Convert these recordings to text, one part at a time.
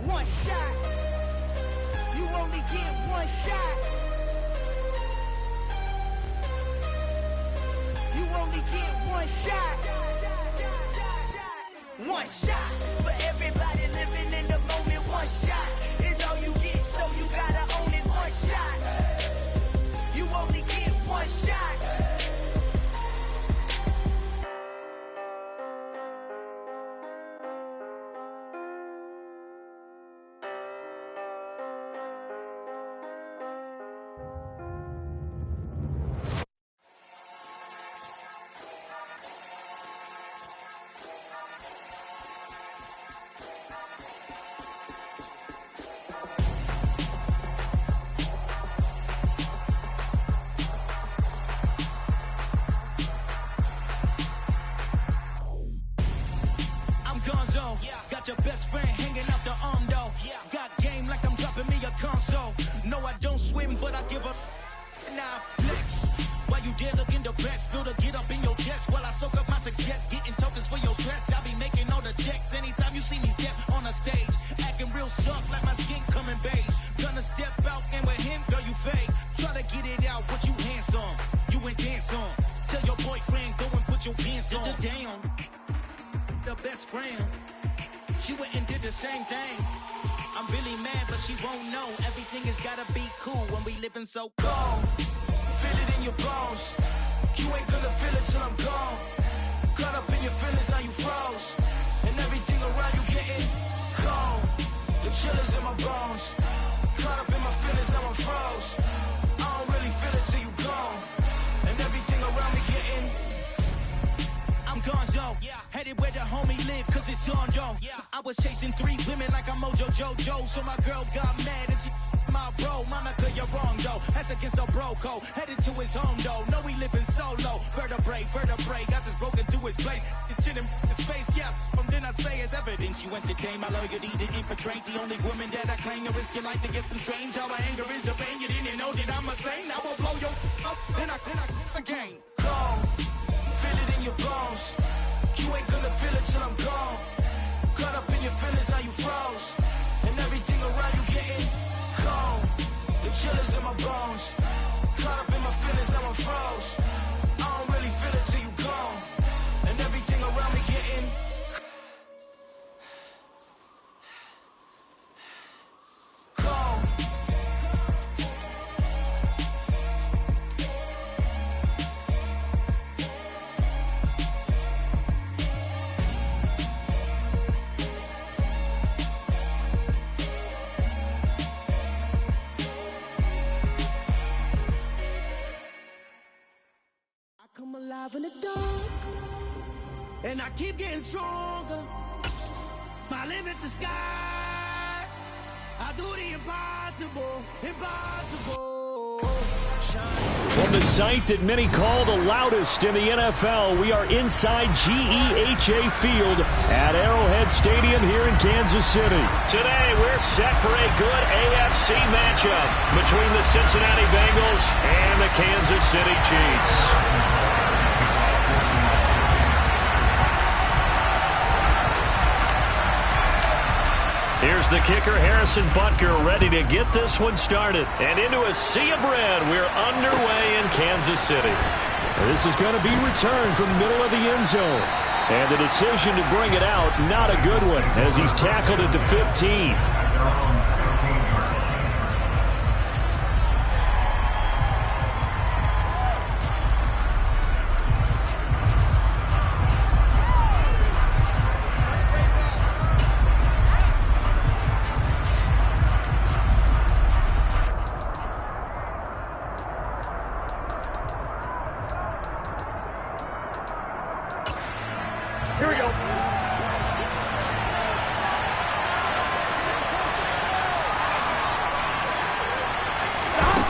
one shot. You only get one shot. You only get one shot. One shot for everybody living in the moment. One shot is all you get, so you gotta own it. One shot. You only get one shot. Got your best friend hanging out the arm though. Got game like I'm dropping me a console. No, I don't swim, but I give a now flex. While you there looking depressed, feel the get up in your chest while I soak up my success, getting tokens for your stress. I'll be making all the checks anytime you see me step on a stage, acting real soft like my skin coming beige. Gonna step out and with him, girl, you fake. Try to get it out, but you handsome. You ain't dance on. Tell your boyfriend go and put your pants on. Down. The best friend. She went and did the same thing. I'm really mad, but she won't know. Everything has gotta be cool when we living so cold. Feel it in your bones. You ain't gonna feel it till I'm gone. Caught up in your feelings, now you froze. And everything around you getting cold. The chillers in my bones. Caught up in my feelings, now I'm froze. I don't really feel it till you gone. And everything around me getting I'm gonzo, headed where the homie live, cause it's on though. I was chasing 3 women like I'm Mojo Jojo, so my girl got mad and she my bro. Monica, you're wrong though, that's against a bro code. Headed to his home though, no we living solo. Vertebrae, got this broken to his place. It's chin in his face, from then I say it's evidence. You entertain my loyalty, didn't portray the only woman that I claim to risk your life to get some strange. How my anger is a pain, you didn't know that I'm a saint. Now I'll blow your up, then I again. Go. Feel it in your bones. You ain't gonna feel it till I'm gone. Caught up in your feelings, now you froze. And everything around you getting cold. The chillers in my bones. Caught up in my feelings, now I'm froze. I don't really feel it till you gone. And everything around me getting cold. Come alive in the dark, and I keep getting stronger. My limit's the sky. I do the impossible, From the site that many call the loudest in the NFL, we are inside GEHA Field at Arrowhead Stadium here in Kansas City. Today, we're set for a good AFC matchup between the Cincinnati Bengals and the Kansas City Chiefs. Here's the kicker, Harrison Butker, ready to get this one started. And into a sea of red, we're underway in Kansas City. This is going to be returned from the middle of the end zone. And the decision to bring it out, not a good one, as he's tackled at the 15.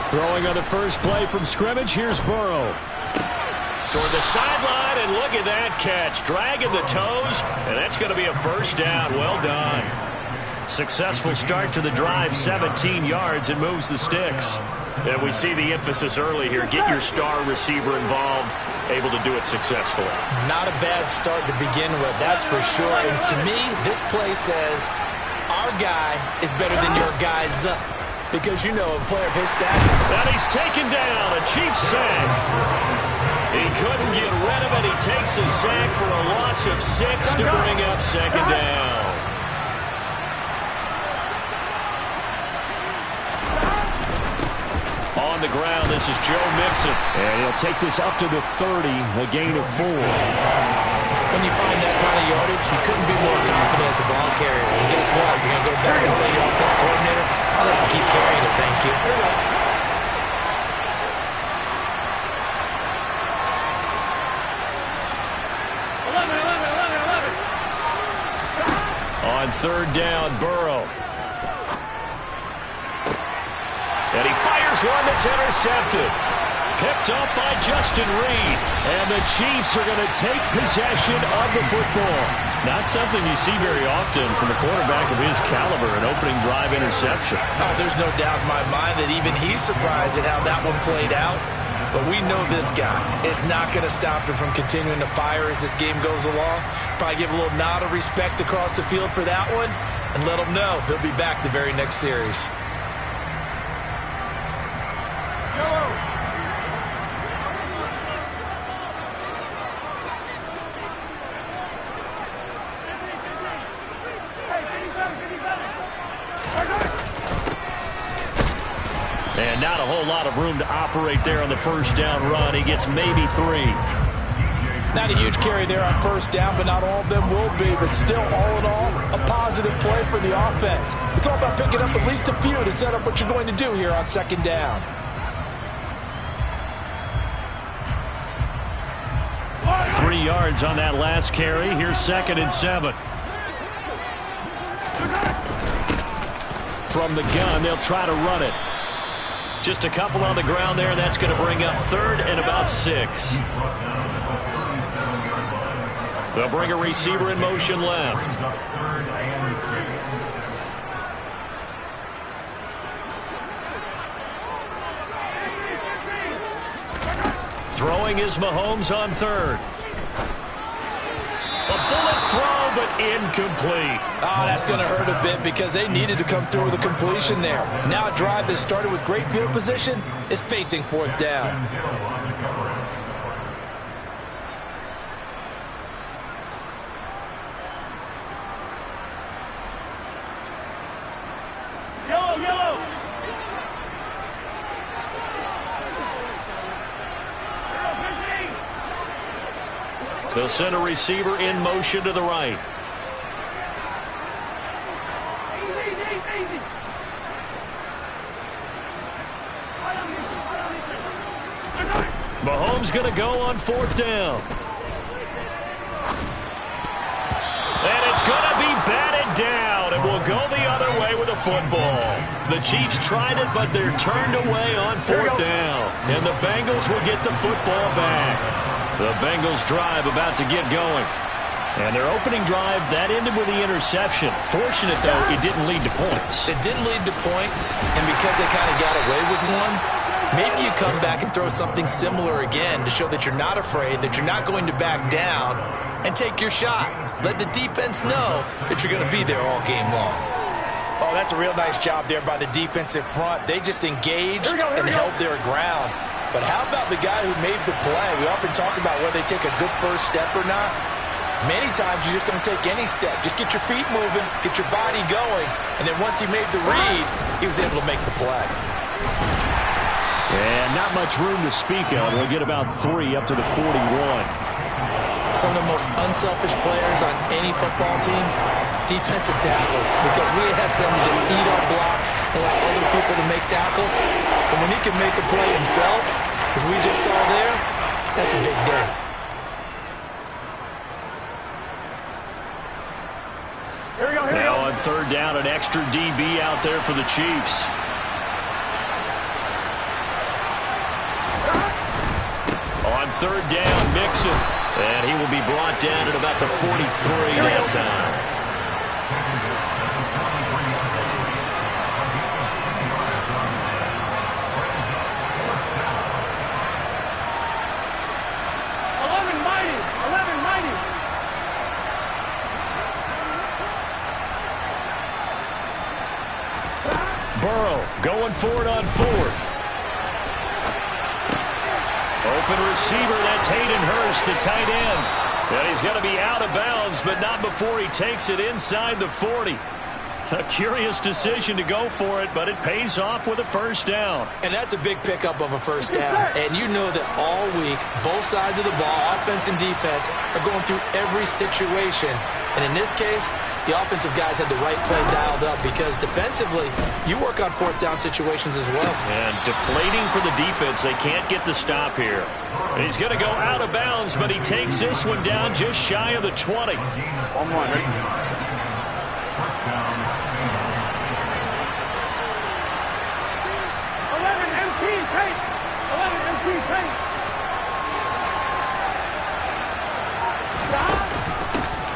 Throwing on the first play from scrimmage, here's Burrow. Toward the sideline, and look at that catch. Dragging the toes, and that's going to be a first down. Well done. Successful start to the drive, 17 yards, and moves the sticks. And we see the emphasis early here. Get your star receiver involved, able to do it successfully. Not a bad start to begin with, that's for sure. And to me, this play says, our guy is better than your guy's because you know a player of his stature. And he's taken down, a Chiefs sack. He couldn't get rid of it. He takes a sack for a loss of 6 to bring up second down. On the ground, this is Joe Mixon. And he'll take this up to the 30, a gain of 4. When you find that kind of yardage, you couldn't be more confident as a ball carrier. And guess what? You're going to go back and tell your offense coordinator, I'd like to keep carrying it, thank you. On third down, Burrow. And he fires one that's intercepted. Picked up by Justin Reed. And the Chiefs are going to take possession of the football. Not something you see very often from a quarterback of his caliber, an opening drive interception. Oh, there's no doubt in my mind that even he's surprised at how that one played out. But we know this guy is not going to stop him from continuing to fire as this game goes along. Probably give a little nod of respect across the field for that one and let him know he'll be back the very next series. And not a whole lot of room to operate there on the first down run. He gets maybe 3. Not a huge carry there on first down, but not all of them will be. But still, all in all, a positive play for the offense. It's all about picking up at least a few to set up what you're going to do here on second down. Three yards on that last carry. Here's 2nd and 7. From the gun, they'll try to run it. Just a couple on the ground there. That's going to bring up 3rd and about 6. They'll bring a receiver in motion left. Throwing is Mahomes on 3rd. A bullet throw, but incomplete. Oh, that's going to hurt a bit because they needed to come through with a completion there. Now a drive that started with great field position is facing 4th down. They'll send a receiver in motion to the right. Mahomes going to go on 4th down. And it's going to be batted down. It will go the other way with the football. The Chiefs tried it, but they're turned away on 4th down. And the Bengals will get the football back. The Bengals drive about to get going. And their opening drive, that ended with the interception. Fortunate, though, it didn't lead to points. It didn't lead to points, and because they kind of got away with one, maybe you come back and throw something similar again to show that you're not afraid, that you're not going to back down, and take your shot. Let the defense know that you're going to be there all game long. Oh, that's a real nice job there by the defensive front. They just engaged and held their ground. But how about the guy who made the play? We often talk about whether they take a good first step or not. Many times you just don't take any step. Just get your feet moving, get your body going, and then once he made the read, he was able to make the play. And not much room to speak of. We'll get about 3 up to the 41. Some of the most unselfish players on any football team, defensive tackles, because we ask them to just eat our blocks and allow other people to make tackles. And when he can make a play himself, as we just saw there, that's a big day. Now on 3rd down, an extra DB out there for the Chiefs. On 3rd down, Mixon. And he will be brought down at about the 43 that time. Burrow going for it on fourth. Open receiver, that's Hayden Hurst, the tight end. And he's going to be out of bounds, but not before he takes it inside the 40. A curious decision to go for it, but it pays off with a first down. And that's a big pickup of a first down. And you know that all week, both sides of the ball, offense and defense, are going through every situation. And in this case, the offensive guys had the right play dialed up because defensively, you work on fourth down situations as well. And deflating for the defense. They can't get the stop here. And he's going to go out of bounds, but he takes this one down just shy of the 20. 1-1.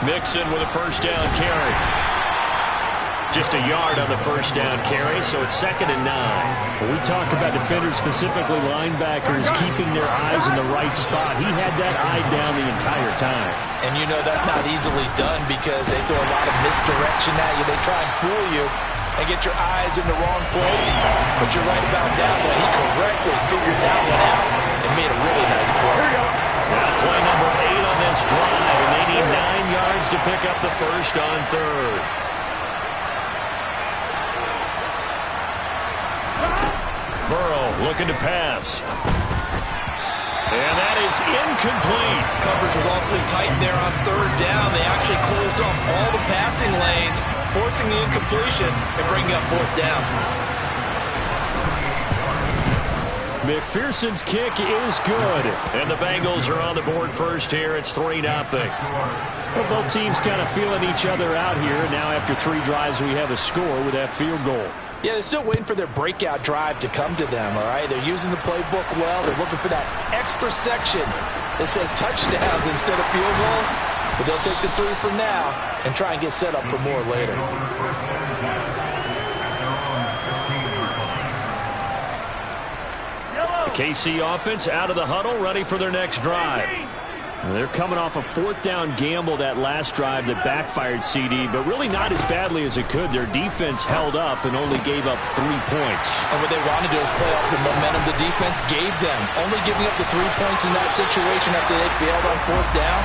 Mixon with a first down carry. Just a yard on the first down carry, so it's 2nd and 9. When we talk about defenders, specifically linebackers, keeping their eyes in the right spot, he had that eye down the entire time. And you know that's not easily done because they throw a lot of misdirection at you. They try and fool you and get your eyes in the wrong place. But you're right about that one. He correctly figured that one out and made a really nice play. Now play number 8 on this drive, and they need 9 yards to pick up the first on third. Burrow looking to pass. And that is incomplete. Coverage was awfully tight there on third down. They actually closed off all the passing lanes, forcing the incompletion and bringing up fourth down. McPherson's kick is good. And the Bengals are on the board first here. It's 3-0. Well, both teams kind of feeling each other out here. Now after 3 drives, we have a score with that field goal. Yeah, they're still waiting for their breakout drive to come to them, all right? They're using the playbook well. They're looking for that extra section that says touchdowns instead of field goals. But they'll take the 3 for now and try and get set up for more later. The KC offense out of the huddle, ready for their next drive. They're coming off a 4th down gamble that last drive that backfired CD, but really not as badly as it could. Their defense held up and only gave up 3 points. And what they want to do is play off the momentum the defense gave them. Only giving up the 3 points in that situation after they failed on 4th down.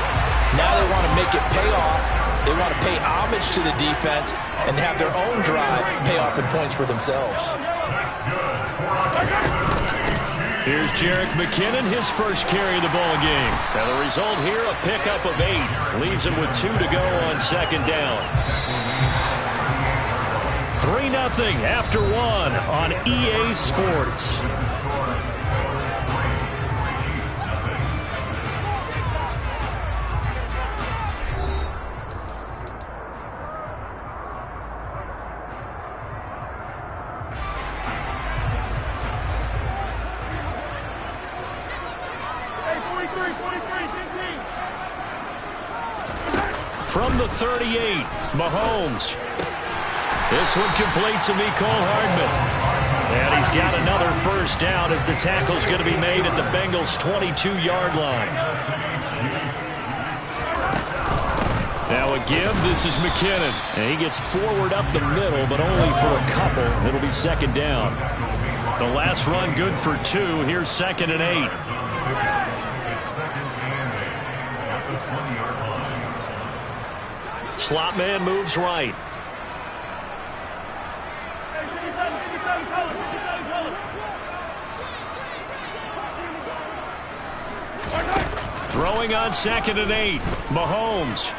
Now they want to make it pay off. They want to pay homage to the defense and have their own drive pay off in points for themselves. Here's Jerick McKinnon, his first carry of the ball game. And the result here, a pickup of 8. Leaves him with 2 to go on 2nd down. 3-0 after 1 on EA Sports. From the 38, Mahomes. This one complete to Mecole Hardman. And he's got another first down as the tackle's going to be made at the Bengals' 22-yard line. Now a give, this is McKinnon. And he gets forward up the middle, but only for a couple. It'll be 2nd down. The last run good for 2. Here's 2nd and 8. Slot man moves right. Throwing on 2nd and 8. Mahomes.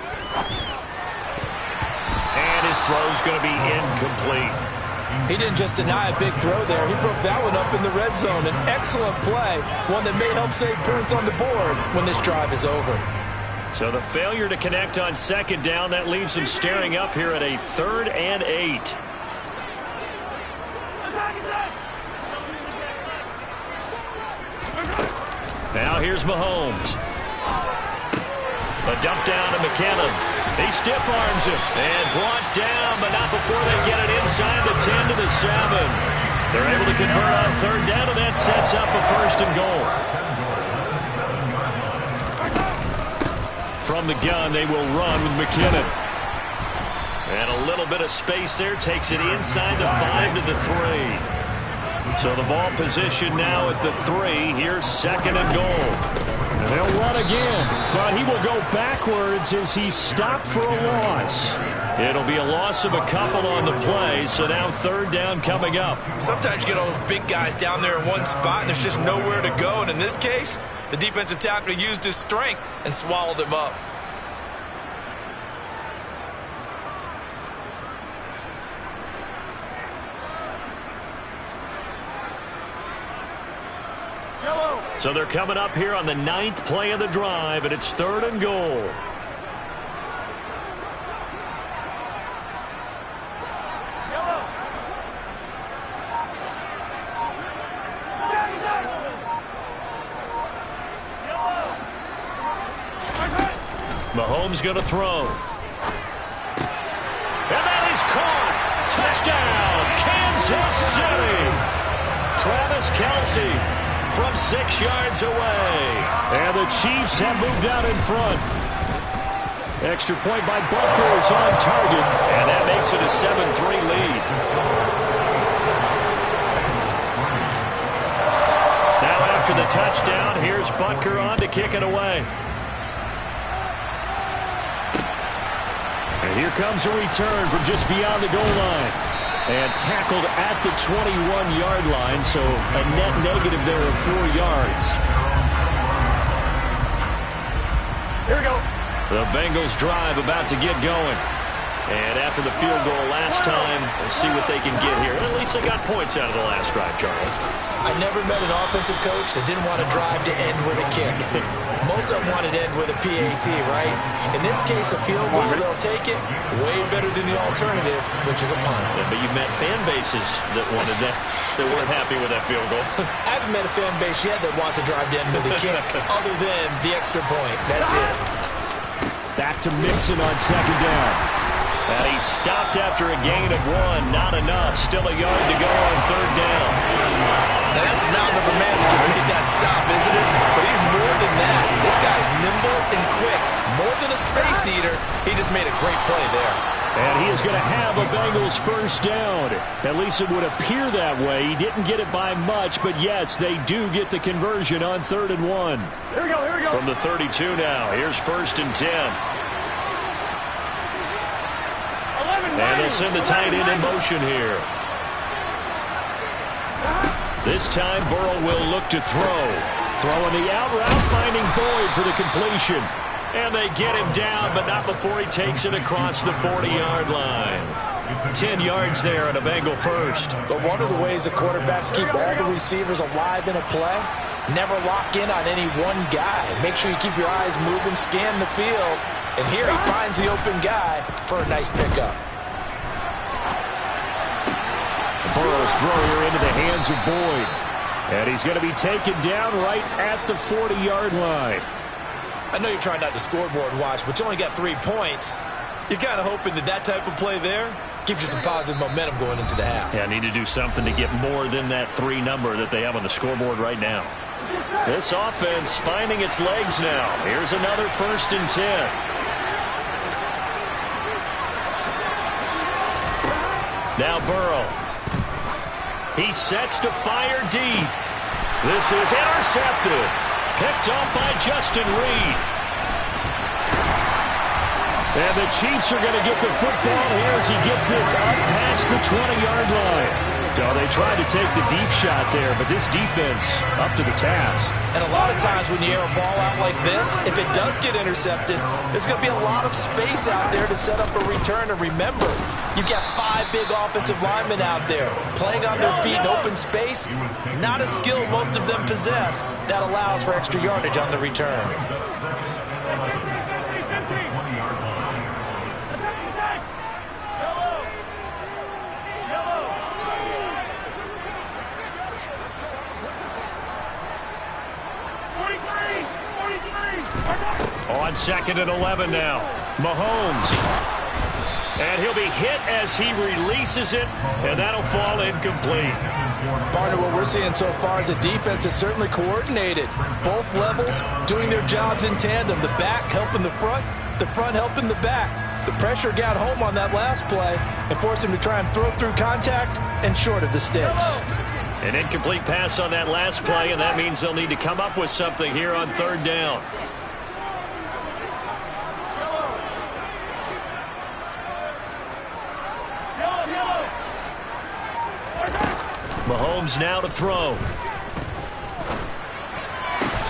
And his throw's going to be incomplete. He didn't just deny a big throw there. He broke that one up in the red zone. An excellent play. One that may help save points on the board when this drive is over. So the failure to connect on 2nd down, that leaves him staring up here at a 3rd and 8. Now here's Mahomes. A dump down to McKinnon. He stiff arms him and brought down, but not before they get it inside the 10 to the 7. They're able to convert on 3rd down, and that sets up a 1st and goal. From the gun, they will run with McKinnon. And a little bit of space there. Takes it inside the 5 to the 3. So the ball position now at the 3. Here's 2nd and goal. And they'll run again, but he will go backwards as he's stopped for a loss. It'll be a loss of a couple on the play, so now 3rd down coming up. Sometimes you get all those big guys down there in one spot, and there's just nowhere to go. And in this case, the defensive tackle used his strength and swallowed him up. So they're coming up here on the 9th play of the drive, and it's 3rd and goal. Mahomes going to throw. And that is caught. Touchdown, Kansas City. Travis Kelce from 6 yards away. And the Chiefs have moved out in front. Extra point by Butker is on target. And that makes it a 7-3 lead. Now after the touchdown, here's Butker on to kick it away. And here comes a return from just beyond the goal line. And tackled at the 21-yard line, so a net negative there of 4 yards. Here we go. The Bengals drive about to get going. And after the field goal last time, we'll see what they can get here. At least they got points out of the last drive, Charles. I never met an offensive coach that didn't want to drive to end with a kick. Most of them wanted to end with a PAT, right? In this case, a field goal, they'll take it. Way better than the alternative, which is a punt. Yeah, but you've met fan bases that wanted that, that weren't happy with that field goal. I haven't met a fan base yet that wants to drive to end with a kick, other than the extra point. That's it. Back to Mixon on 2nd down. And he stopped after a gain of 1. Not enough. Still a yard to go on 3rd down. Now that's a mountain of a man to just make that stop, isn't it? But he's more than that. This guy's nimble and quick. More than a space eater. He just made a great play there. And he is going to have a Bengals 1st down. At least it would appear that way. He didn't get it by much, but yes, they do get the conversion on 3rd and 1. Here we go, here we go. From the 32 now. Here's 1st and 10. And they'll send the tight end in motion here. This time, Burrow will look to throw. Throwing the out route, finding Boyd for the completion. And they get him down, but not before he takes it across the 40-yard line. 10 yards there and a Bengal 1st. But one of the ways the quarterbacks keep all the receivers alive in a play, never lock in on any one guy. Make sure you keep your eyes moving, scan the field. And here he finds the open guy for a nice pickup. Burrow's throw here into the hands of Boyd. And he's going to be taken down right at the 40-yard line. I know you're trying not to scoreboard watch, but you only got 3 points. You're kind of hoping that that type of play there gives you some positive momentum going into the half. Yeah, need to do something to get more than that 3 number that they have on the scoreboard right now. This offense finding its legs now. Here's another 1st and 10. Now Burrow. He sets to fire deep. This is intercepted. Picked up by Justin Reed. And the Chiefs are going to get the football here as he gets this up past the 20-yard line. So they tried to take the deep shot there, but this defense up to the task. And a lot of times when you air a ball out like this, if it does get intercepted, there's going to be a lot of space out there to set up a return. And remember, you've got 5 big offensive linemen out there playing on their feet in open space. Not a skill most of them possess. That allows for extra yardage on the return. On 2nd and 11 now. Mahomes. And he'll be hit as he releases it, and that'll fall incomplete. Partner, what we're seeing so far is a defense that's certainly coordinated. Both levels doing their jobs in tandem. The back helping the front helping the back. The pressure got home on that last play and forced him to try and throw through contact and short of the sticks. An incomplete pass on that last play, and that means they'll need to come up with something here on third down. Mahomes now to throw.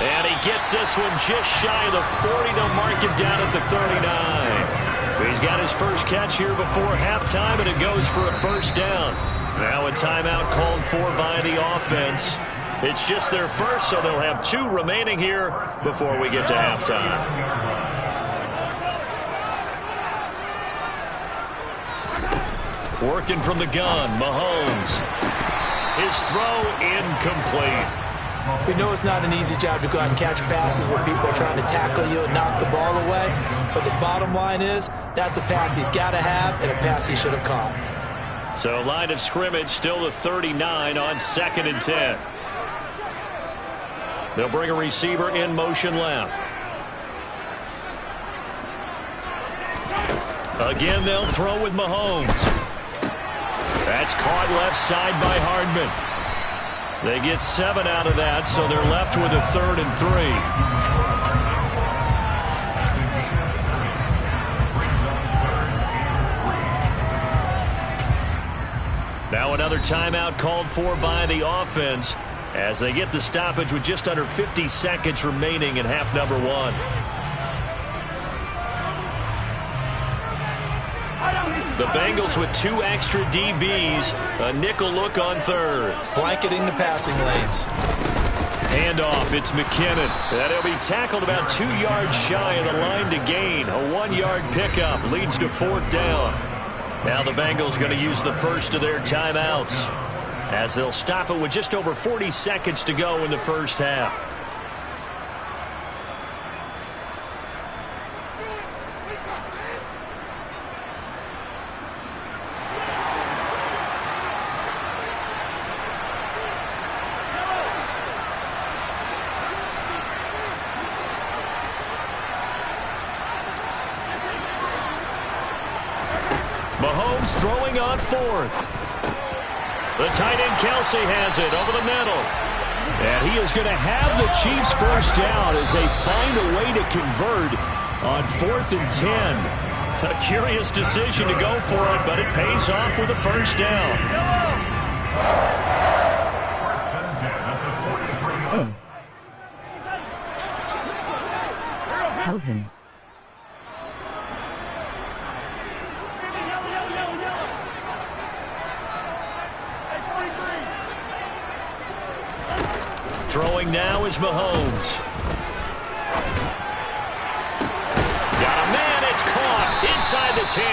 And he gets this one just shy of the 40. They'll mark him down at the 39. He's got his first catch here before halftime, and it goes for a first down. Now a timeout called for by the offense. It's just their first, so they'll have 2 remaining here before we get to halftime. Working from the gun, Mahomes. His throw incomplete. We know it's not an easy job to go out and catch passes where people are trying to tackle you and knock the ball away. But the bottom line is, that's a pass he's got to have and a pass he should have caught. So line of scrimmage still the 39 on 2nd and 10. They'll bring a receiver in motion left. Again, they'll throw with Mahomes. That's caught left side by Hardman. They get 7 out of that, so they're left with a 3rd and 3. Now another timeout called for by the offense as they get the stoppage with just under 50 seconds remaining in half number 1. The Bengals with 2 extra DBs, a nickel look on third. Blanketing the passing lanes. Handoff, it's McKinnon. And he'll be tackled about 2 yards shy of the line to gain. A 1-yard pickup leads to 4th down. Now the Bengals going to use the first of their timeouts as they'll stop it with just over 40 seconds to go in the first half. Mahomes throwing on 4th. The tight end Kelsey has it over the middle. And he is going to have the Chiefs first down as they find a way to convert on 4th and 10. A curious decision to go for it, but it pays off with a first down. Open. Throwing now is Mahomes. Got a man, it's caught inside the 10.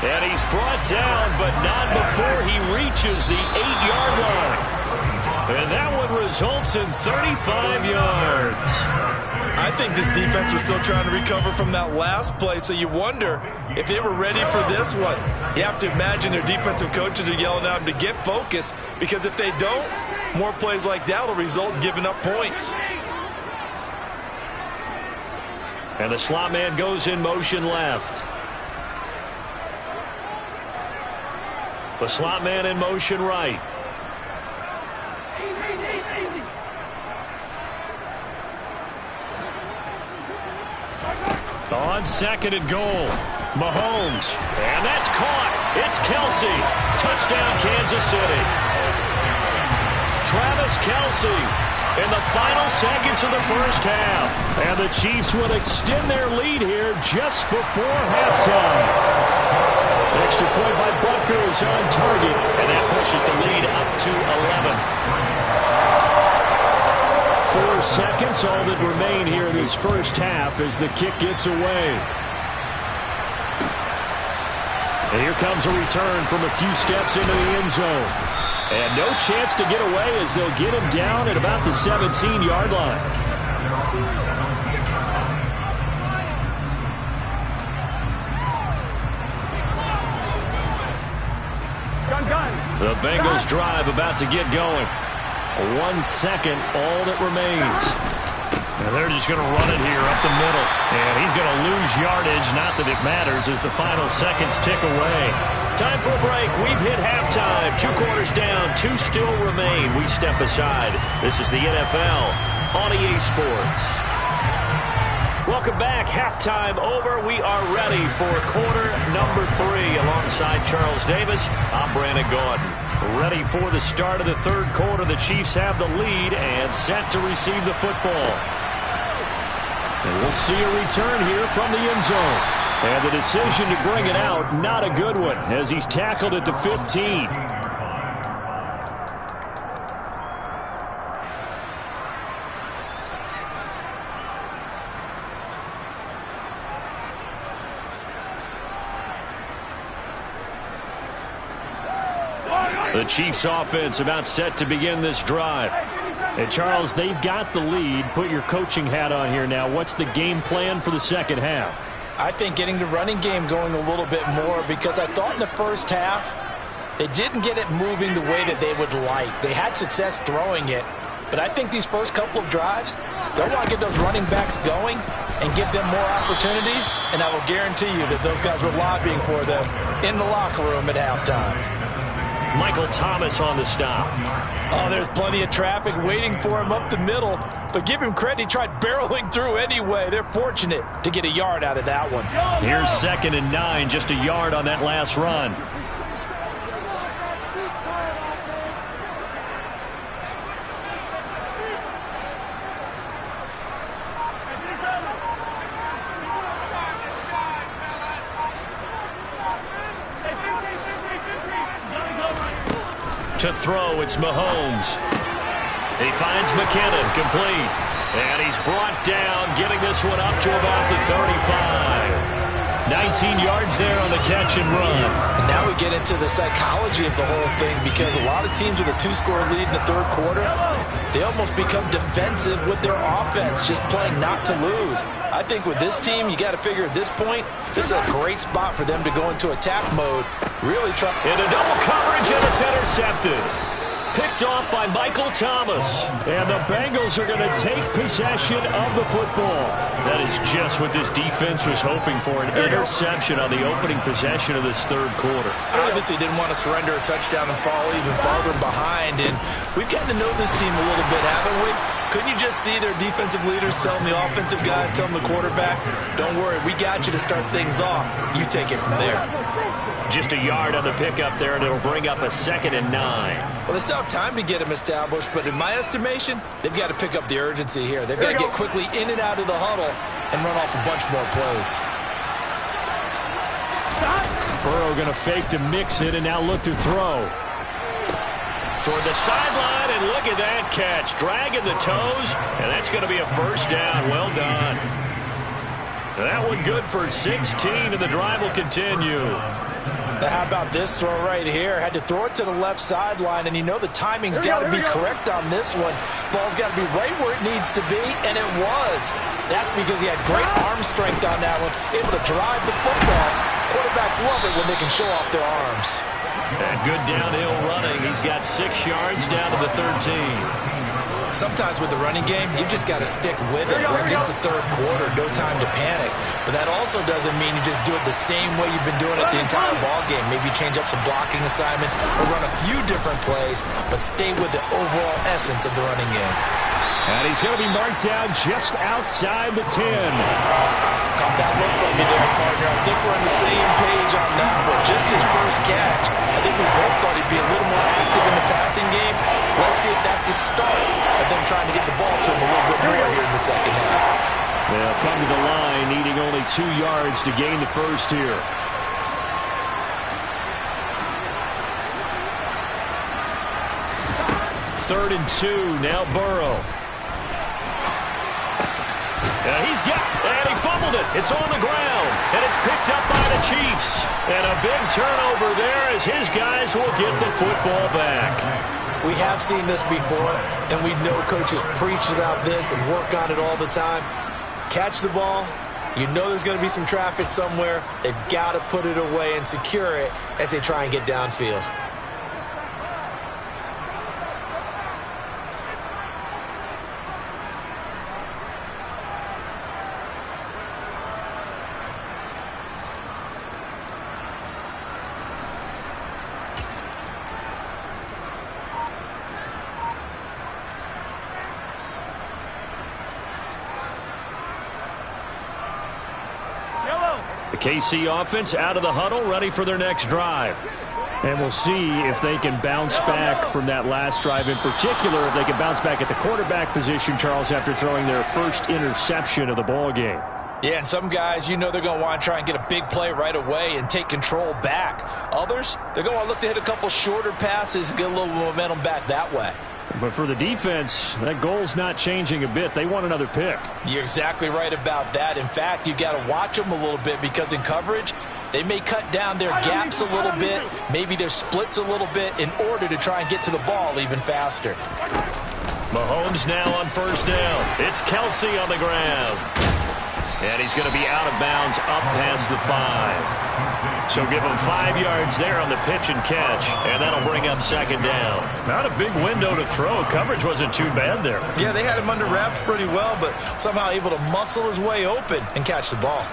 And he's brought down, but not before he reaches the 8-yard line. And that one results in 35 yards. I think this defense was still trying to recover from that last play, so you wonder if they were ready for this one. You have to imagine their defensive coaches are yelling at them to get focused, because if they don't, more plays like that will result in giving up points. And the slot man goes in motion left. The slot man in motion right. On 2nd and goal, Mahomes. And that's caught. It's Kelsey. Touchdown, Kansas City. Travis Kelsey in the final seconds of the first half. And the Chiefs will extend their lead here just before halftime. Extra point by Butker is on target, and that pushes the lead up to 11. 4 seconds, all that remain here in this first half as the kick gets away. And here comes a return from a few steps into the end zone. And no chance to get away as they'll get him down at about the 17-yard line. The Bengals drive about to get going. 1 second, all that remains. And they're just going to run it here up the middle. And he's going to lose yardage. Not that it matters as the final seconds tick away. Time for a break. We've hit halftime. 2 quarters down. 2 still remain. We step aside. This is the NFL on EA Sports. Welcome back. Halftime over. We are ready for quarter number 3. Alongside Charles Davis, I'm Brandon Gaudin. Ready for the start of the third quarter. The Chiefs have the lead and set to receive the football. And we'll see a return here from the end zone. And the decision to bring it out, not a good one, as he's tackled at the 15. The Chiefs offense about set to begin this drive. And Charles, they've got the lead. Put your coaching hat on here now. What's the game plan for the second half? I think getting the running game going a little bit more, because I thought in the first half they didn't get it moving the way that they would like. They had success throwing it, but I think these first couple of drives, they'll want to get those running backs going and give them more opportunities, and I will guarantee you that those guys were lobbying for them in the locker room at halftime. Michael Thomas on the stop. Oh, there's plenty of traffic waiting for him up the middle. But give him credit, he tried barreling through anyway. They're fortunate to get a yard out of that one. Here's 2nd and 9, just a yard on that last run. To throw, it's Mahomes. He finds McKinnon, complete. And he's brought down, getting this one up to about the 35. 19 yards there on the catch and run. And now we get into the psychology of the whole thing, because a lot of teams with a 2-score lead in the third quarter, they almost become defensive with their offense, just playing not to lose. I think with this team, you got to figure at this point, this is a great spot for them to go into attack mode. Really try. Into double coverage, and it's intercepted. Picked off by Michael Thomas. And the Bengals are going to take possession of the football. That is just what this defense was hoping for, an interception on the opening possession of this third quarter. Obviously didn't want to surrender a touchdown and fall even farther behind. And we've gotten to know this team a little bit, haven't we? Couldn't you just see their defensive leaders telling the offensive guys, telling the quarterback, don't worry, we got you to start things off. You take it from there. Just a yard on the pickup there, and it'll bring up a 2nd and 9. Well, they still have time to get them established, but in my estimation, they've got to pick up the urgency here. They've got to get quickly in and out of the huddle and run off a bunch more plays. Burrow going to fake to mix it and now look to throw. Toward the sideline, and look at that catch. Dragging the toes, and that's going to be a first down. Well done. That one good for 16, and the drive will continue. Now how about this throw right here? Had to throw it to the left sideline, and you know the timing's got to be correct on this one. Ball's got to be right where it needs to be, and it was. That's because he had great arm strength on that one, able to drive the football. Quarterbacks love it when they can show off their arms. And good downhill running. He's got 6 yards down to the 13. Sometimes with the running game, you've just got to stick with it. It's the third quarter, no time to panic. But that also doesn't mean you just do it the same way you've been doing it the entire ball game. Maybe change up some blocking assignments or run a few different plays, but stay with the overall essence of the running game. And he's going to be marked down just outside the 10. Caught that look from me there, partner. I think we're on the same page on that one. Just his first catch. I think we both thought he'd be a little more active in the passing game. Let's see if that's the start of them trying to get the ball to him a little bit more here in the second half. They'll come to the line, needing only 2 yards to gain the first here. Third and 2, now Burrow. He's got, and he fumbled it. It's on the ground, and it's picked up by the Chiefs. And a big turnover there as his guys will get the football back. We have seen this before, and we know coaches preach about this and work on it all the time. Catch the ball. You know there's going to be some traffic somewhere. They've got to put it away and secure it as they try and get downfield. KC offense out of the huddle, ready for their next drive. And we'll see if they can bounce back from that last drive, in particular if they can bounce back at the quarterback position, Charles, after throwing their first interception of the ball game. Yeah, and some guys, you know they're going to want to try and get a big play right away and take control back. Others, they're going to want to look to hit a couple shorter passes and get a little momentum back that way. But for the defense, that goal's not changing a bit. They want another pick. You're exactly right about that. In fact, you've got to watch them a little bit because in coverage, they may cut down their gaps a little bit, maybe their splits a little bit in order to try and get to the ball even faster. Mahomes now on first down. It's Kelsey on the ground. And he's going to be out of bounds up past the 5. So give him 5 yards there on the pitch and catch, and that'll bring up second down. Not a big window to throw. Coverage wasn't too bad there. Yeah, they had him under wraps pretty well, but somehow able to muscle his way open and catch the ball.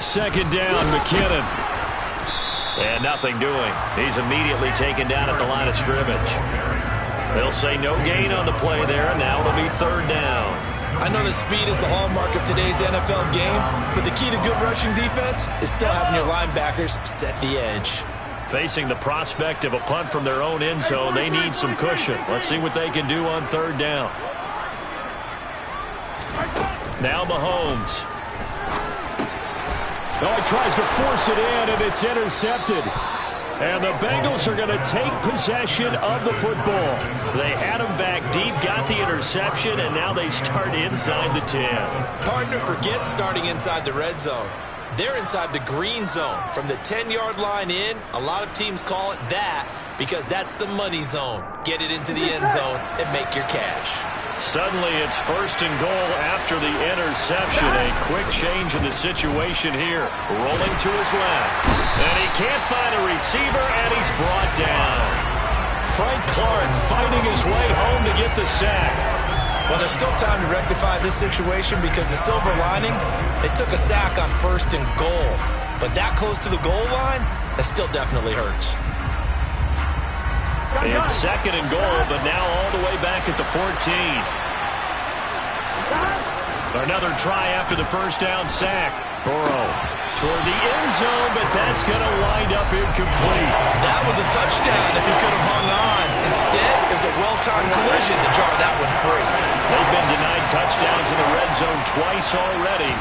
Second down, McKinnon. And nothing doing. He's immediately taken down at the line of scrimmage. They'll say no gain on the play there, and now it'll be third down. I know that speed is the hallmark of today's NFL game, but the key to good rushing defense is still having your linebackers set the edge. Facing the prospect of a punt from their own end zone, they need some cushion. Let's see what they can do on third down. Now Mahomes. Oh, he tries to force it in, and it's intercepted. And the Bengals are going to take possession of the football. They had him back deep, got the interception, and now they start inside the 10. Partner forgets starting inside the red zone. They're inside the green zone. From the 10-yard line in, a lot of teams call it that because that's the money zone. Get it into the end zone and make your cash. Suddenly it's first and goal after the interception. A quick change in the situation here. Rolling to his left. And he can't find a receiver, and he's brought down. Frank Clark fighting his way home to get the sack. Well, there's still time to rectify this situation because the silver lining, they took a sack on first and goal. But that close to the goal line, that still definitely hurts. It's second and goal, but now all the way back at the 14. Another try after the first down sack. Burrow toward the end zone, but that's going to wind up incomplete. That was a touchdown if he could have hung on. Instead, it was a well-timed collision to jar that one free. They've been denied touchdowns in the red zone twice already.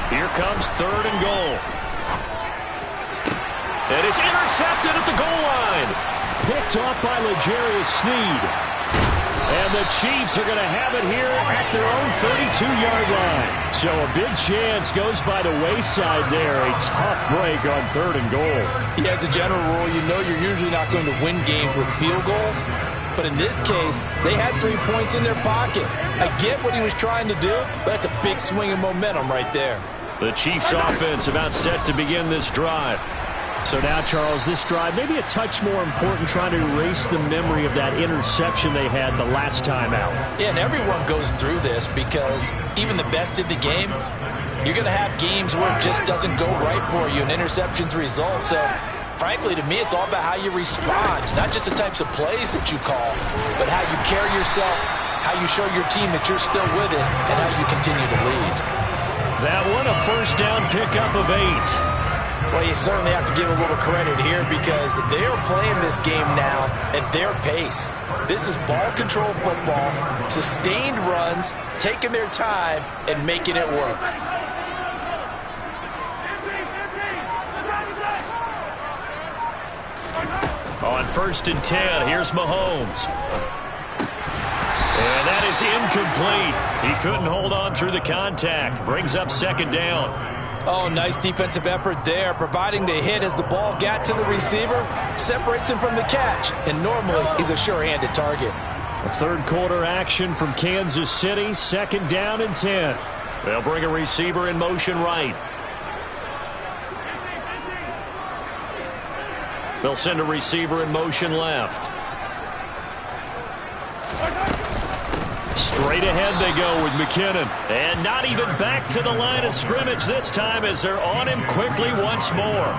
Here comes third and goal. And it's intercepted at the goal line. Picked off by L'Jarius Sneed. And the Chiefs are going to have it here at their own 32-yard line. So a big chance goes by the wayside there. A tough break on third and goal. Yeah, as a general rule, you know you're usually not going to win games with field goals. But in this case, they had 3 points in their pocket. I get what he was trying to do, but that's a big swing of momentum right there. The Chiefs offense about set to begin this drive. So now, Charles, this drive maybe a touch more important, trying to erase the memory of that interception they had the last time out. Yeah, and everyone goes through this because even the best in the game, you're going to have games where it just doesn't go right for you and interceptions result. So, frankly, to me, it's all about how you respond, not just the types of plays that you call, but how you carry yourself, how you show your team that you're still with it, and how you continue to lead. That one, a first down pickup of 8. Well, you certainly have to give a little credit here because they're playing this game now at their pace. This is ball control football, sustained runs, taking their time, and making it work. On first and 10, here's Mahomes. And that is incomplete. He couldn't hold on through the contact. Brings up second down. Oh, nice defensive effort there, providing the hit as the ball got to the receiver, separates him from the catch, and normally he's a sure-handed target. A third quarter action from Kansas City, second down and 10. They'll bring a receiver in motion right. They'll send a receiver in motion left. Straight ahead they go with McKinnon. And not even back to the line of scrimmage this time as they're on him quickly once more.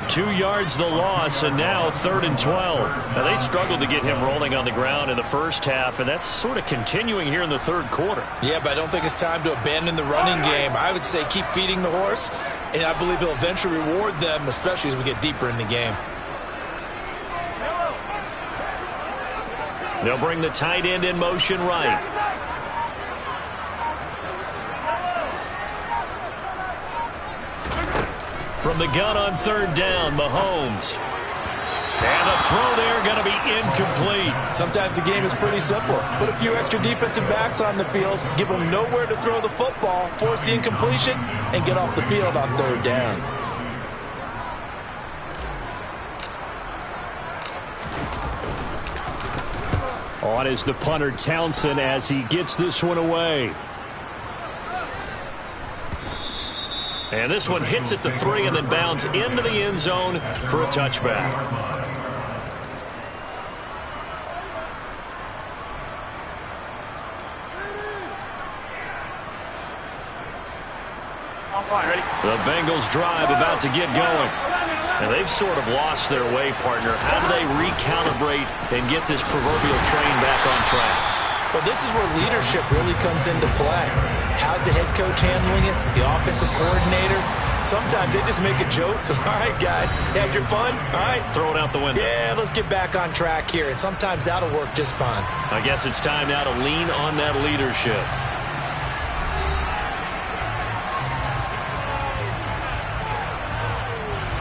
2 yards the loss, and now 3rd and 12. Now they struggled to get him rolling on the ground in the first half, and that's sort of continuing here in the third quarter. Yeah, but I don't think it's time to abandon the running game. I would say keep feeding the horse, and I believe he'll eventually reward them, especially as we get deeper in the game. They'll bring the tight end in motion right. From the gun on 3rd down, Mahomes. And the throw there going to be incomplete. Sometimes the game is pretty simple. Put a few extra defensive backs on the field, give them nowhere to throw the football, force the incompletion, and get off the field on 3rd down. On is the punter, Townsend, as he gets this one away. And this one hits at the 3 and then bounds into the end zone for a touchback. The Bengals drive about to get going. And they've sort of lost their way, partner. How do they recalibrate and get this proverbial train back on track? Well, this is where leadership really comes into play. How's the head coach handling it? The offensive coordinator? Sometimes they just make a joke. All right, guys, had your fun? All right. Throw it out the window. Yeah, let's get back on track here. And sometimes that'll work just fine. I guess it's time now to lean on that leadership.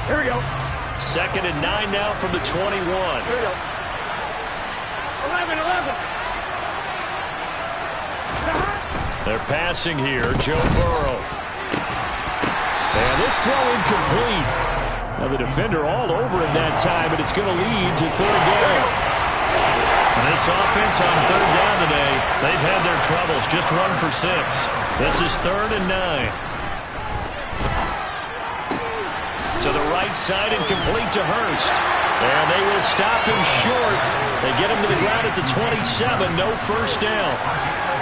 Here we go. 2nd and 9 now from the 21. Here we go. 11. They're passing here. Joe Burrow. And this throw incomplete. Now the defender all over him that time, but it's going to lead to 3rd down. And this offense on 3rd down today, they've had their troubles. Just 1 for 6. This is 3rd and 9. To the right side and complete to Hurst. And they will stop him short. They get him to the ground at the 27. No first down.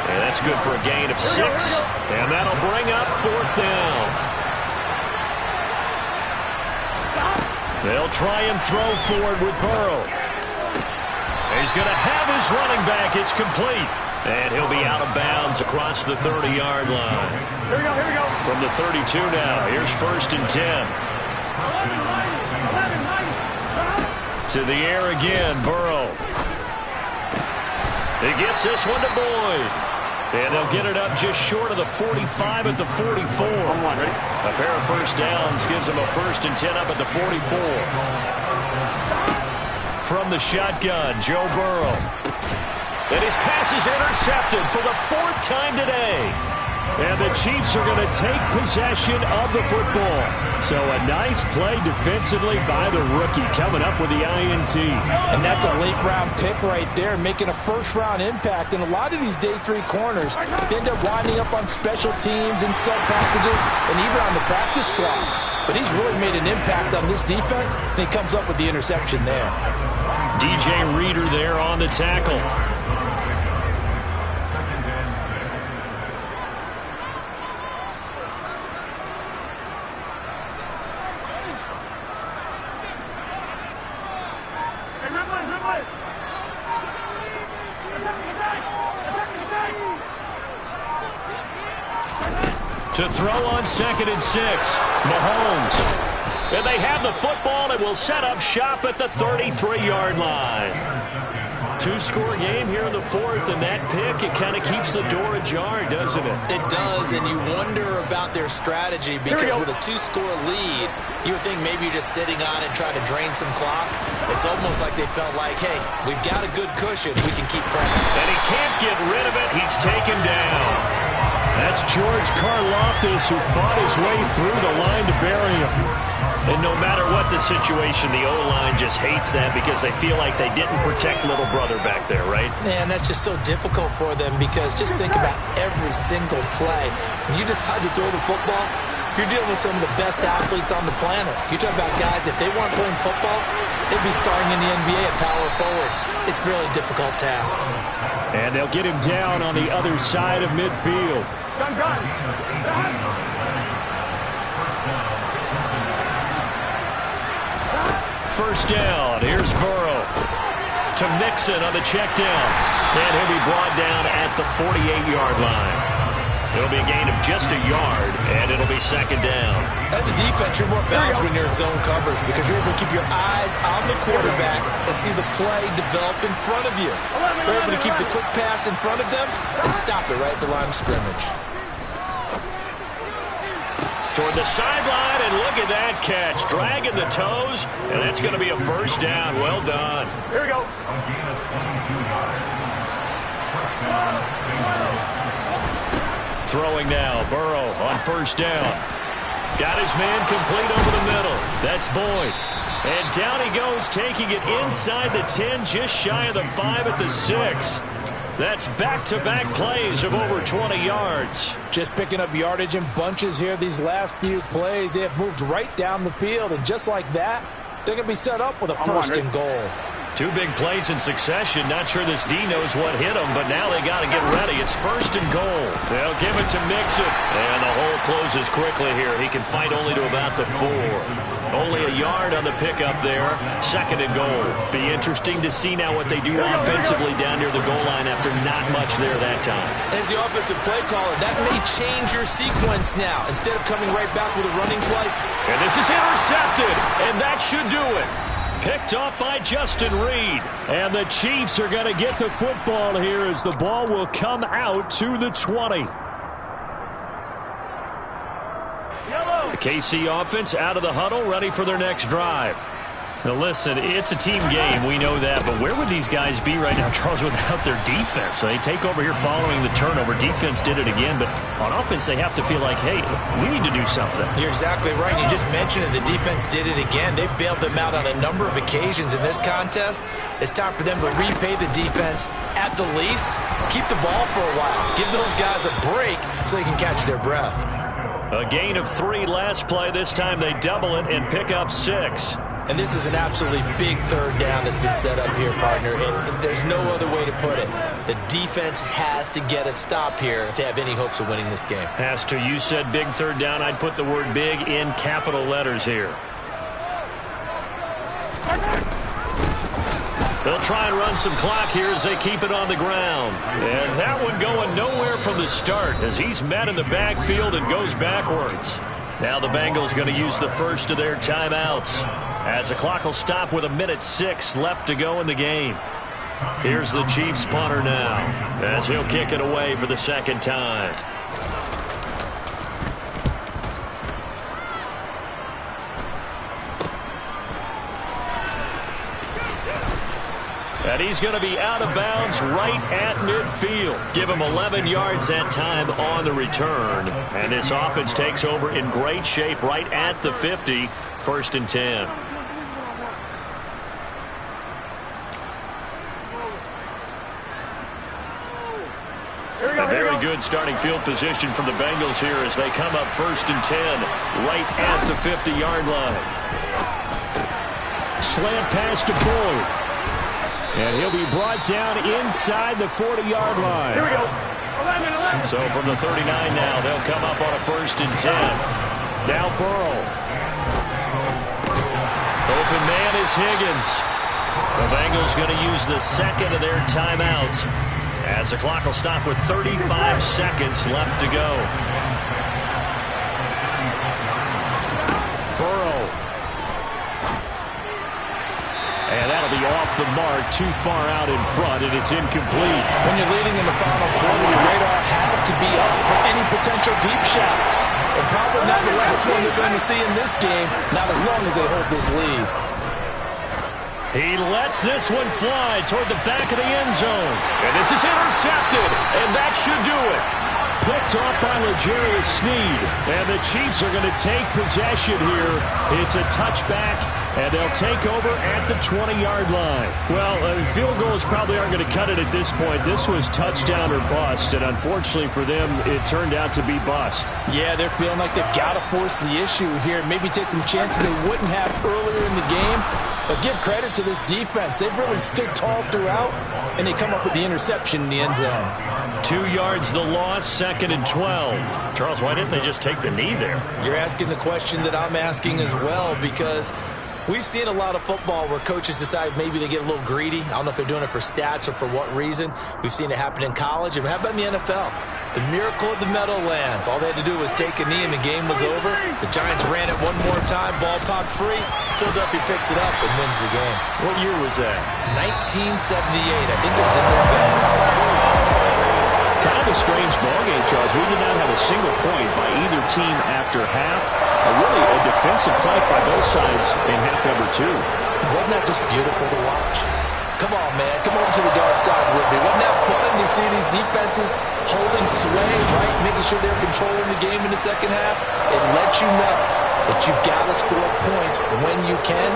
And that's good for a gain of 6. And that'll bring up 4th down. They'll try and throw forward with Burrow. He's going to have his running back. It's complete. And he'll be out of bounds across the 30-yard line. Here we go. From the 32 now. Here's 1st and 10. To the air again, Burrow. He gets this one to Boyd. And they'll get it up just short of the 45 at the 44. A pair of first downs gives them a 1st and 10 up at the 44. From the shotgun, Joe Burrow. And his pass is intercepted for the 4th time today. And the Chiefs are going to take possession of the football. So a nice play defensively by the rookie coming up with the INT. And that's a late-round pick right there, making a first-round impact. And a lot of these day 3 corners end up winding up on special teams and sub packages and even on the practice squad. But he's really made an impact on this defense, and he comes up with the interception there. DJ Reader there on the tackle. To throw on 2nd and 6, Mahomes. And they have the football and will set up shop at the 33-yard line. 2-score game here in the 4th, and that pick, it kind of keeps the door ajar, doesn't it? It does, and you wonder about their strategy because with a 2-score lead, you would think maybe you're just sitting on it trying to drain some clock. It's almost like they felt like, hey, we've got a good cushion. We can keep pressing. And he can't get rid of it. He's taken down. That's George Karlaftis, who fought his way through the line to bury him. And no matter what the situation, the O-line just hates that because they feel like they didn't protect little brother back there, right? Man, that's just so difficult for them because just think about every single play. When you decide to throw the football, You're dealing with some of the best athletes on the planet. You talk about guys, if they weren't playing football, they'd be starring in the NBA at power forward. It's a really difficult task. And they'll get him down on the other side of midfield. Gun. First down. Here's Burrow to Mixon on the check down. And he'll be brought down at the 48-yard line. It'll be a gain of just a yard, and it'll be second down. As a defense, you're more balanced when you're in zone coverage because you're able to keep your eyes on the quarterback and see the play develop in front of you. You're able to keep the quick pass in front of them and stop it right at the line of scrimmage. Toward the sideline, and look at that catch. Dragging the toes, and that's going to be a first down. Well done. Here we go. Throwing now, Burrow on first down. Got his man complete over the middle. That's Boyd. And down he goes, taking it inside the 10, just shy of the 5 at the 6. That's back-to-back plays of over 20 yards. Just picking up yardage in bunches here these last few plays. They have moved right down the field, and just like that, they're going to be set up with a first and goal. 2 big plays in succession. Not sure this D knows what hit him, but now they got to get ready. It's first and goal. They'll give it to Mixon. And the hole closes quickly here. He can fight only to about the 4. Only a yard on the pickup there. Second and goal. Be interesting to see now what they do offensively down near the goal line after not much there that time. As the offensive play caller, that may change your sequence now. Instead of coming right back with a running play. And this is intercepted, and that should do it. Picked off by Justin Reed. And the Chiefs are going to get the football here as the ball will come out to the 20. The KC offense out of the huddle, ready for their next drive. Now listen, it's a team game, we know that, but where would these guys be right now, Charles, without their defense? So they take over here following the turnover. Defense did it again, but on offense they have to feel like, hey, we need to do something. You're exactly right. You just mentioned it. The defense did it again. They bailed them out on a number of occasions in this contest. It's time for them to repay the defense at the least. Keep the ball for a while. Give those guys a break so they can catch their breath. A gain of 3 last play. This time they double it and pick up 6. And this is an absolutely big third down that's been set up here, partner. And there's no other way to put it. The defense has to get a stop here if they have any hopes of winning this game. Has to. You said big third down. I'd put the word big in capital letters here. They'll try and run some clock here as they keep it on the ground. And that one going nowhere from the start as he's met in the backfield and goes backwards. Now the Bengals going to use the first of their timeouts as the clock will stop with 1:06 left to go in the game. Here's the Chiefs punter now as he'll kick it away for the second time. And he's going to be out of bounds right at midfield. Give him 11 yards that time on the return. And this offense takes over in great shape right at the 50. First and 10. A very good starting field position from the Bengals here as they come up first and 10 right at the 50-yard line. Slant pass to Boyd. And he'll be brought down inside the 40-yard line. Here we go. 11. So from the 39 now, they'll come up on a first and 10. Now Burrow. Open man is Higgins. The Bengals going to use the second of their timeouts as the clock will stop with 35 seconds left to go. Burrow. And that'll be off the mark, too far out in front, and it's incomplete. When you're leading in the final quarter, your radar has to be up for any potential deep shots. And probably not the last one they're going to see in this game, not as long as they hold this lead. He lets this one fly toward the back of the end zone. And this is intercepted, and that should do it. picked off by L'Jarius Sneed. And the Chiefs are going to take possession here. It's a touchback, and they'll take over at the 20-yard line. Well, field goals probably aren't going to cut it at this point. This was touchdown or bust, and unfortunately for them, it turned out to be bust. Yeah, they're feeling like they've got to force the issue here. Maybe take some chances they wouldn't have earlier in the game. But give credit to this defense. They've really stood tall throughout, and they come up with the interception in the end zone. 2 yards the loss, 2nd and 12. Charles, why didn't they just take the knee there? You're asking the question that I'm asking as well, because we've seen a lot of football where coaches decide maybe they get a little greedy. I don't know if they're doing it for stats or for what reason. We've seen it happen in college. And how about in the NFL? The miracle of the Meadowlands. All they had to do was take a knee and the game was over. The Giants ran it one more time. Ball popped free. Philadelphia picks it up and wins the game. What year was that? 1978. I think it was in November. Kind of a strange ballgame, Charles. We did not have a single point by either team after half. Really a defensive play by both sides in half number 2. Wasn't that just beautiful to watch? Come on, man. Come over to the dark side with me. Wasn't that fun to see these defenses holding sway, right? Making sure they're controlling the game in the second half? It lets you know that you've got to score points when you can.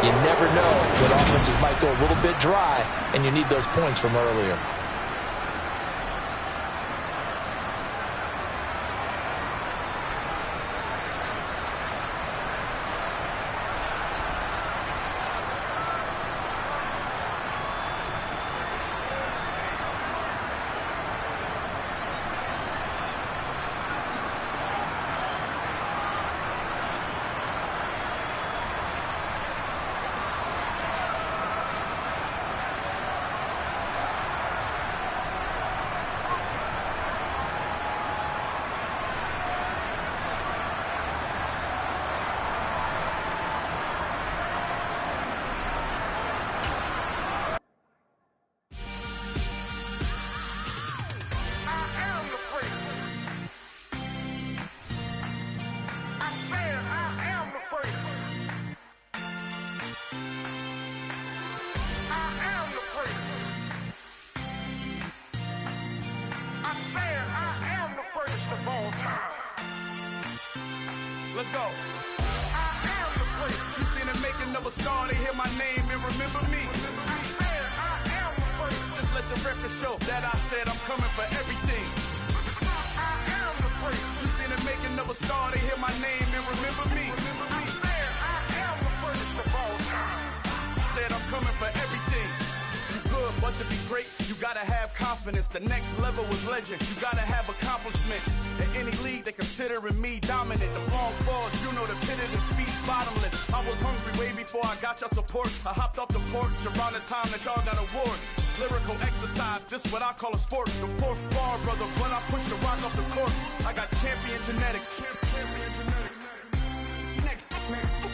You never know when offenses might go a little bit dry, and you need those points from earlier. Let's go. I am the great. You seen the making of a star, they hear my name and remember me. I am the great. Just let the record show that I said I'm coming for everything. I am the great. You seen the making of a star, they hear my name and remember me. I am the greatest of all time. Said I'm coming for everything. You good, but to be great, you gotta have confidence. The next level was legend. You gotta have accomplishments. In any league, they considering me dominant. The long falls, you know the pit of defeat, bottomless. I was hungry way before I got your support. I hopped off the porch around the time that y'all got awards. Lyrical exercise, this what I call a sport. The fourth bar, brother, when I push the rock off the court. I got champion genetics. Champion genetics.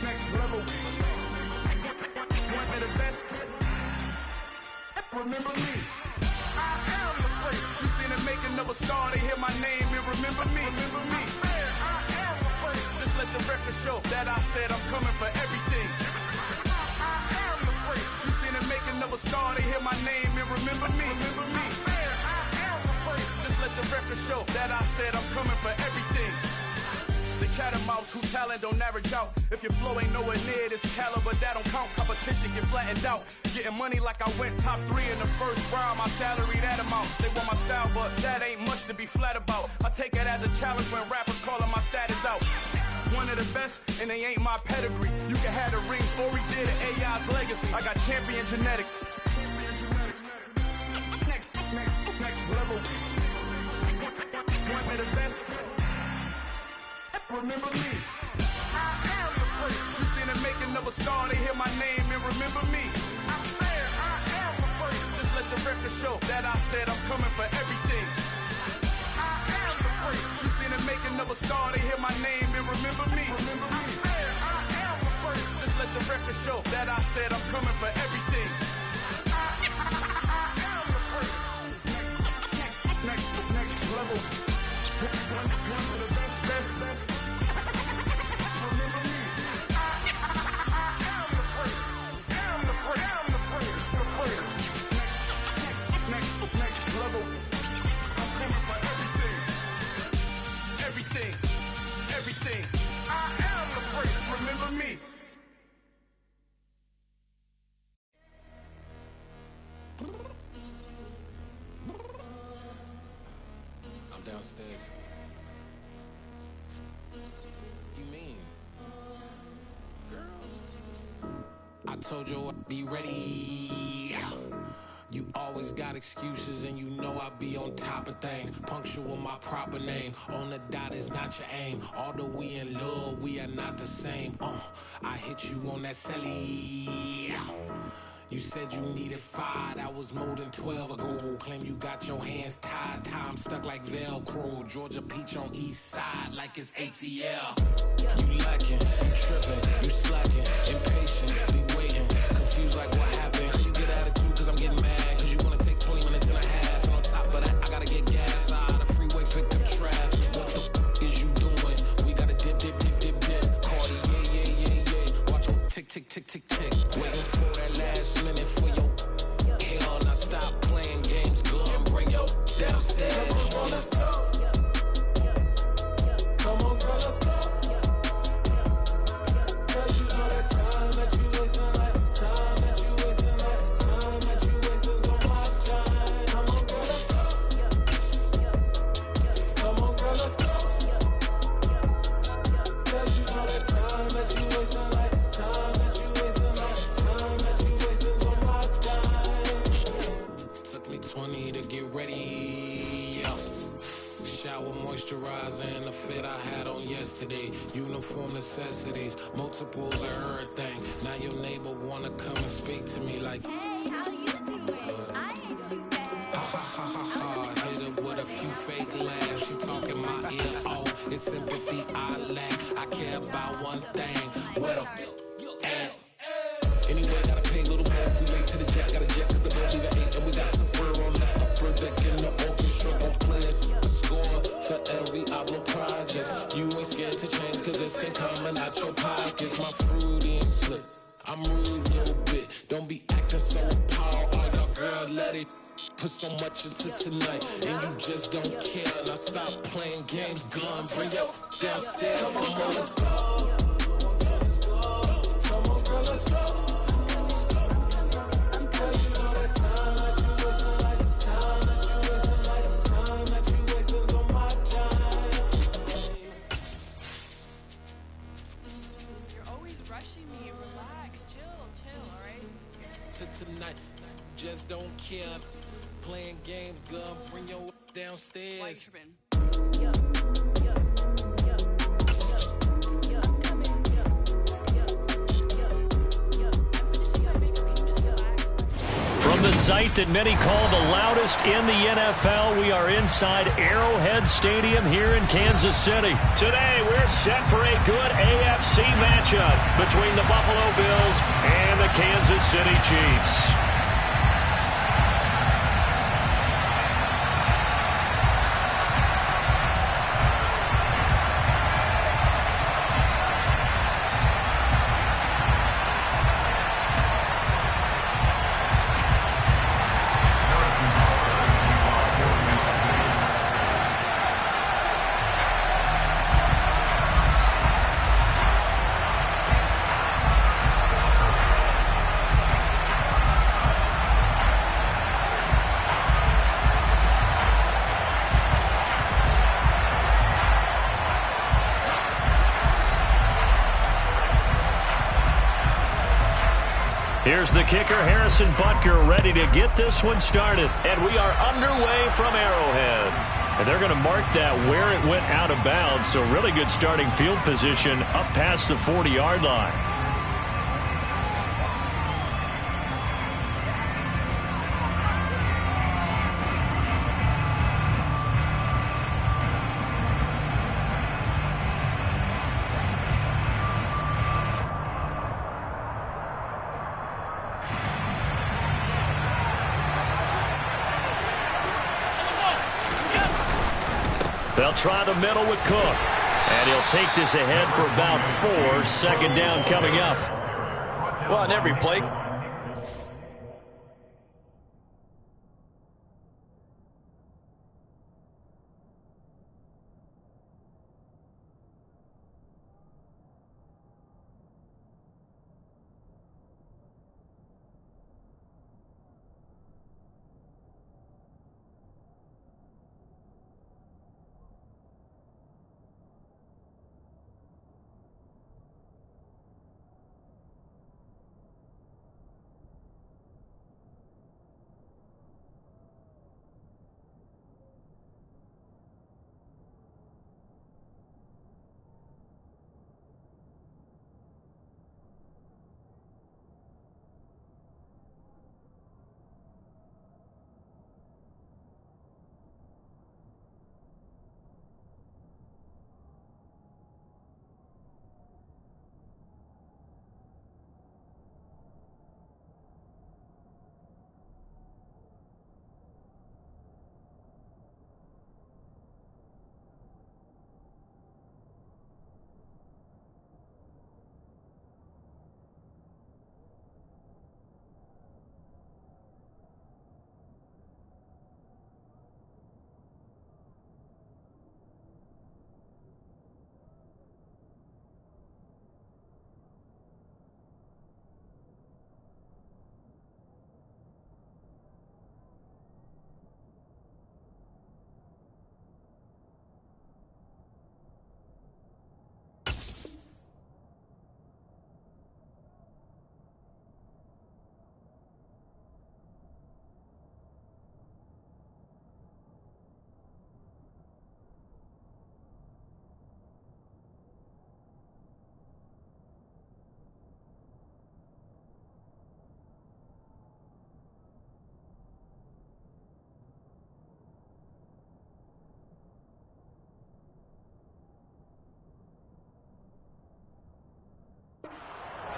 Next level. One of the best. Remember me. I am the great. You seen the making of a star, they hear my name and remember me. Remember me. I am the great. Just let the record show that I said I'm coming for everything. I am the great. You seen the making of a star, they hear my name and remember me. Remember me. I am the great. Just let the record show that I said I'm coming for everything. The chattermouths who talent don't average out. If your flow ain't nowhere near this caliber, that don't count. Competition get flattened out. Getting money like I went top 3 in the first round. My salary that amount. They want my style, but that ain't much to be flat about. I take it as a challenge when rappers calling my status out. One of the best, and they ain't my pedigree. You can have the rings, or he did an AI's legacy. I got champion genetics. Next level. One of the best. Remember me. I am the great. You seen the making of a star, they hear my name and remember me. I said I am the great. Just let the record show that I said I'm coming for everything. I am the great. You seen the making of a star, they hear my name and remember me. Remember me. I said I am the great. Just let the record show that I said I'm coming for everything. I am the great. Next level. One of the best. Next level. I'm coming for everything. downstairs. You mean? Girl, I told you I'd be ready. You always got excuses and you know I be on top of things. Punctual my proper name. On the dot is not your aim. Although we in love, we are not the same. I hit you on that celly. You said you needed 5, that was more than 12 ago. Claim you got your hands tied, time stuck like Velcro. Georgia Peach on east side like it's ATL. You lacking, you tripping, you slacking, impatient, waiting, confused like what happened. How you get attitude cause I'm getting mad, cause you wanna take 20 minutes and a half. And on top of that, I gotta get gas out of the freeway, pick up traffic. What the f is you doing? We gotta dip, dip, dip, dip, dip. Cardi, yeah. Watch your tick, tick, tick, tick, tick. Waiting for that last minute for your hell. Now stop playing games, go and bring your downstairs. Come on, let's go. Come on, girl, let's go. Cause you know that time that you wasting, like time that you wasting, like time that you wasting on my time. Come on, girl, let's go. Come on, girl, let's go. Cause you know that time that you wasting, like time that you wasting, like time that you wasting on my time. Took me 20 to get ready. Yeah. Shower moisturizer and the fit I had on yesterday. Uniform necessities, multiples of everything. Now your neighbor wanna come and speak to me like, Hey, how you doing? I ain't too bad. ha. Hit her with a few fake laughs. She talking my ear off. It's sympathy I lack. I care about one thing. Where the at? Anyway, gotta pay a little more. If we late to the jet, gotta jet cause the boat leave at 8. And we got Safari on the upper deck in the orchestra. Gon' play a score for every Ablo project. You ain't scared to change cause it's in common out your pockets. My fruity and slick. I'm rude a little bit. Don't be acting so appalled. All y'all girl, let it put so much into tonight. And you just don't care. Now stop playing games, gun. Bring your downstairs. Come on, let's go. Come on, girl, let's go. Cause you know that time that you wasting, like time that you wasting, like time that you wasting on my time. You're always rushing me. Relax, chill, alright? To tonight, just don't care. Playing games, girl, bring your downstairs. Why you tripping? From the site that many call the loudest in the NFL, we are inside Arrowhead Stadium here in Kansas City. Today, we're set for a good AFC matchup between the Buffalo Bills and the Kansas City Chiefs. Here's the kicker, Harrison Butker, ready to get this one started. And we are underway from Arrowhead. And they're going to mark that where it went out of bounds. So really good starting field position up past the 40-yard line. They'll try the middle with Cook. And he'll take this ahead for about 4. Second down coming up. Well, on every play,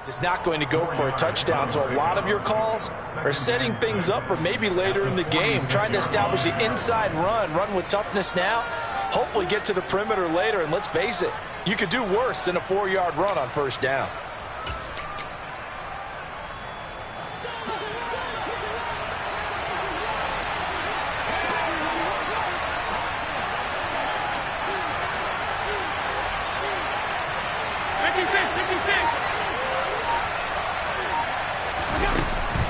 It's not going to go for a touchdown, so a lot of your calls are setting things up for maybe later in the game, trying to establish the inside run with toughness now, hopefully get to the perimeter later, and let's face it, you could do worse than a 4-yard run on first down.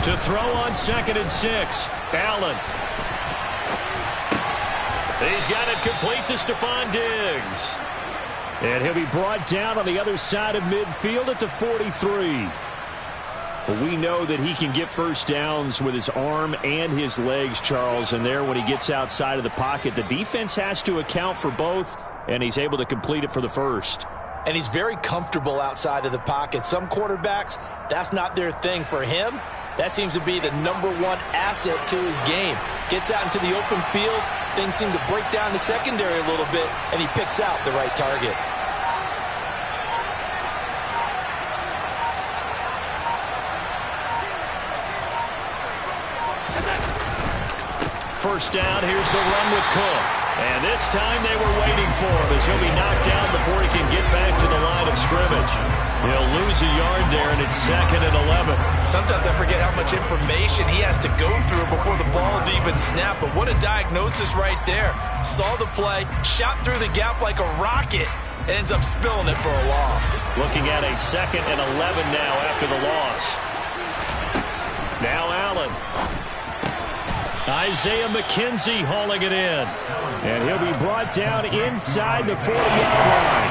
To throw on 2nd and 6. Allen. He's got it complete to Stephon Diggs. And he'll be brought down on the other side of midfield at the 43. But we know that he can get first downs with his arm and his legs, Charles. And there, when he gets outside of the pocket, the defense has to account for both, and he's able to complete it for the first. And he's very comfortable outside of the pocket. Some quarterbacks, that's not their thing. For him, that seems to be the #1 asset to his game. Gets out into the open field, things seem to break down the secondary a little bit, and he picks out the right target. First down, here's the run with Cook. And this time they were waiting for him as he'll be knocked down before he can get back to the line of scrimmage. He'll lose a yard there, and it's 2nd and 11. Sometimes I forget how much information he has to go through before the ball's even snapped. But what a diagnosis right there. Saw the play, shot through the gap like a rocket, and ends up spilling it for a loss. Looking at a 2nd and 11 now after the loss. Now Allen. Isaiah McKenzie hauling it in. And he'll be brought down inside the 40-yard line.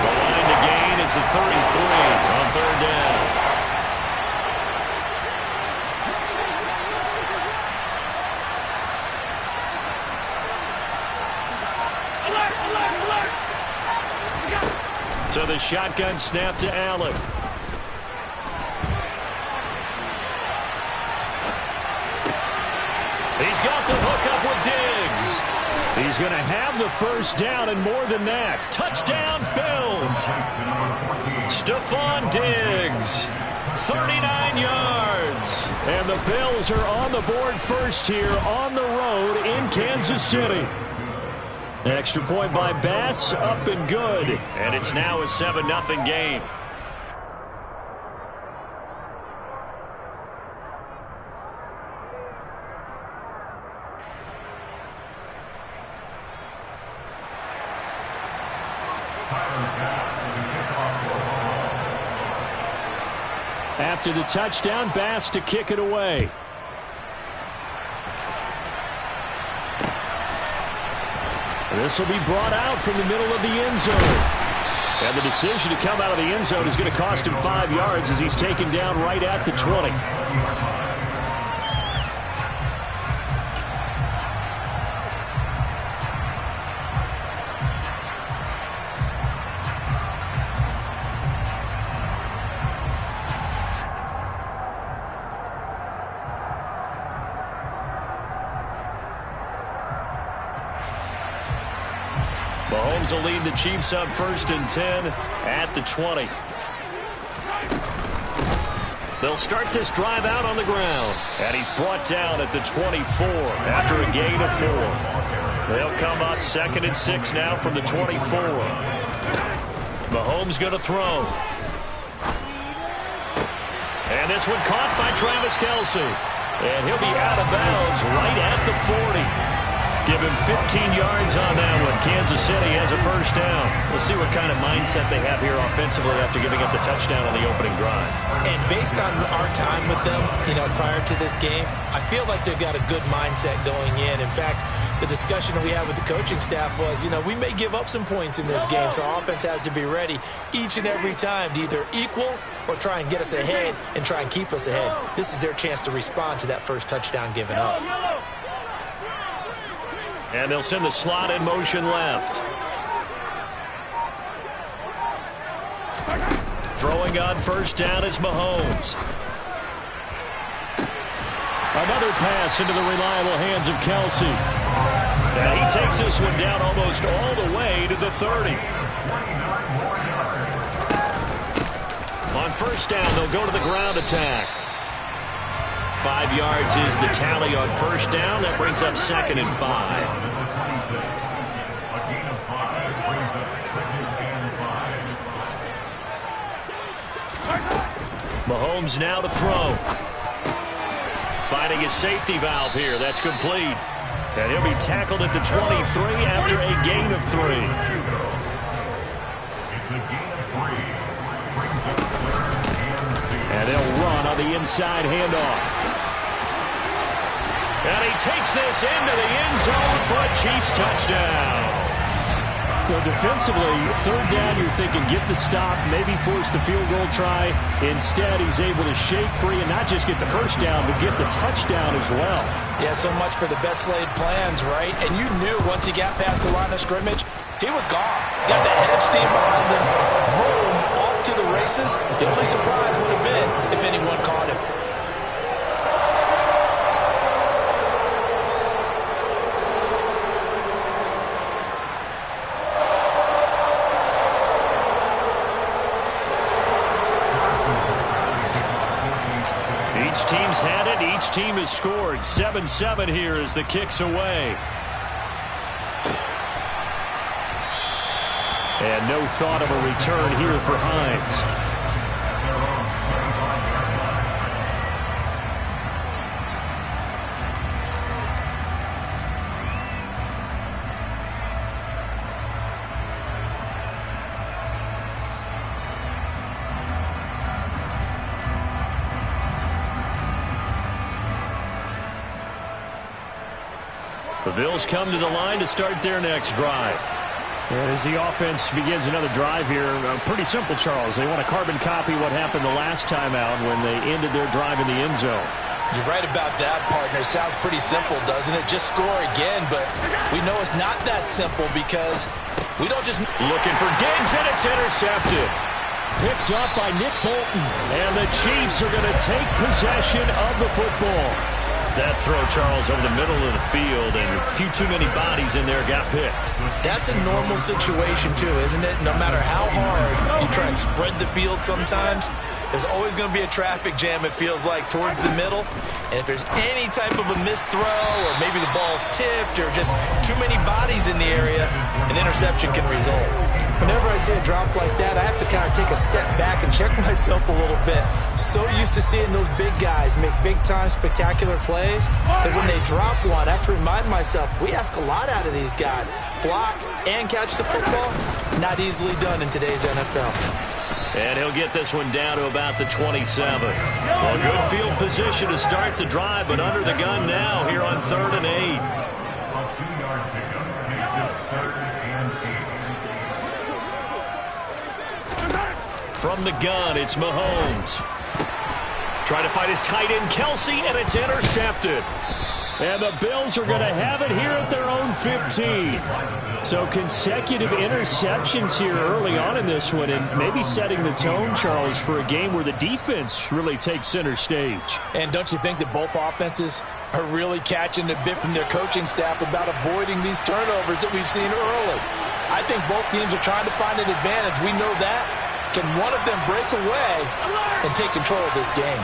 The line to gain is the 33 on 3rd down. So the shotgun snap to Allen. He's got the hook up with Diggs. He's going to have the first down, and more than that. Touchdown, Bills. Stephon Diggs, 39 yards. And the Bills are on the board first here on the road in Kansas City. Extra point by Bass, up and good. And it's now a 7-0 game. After the touchdown, Bass to kick it away. This will be brought out from the middle of the end zone. And the decision to come out of the end zone is going to cost him 5 yards as he's taken down right at the 20. Mahomes will lead the Chiefs up 1st and 10 at the 20. They'll start this drive out on the ground. And he's brought down at the 24 after a gain of 4. They'll come up 2nd and 6 now from the 24. Mahomes going to throw. And this one caught by Travis Kelce. And he'll be out of bounds right at the 40. Give him 15 yards on that one. Kansas City has a first down. We'll see what kind of mindset they have here offensively after giving up the touchdown on the opening drive. And based on our time with them, prior to this game, I feel like they've got a good mindset going in. In fact, the discussion that we had with the coaching staff was, we may give up some points in this game, so our offense has to be ready each and every time to either equal or try and get us ahead and try and keep us ahead. This is their chance to respond to that first touchdown given up. And they'll send the slot in motion left. Throwing on first down is Mahomes. Another pass into the reliable hands of Kelce. And he takes this one down almost all the way to the 30. On first down, they'll go to the ground attack. 5 yards is the tally on first down. That brings up 2nd and 5. Mahomes now to throw. Finding his safety valve here. That's complete. And he'll be tackled at the 23 after a gain of 3. And they'll run on the inside handoff. And he takes this into the end zone for a Chiefs touchdown. So defensively, 3rd down, you're thinking get the stop, maybe force the field goal try. Instead, he's able to shake free and not just get the first down, but get the touchdown as well. Yeah, so much for the best laid plans, right? And you knew once he got past the line of scrimmage, he was gone. Got the head of steam behind him. Boom, off to the races. The only surprise would have been if anyone caught him. Each team's had it. Each team has scored. 7-7 here as the kick's away. And no thought of a return here for Hines. The Bills come to the line to start their next drive. And as the offense begins another drive here, pretty simple, Charles. They want to carbon copy what happened the last time out when they ended their drive in the end zone. You're right about that, partner. Sounds pretty simple, doesn't it? Just score again, but we know it's not that simple because we don't just... Looking for Diggs, and it's intercepted. Picked up by Nick Bolton, and the Chiefs are going to take possession of the football. That throw, Charles, over the middle of the field, and a few too many bodies in there got picked. That's a normal situation, too, isn't it? No matter how hard you try and spread the field sometimes, there's always going to be a traffic jam, it feels like, towards the middle. And if there's any type of a missed throw or maybe the ball's tipped or just too many bodies in the area, an interception can result. Whenever I see a drop like that, I have to kind of take a step back and check myself a little bit. So used to seeing those big guys make big-time spectacular plays that when they drop one, I have to remind myself, we ask a lot out of these guys. Block and catch the football, not easily done in today's NFL. And he'll get this one down to about the 27. Well, good field position to start the drive, but under the gun now here on 3rd and 8. From the gun, it's Mahomes. Trying to find his tight end, Kelsey, and it's intercepted. And the Bills are going to have it here at their own 15. So consecutive interceptions here early on in this one, and maybe setting the tone, Charles, for a game where the defense really takes center stage. And don't you think that both offenses are really catching a bit from their coaching staff about avoiding these turnovers that we've seen early? I think both teams are trying to find an advantage. We know that. Can one of them break away and take control of this game?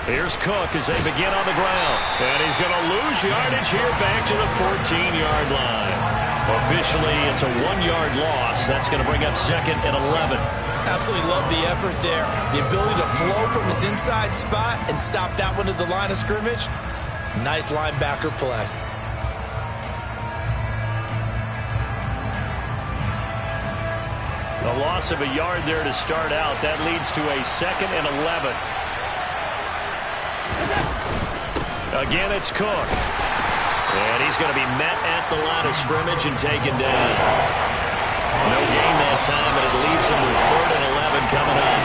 Here's Cook as they begin on the ground. And he's going to lose yardage here back to the 14-yard line. Officially, it's a 1-yard loss. That's going to bring up 2nd and 11. Absolutely love the effort there. The ability to flow from his inside spot and stop that one at the line of scrimmage. Nice linebacker play. A loss of a yard there to start out. That leads to a 2nd and 11. Again, it's Cook. And he's going to be met at the line of scrimmage and taken down. No gain that time, but it leaves him with 3rd and 11 coming up.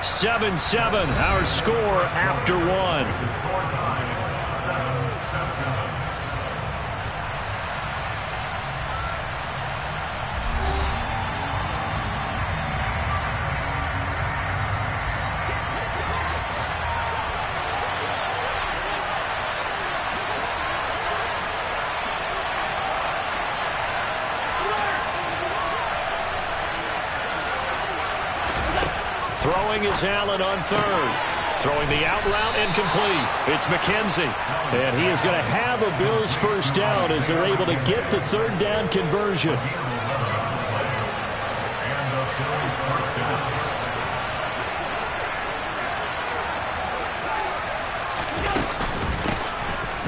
7-7, our score after 1. Throwing is Allen on third. Throwing the out route incomplete. It's McKenzie. And he is going to have a Bills first down as they're able to get the third down conversion.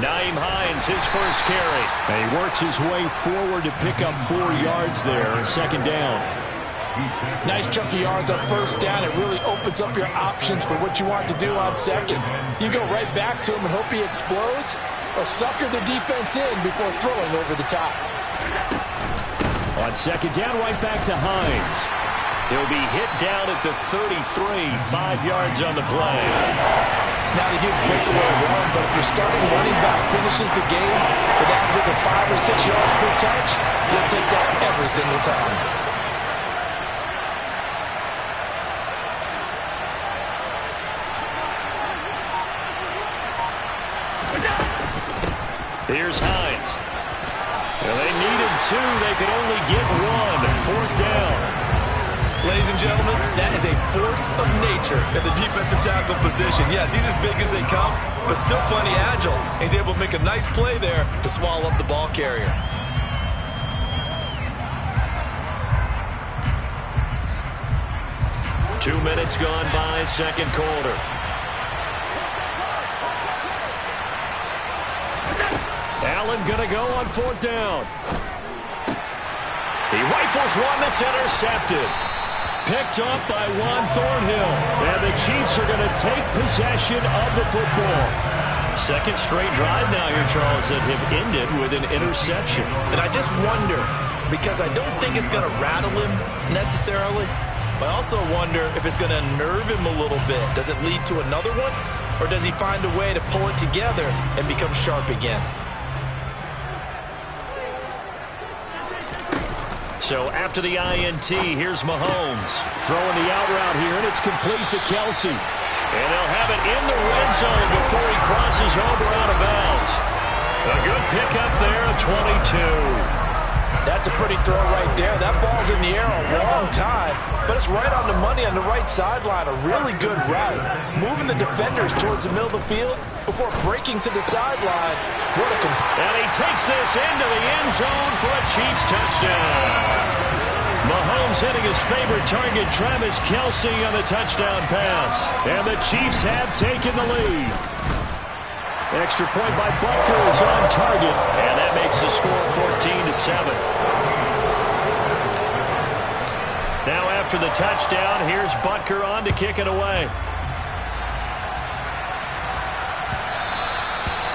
Nyheim Hines, his first carry. And he works his way forward to pick up 4 yards there. Second down. Nice chunk of yards on first down. It really opens up your options for what you want to do on second. You go right back to him and hope he explodes, or sucker the defense in before throwing over the top. On second down, right back to Hines. He'll be hit down at the 33, 5 yards on the play. It's not a huge breakaway run, but if your starting running back finishes the game with averages of 5 or 6 yards per touch, you'll take that every single time. Here's Hines. Well, they needed 2. They could only get 1. Fourth down. Ladies and gentlemen, that is a force of nature at the defensive tackle position. Yes, he's as big as they come, but still plenty agile. He's able to make a nice play there to swallow up the ball carrier. Two minutes gone by, second quarter. Allen gonna go on fourth down. He rifles one that's intercepted. Picked up by Juan Thornhill. And the Chiefs are going to take possession of the football. Second straight drive now here, Charles, that have ended with an interception. And I just wonder, because I don't think it's going to rattle him necessarily, but I also wonder if it's going to nerve him a little bit. Does it lead to another one? Or does he find a way to pull it together and become sharp again? So after the INT, here's Mahomes. Throwing the out route here, and it's complete to Kelsey. And they'll have it in the red zone before he crosses over out of bounds. A good pickup there, 22. That's a pretty throw right there. That ball's in the air a long time, but it's right on the money on the right sideline. A really good route. Moving the defenders towards the middle of the field before breaking to the sideline. What a and he takes this into the end zone for a Chiefs touchdown. Mahomes hitting his favorite target, Travis Kelsey, on the touchdown pass. And the Chiefs have taken the lead. Extra point by Butker is on target, and that makes the score 14-7. Now after the touchdown, here's Butker on to kick it away.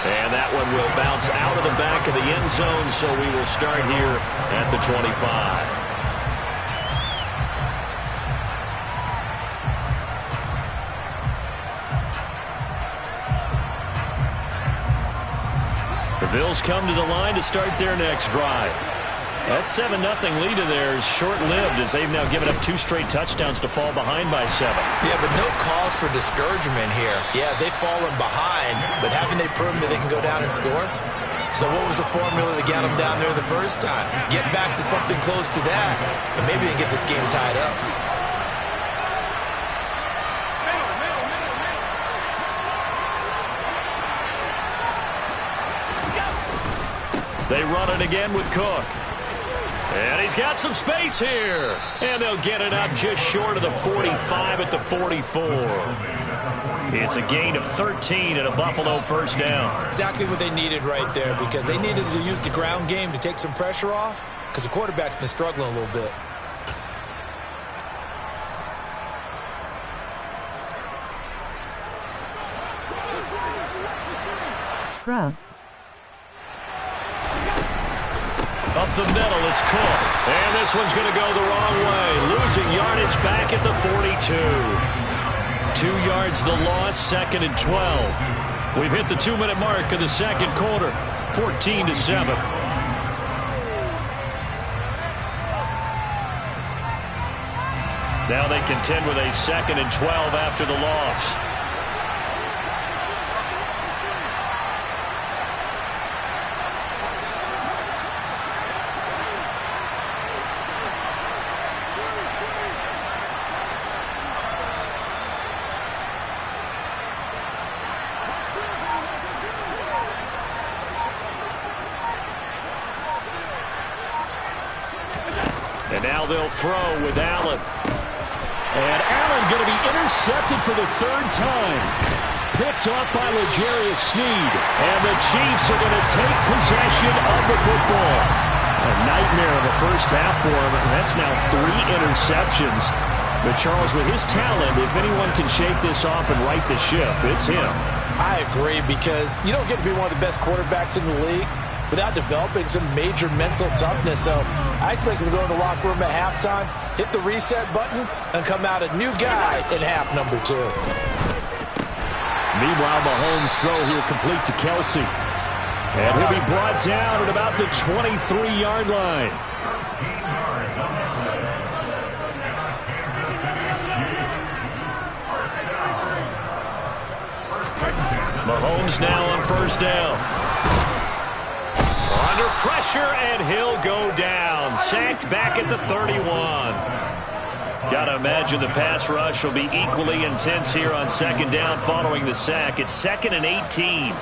And that one will bounce out of the back of the end zone, so we will start here at the 25. The Bills come to the line to start their next drive. That 7-0 lead of theirs short-lived as they've now given up 2 straight touchdowns to fall behind by 7. Yeah, but no cause for discouragement here. Yeah, they've fallen behind, but haven't they proven that they can go down and score? So what was the formula that got them down there the first time? Get back to something close to that, and maybe they can get this game tied up. They run it again with Cook. And he's got some space here. And they'll get it up just short of the 45 at the 44. It's a gain of 13 and a Buffalo first down. Exactly what they needed right there, because they needed to use the ground game to take some pressure off, because the quarterback's been struggling a little bit. Scrub. Up the middle, it's Cook. And this one's going to go the wrong way. Losing yardage back at the 42. 2 yards the loss, second and 12. We've hit the 2-minute mark of the second quarter. 14-7. Now they contend with a second and 12 after the loss. And now they'll throw with Allen. And Allen going to be intercepted for the third time. Picked off by L'Jarius Sneed. And the Chiefs are going to take possession of the football. A nightmare of a first half for him. And that's now 3 interceptions. But Charles, with his talent, if anyone can shake this off and right the ship, it's him. I agree, because you don't get to be one of the best quarterbacks in the league without developing some major mental toughness. So I expect him to go in the locker room at halftime, hit the reset button, and come out a new guy in half number 2. Meanwhile, Mahomes' throw here complete to Kelsey. And he'll be brought down at about the 23-yard line. Mahomes now on first down. Under pressure, and he'll go down. Sacked back at the 31. Got to imagine the pass rush will be equally intense here on second down following the sack. It's 2nd and 18.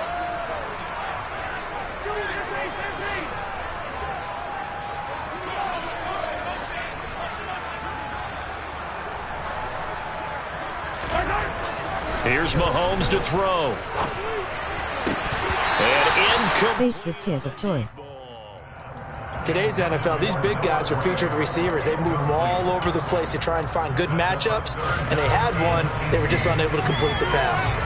Here's Mahomes to throw. And incomplete. Face with tears of joy. Today's NFL, these big guys are featured receivers. They move them all over the place to try and find good matchups, and they had one. They were just unable to complete the pass.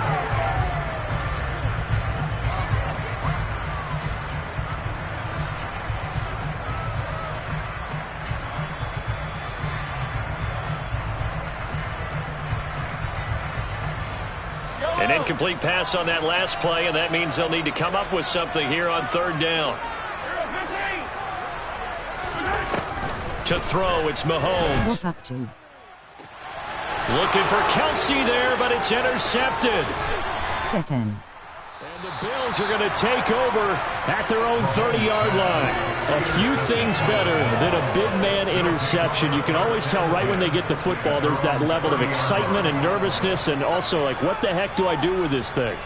An incomplete pass on that last play, and that means they'll need to come up with something here on third down. To throw, it's Mahomes. Looking for Kelsey there, but it's intercepted. And the Bills are going to take over at their own 30-yard line. A few things better than a big man interception. You can always tell right when they get the football, there's that level of excitement and nervousness, and also like, what the heck do I do with this thing?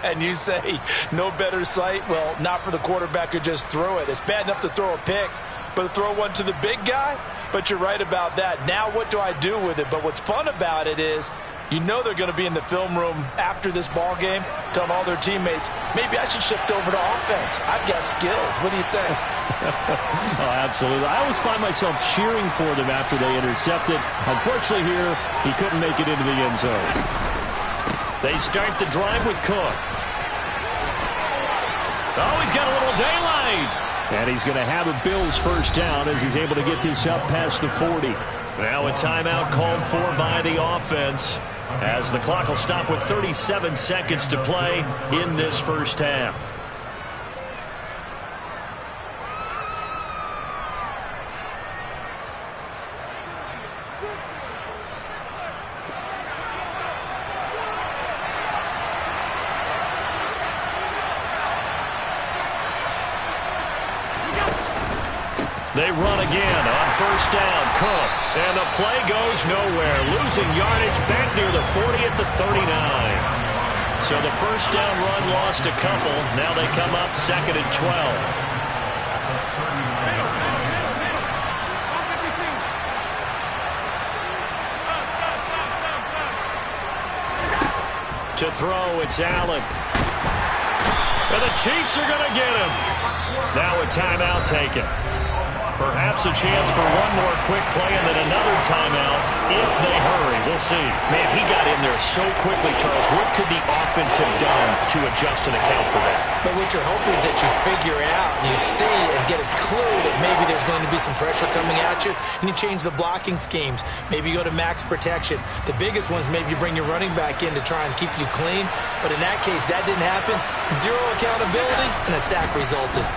And you say, no better sight? Well, not for the quarterback who just threw it. It's bad enough to throw a pick, but to throw one to the big guy? But you're right about that. Now what do I do with it? But what's fun about it is, you know they're going to be in the film room after this ball game, telling all their teammates, maybe I should shift over to offense. I've got skills. What do you think? Oh, absolutely. I always find myself cheering for them after they intercepted. Unfortunately here, he couldn't make it into the end zone. They start the drive with Cook. Oh, he's got a little daylight. And he's going to have a Bills first down as he's able to get this up past the 40. Now a timeout called for by the offense, as the clock will stop with 37 seconds to play in this first half. They run again on first down. Cook. And the play goes nowhere. Losing yardage back near the 40 at the 39. So the first down run lost a couple. Now they come up 2nd and 12. To throw, it's Allen. And the Chiefs are going to get him. Now a timeout taken. Perhaps a chance for one more quick play and then another timeout if they hurry. We'll see. Man, he got in there so quickly, Charles. What could the offense have done to adjust and account for that? But what you're hoping is that you figure out and you see and get a clue that maybe there's going to be some pressure coming at you, and you change the blocking schemes. Maybe you go to max protection. The biggest one is maybe you bring your running back in to try and keep you clean. But in that case, that didn't happen. Zero accountability, and a sack resulted.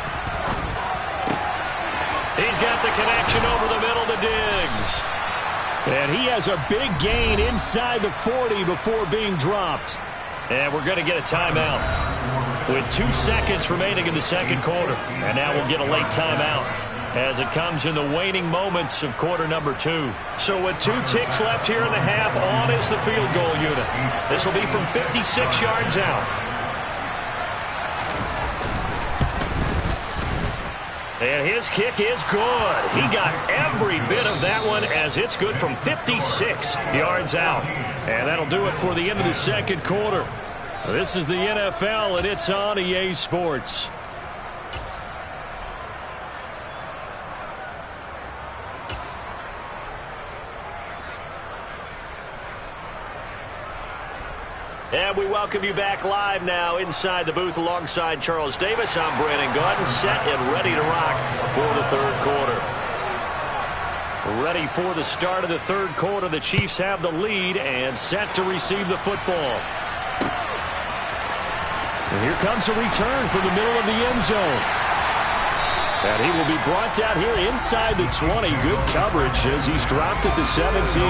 He's got the connection over the middle to Diggs. And he has a big gain inside the 40 before being dropped. And we're going to get a timeout with 2 seconds remaining in the second quarter. And now we'll get a late timeout as it comes in the waning moments of quarter number 2. So with 2 ticks left here in the half, on is the field goal unit. This will be from 56 yards out. And his kick is good. He got every bit of that one as it's good from 56 yards out. And that'll do it for the end of the second quarter. This is the NFL, and it's on EA Sports. And we welcome you back live now inside the booth alongside Charles Davis. I'm Brandon Gaudin, set and ready to rock for the third quarter. Ready for the start of the third quarter. The Chiefs have the lead and set to receive the football. And here comes a return from the middle of the end zone. And he will be brought down here inside the 20. Good coverage as he's dropped at the 17.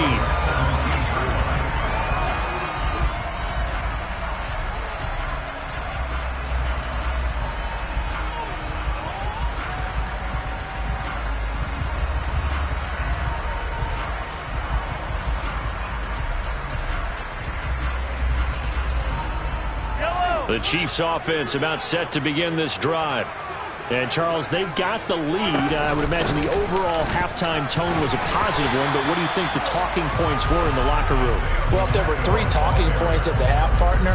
The Chiefs offense about set to begin this drive. And, Charles, they've got the lead. I would imagine the overall halftime tone was a positive one, but what do you think the talking points were in the locker room? Well, if there were 3 talking points at the half, partner,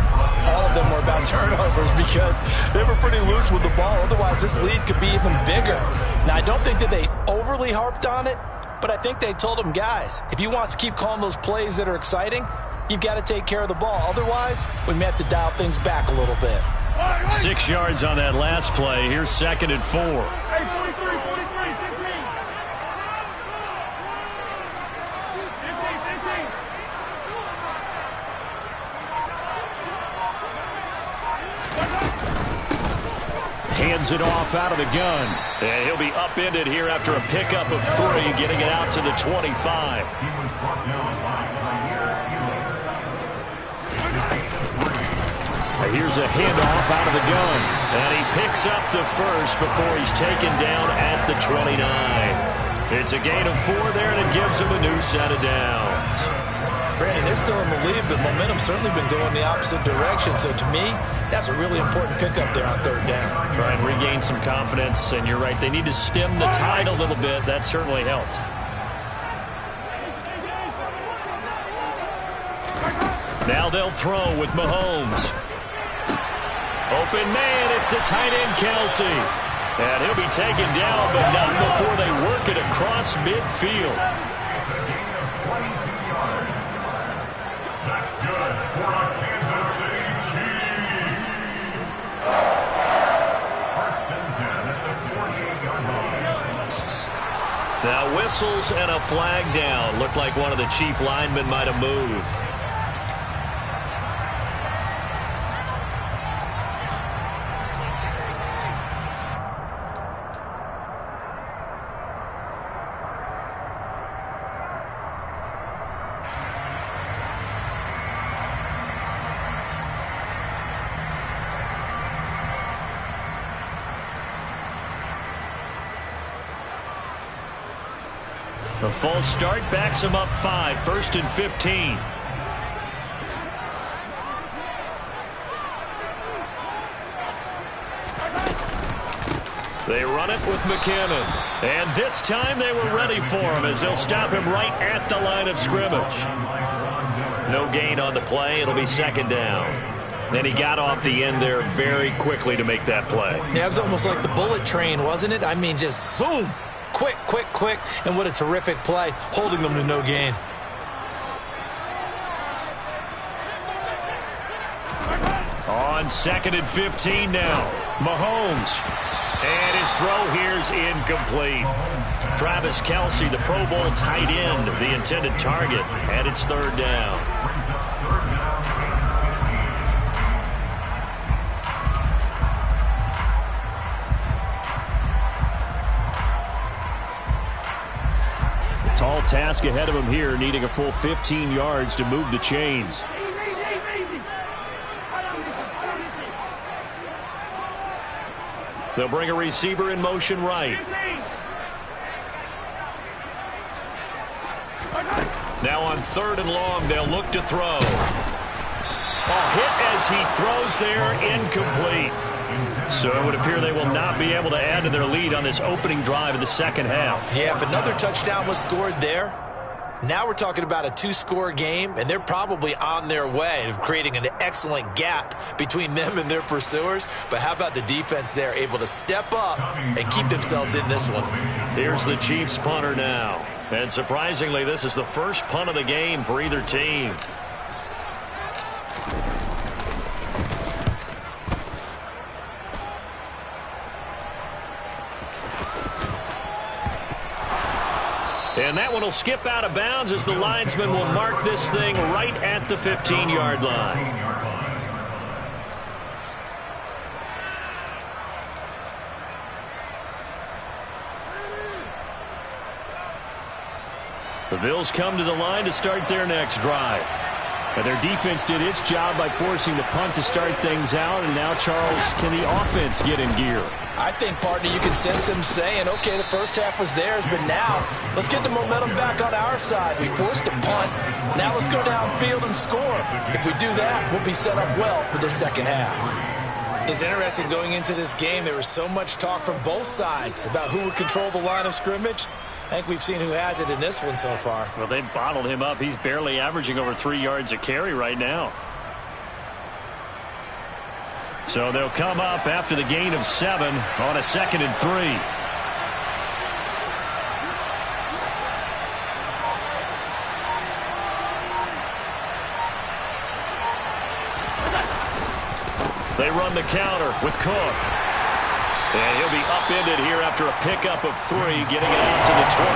all of them were about turnovers because they were pretty loose with the ball. Otherwise, this lead could be even bigger. Now, I don't think that they overly harped on it, but I think they told them, guys, if you want to keep calling those plays that are exciting, you've got to take care of the ball. Otherwise, we may have to dial things back a little bit. 6 yards on that last play. Here's 2nd and 4. Hey, 43, 15. Hands it off out of the gun. And he'll be upended here after a pickup of 3, getting it out to the 25. Here's a handoff out of the gun. And he picks up the first before he's taken down at the 29. It's a gain of 4 there, and it gives him a new set of downs. Brandon, they're still in the lead, but momentum's certainly been going the opposite direction. So to me, that's a really important pickup there on 3rd down. Try and regain some confidence, and you're right. They need to stem the tide a little bit. That certainly helped. Now they'll throw with Mahomes. Open man, it's the tight end, Kelsey. And he'll be taken down, but not before they work it across midfield. That's good for a Kansas City Chiefs. First and 10 at the 48-yard line. Now whistles and a flag down. Looked like one of the Chief linemen might have moved. The false start backs him up 5, 1st and 15. They run it with McKinnon. And this time they were ready for him as they'll stop him right at the line of scrimmage. No gain on the play. It'll be 2nd down. Then he got off the end there very quickly to make that play. Yeah, it was almost like the bullet train, wasn't it? I mean, just zoom. Quick, and what a terrific play, holding them to no gain. On 2nd and 15 now, Mahomes. And his throw here's incomplete. Travis Kelsey, the Pro Bowl tight end, the intended target, and it's 3rd down. Tall task ahead of him here, needing a full 15 yards to move the chains. They'll bring a receiver in motion right. Now on 3rd and long, they'll look to throw. A hit as he throws there, incomplete. So it would appear they will not be able to add to their lead on this opening drive of the second half. Yeah, if another touchdown was scored there, now we're talking about a 2-score game, and they're probably on their way of creating an excellent gap between them and their pursuers. But how about the defense there, able to step up and keep themselves in this one? Here's the Chiefs punter now. And surprisingly, this is the first punt of the game for either team. And that one will skip out of bounds as the linesman will mark this thing right at the 15-yard line. The Bills come to the line to start their next drive. And their defense did its job by forcing the punt to start things out. And now, Charles, can the offense get in gear? I think, partner, you can sense them saying, okay, the first half was theirs, but now let's get the momentum back on our side. We forced a punt. Now let's go downfield and score. If we do that, we'll be set up well for the second half. It's interesting going into this game. There was so much talk from both sides about who would control the line of scrimmage. I think we've seen who has it in this one so far. Well, they bottled him up. He's barely averaging over 3 yards a carry right now. So they'll come up after the gain of 7 on a 2nd and 3. They run the counter with Cook. And he'll be upended here after a pickup of 3, getting it out to the 25.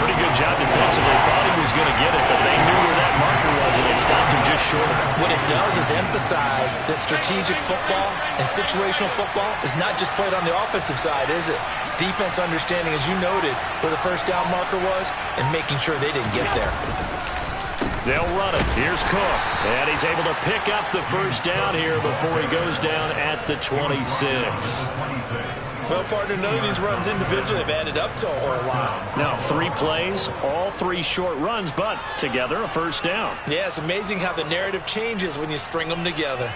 Pretty good job defensively. Thought he was going to get it, but they knew where that marker was, and they stopped him just short of it. What it does is emphasize that strategic football and situational football is not just played on the offensive side, is it? Defense understanding, as you noted, where the first down marker was and making sure they didn't get there. They'll run it. Here's Cook. And he's able to pick up the first down here before he goes down at the 26. Well, partner, none of these runs individually have added up to a whole lot. Now, 3 plays, all 3 short runs, but together a first down. Yeah, it's amazing how the narrative changes when you string them together.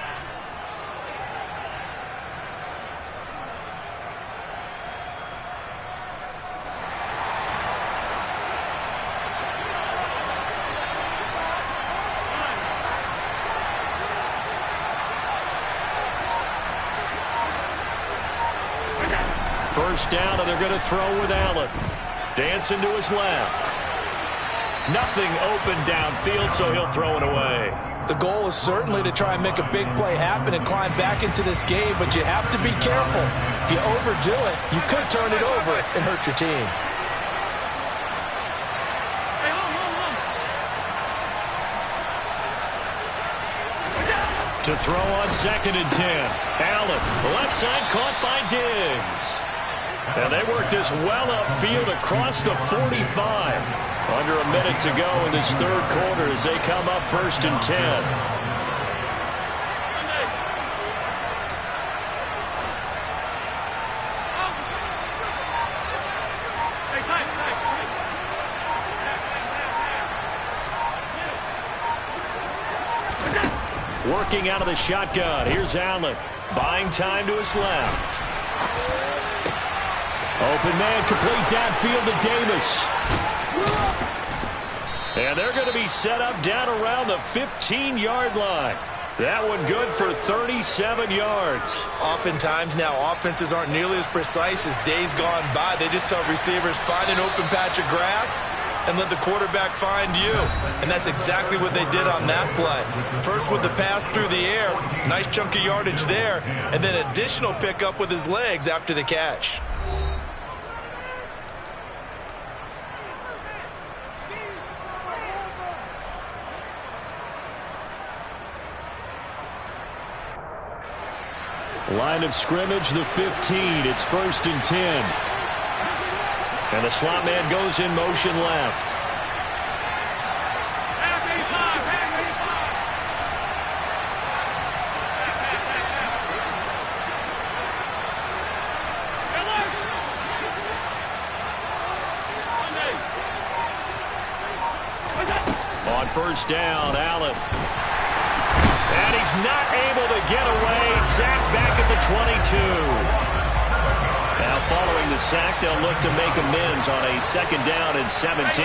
First down, and they're going to throw with Allen. Dancing to his left. Nothing open downfield, so he'll throw it away. The goal is certainly to try and make a big play happen and climb back into this game, but you have to be careful. If you overdo it, you could turn it over and hurt your team. To throw on 2nd and 10. Allen, the left side caught by Diggs. And they work this well upfield across the 45. Under a minute to go in this third quarter as they come up 1st and 10. Working out of the shotgun. Here's Allen. Buying time to his left. Open man, complete downfield to Davis. And they're going to be set up down around the 15-yard line. That one good for 37 yards. Oftentimes now offenses aren't nearly as precise as days gone by. They just saw receivers find an open patch of grass and let the quarterback find you. And that's exactly what they did on that play. First with the pass through the air, nice chunk of yardage there, and then additional pickup with his legs after the catch. Line of scrimmage, the 15. It's 1st and 10. And the slot man goes in motion left. On 1st down, Allen. And he's not able to get away. Sacked back at the 22. Now following the sack, they'll look to make amends on a 2nd down and 17.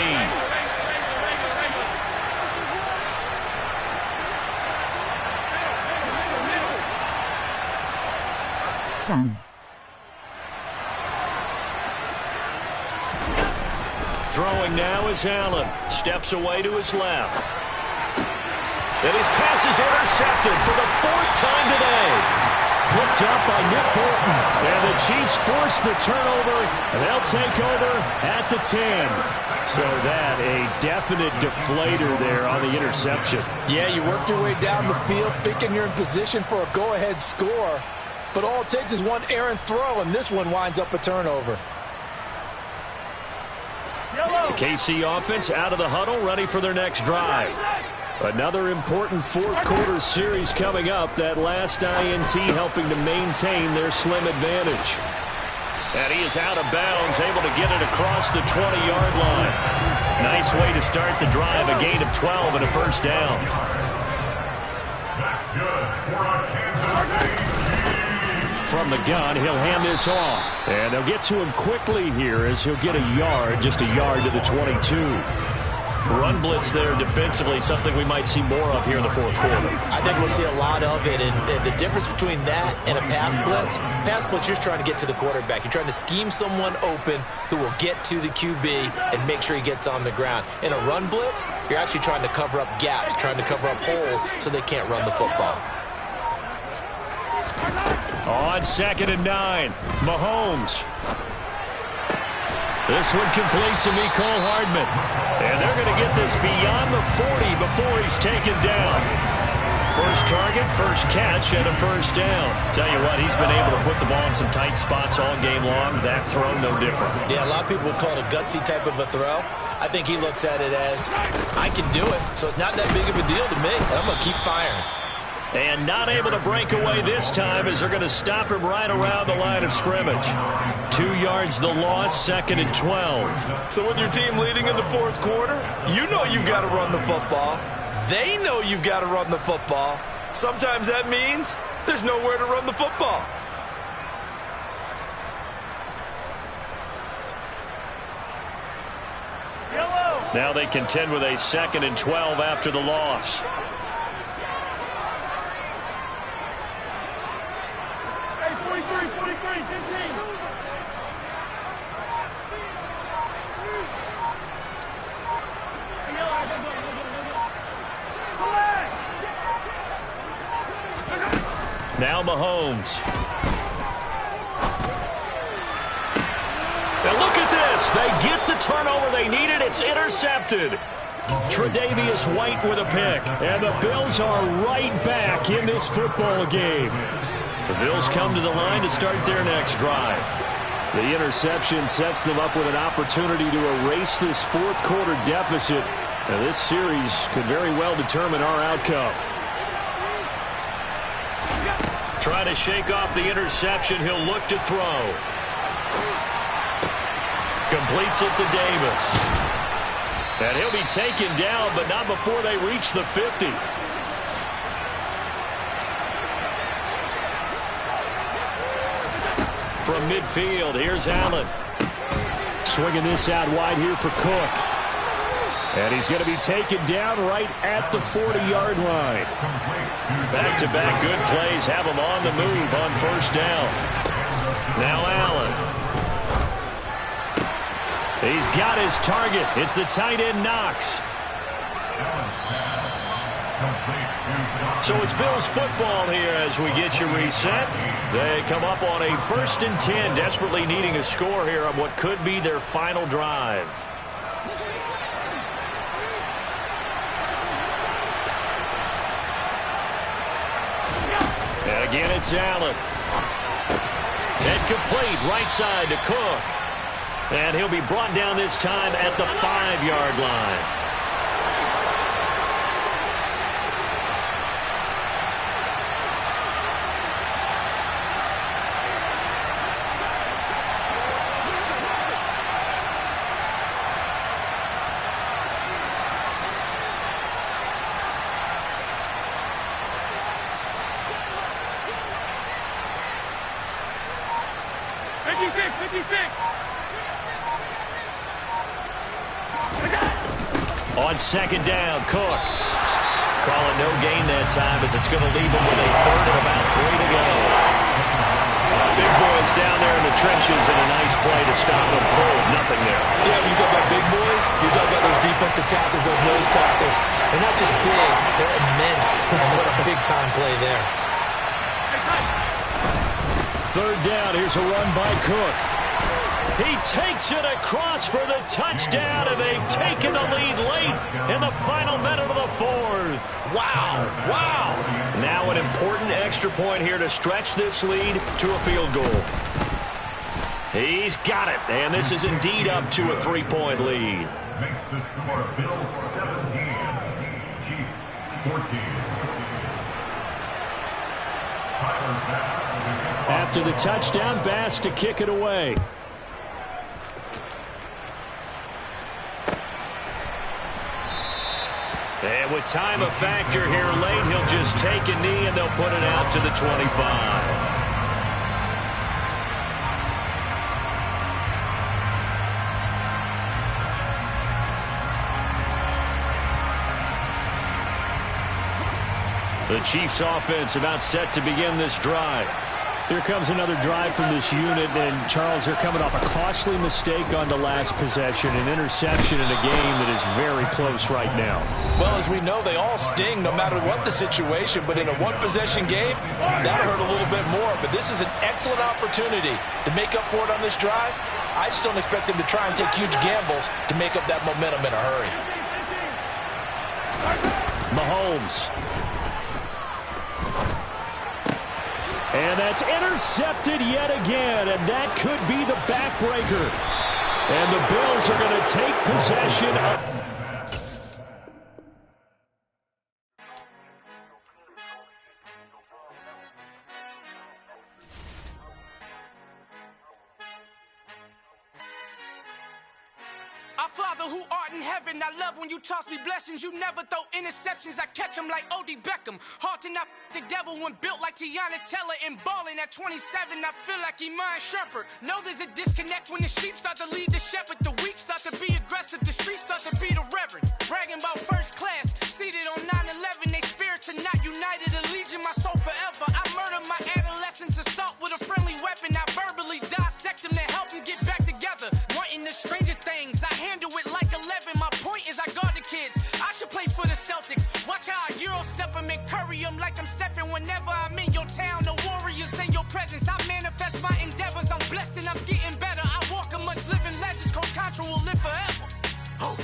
Throwing now is Allen. Steps away to his left. And his pass is intercepted for the 4th time today. Picked up by Nick Bolton. And the Chiefs force the turnover, and they'll take over at the 10. So that a definite deflator there on the interception. Yeah, you work your way down the field thinking you're in position for a go-ahead score. But all it takes is one errant throw, and this one winds up a turnover. The KC offense out of the huddle, ready for their next drive. Another important 4th quarter series coming up. That last INT helping to maintain their slim advantage. And he is out of bounds, able to get it across the 20-yard line. Nice way to start the drive, a gain of 12 and a 1st down. That's good for a Kansas City Chiefs. From the gun, he'll hand this off. And they'll get to him quickly here as he'll get a yard, just a yard to the 22. Run blitz there defensively, something we might see more of here in the 4th quarter. I think we'll see a lot of it, and the difference between that and a pass blitz, you're just trying to get to the quarterback. You're trying to scheme someone open who will get to the QB and make sure he gets on the ground. In a run blitz, you're actually trying to cover up gaps, trying to cover up holes so they can't run the football. On 2nd and 9, Mahomes. This one complete to Mecole Hardman. And they're going to get this beyond the 40 before he's taken down. First target, first catch, and a 1st down. Tell you what, he's been able to put the ball in some tight spots all game long. That throw, no different. Yeah, a lot of people would call it a gutsy type of a throw. I think he looks at it as, I can do it, so it's not that big of a deal to me. I'm going to keep firing. And not able to break away this time as they're going to stop him right around the line of scrimmage. 2 yards the loss, 2nd and 12. So with your team leading in the 4th quarter, you know you've got to run the football. They know you've got to run the football. Sometimes that means there's nowhere to run the football. Now they contend with a 2nd and 12 after the loss. Now Mahomes. And look at this. They get the turnover they needed. It's intercepted. Tre'Davious White with a pick. And the Bills are right back in this football game. The Bills come to the line to start their next drive. The interception sets them up with an opportunity to erase this 4th quarter deficit. Now this series could very well determine our outcome. Trying to shake off the interception. He'll look to throw. Completes it to Davis. And he'll be taken down, but not before they reach the 50. From midfield, here's Allen. Swinging this out wide here for Cook. And he's going to be taken down right at the 40-yard line. Back-to-back good plays have him on the move on 1st down. Now Allen. He's got his target. It's the tight end Knox. So it's Bills football here as we get you reset. They come up on a 1st and 10, desperately needing a score here on what could be their final drive. And again, it's Allen. And complete, right side to Cook. And he'll be brought down this time at the 5-yard line. On second down, Cook. Call it no gain that time as it's going to leave him with a third and about 3 to go. Big boys down there in the trenches and a nice play to stop them. Nothing there. Yeah, when you talk about big boys, you talk about those defensive tackles, those nose tackles. They're not just big, they're immense. And what a big-time play there. Third down, here's a run by Cook. He takes it across for the touchdown, and they've taken the lead late in the final minute of the fourth. Wow, wow. Now an important extra point here to stretch this lead to a field goal. He's got it, and this is indeed up to a 3-point lead. Makes the score Bills 17, Chiefs 14. After the touchdown, Bass to kick it away. And with time a factor here late, he'll just take a knee and they'll put it out to the 25. The Chiefs offense about set to begin this drive. Here comes another drive from this unit, and Charles, they're coming off a costly mistake on the last possession, an interception in a game that is very close right now. Well, as we know, they all sting no matter what the situation, but in a one-possession game, that hurt a little bit more. But this is an excellent opportunity to make up for it on this drive. I just don't expect them to try and take huge gambles to make up that momentum in a hurry. Mahomes. And that's intercepted yet again, and that could be the backbreaker. And the Bills are going to take possession of... Our Father who art in heaven, I love when you toss me blessings. You never throw interceptions, I catch them like O.D. Beckham. Hard to not the devil when built like Tiana Teller and balling at 27. I feel like Iman Shumpert. Know there's a disconnect when the sheep start to lead the shepherd. The weak start to be aggressive, the streets start to be the reverend. Bragging about first class, seated on 9/11. They spirits are not united, a legion, my soul forever. I murder my adolescence, assault with a friendly weapon. I verbally dissect them to help them get back together. Wanting the stranger things, I handle it like 11. My point is I guard the kids. I should play for the Celtics. Watch how I Euro step them and curry them like I'm Stephen. Whenever I'm in your town, the Warriors in your presence. I manifest my endeavors. I'm blessed and I'm getting better. I walk amongst living legends. Coach Contra will live forever. Oh.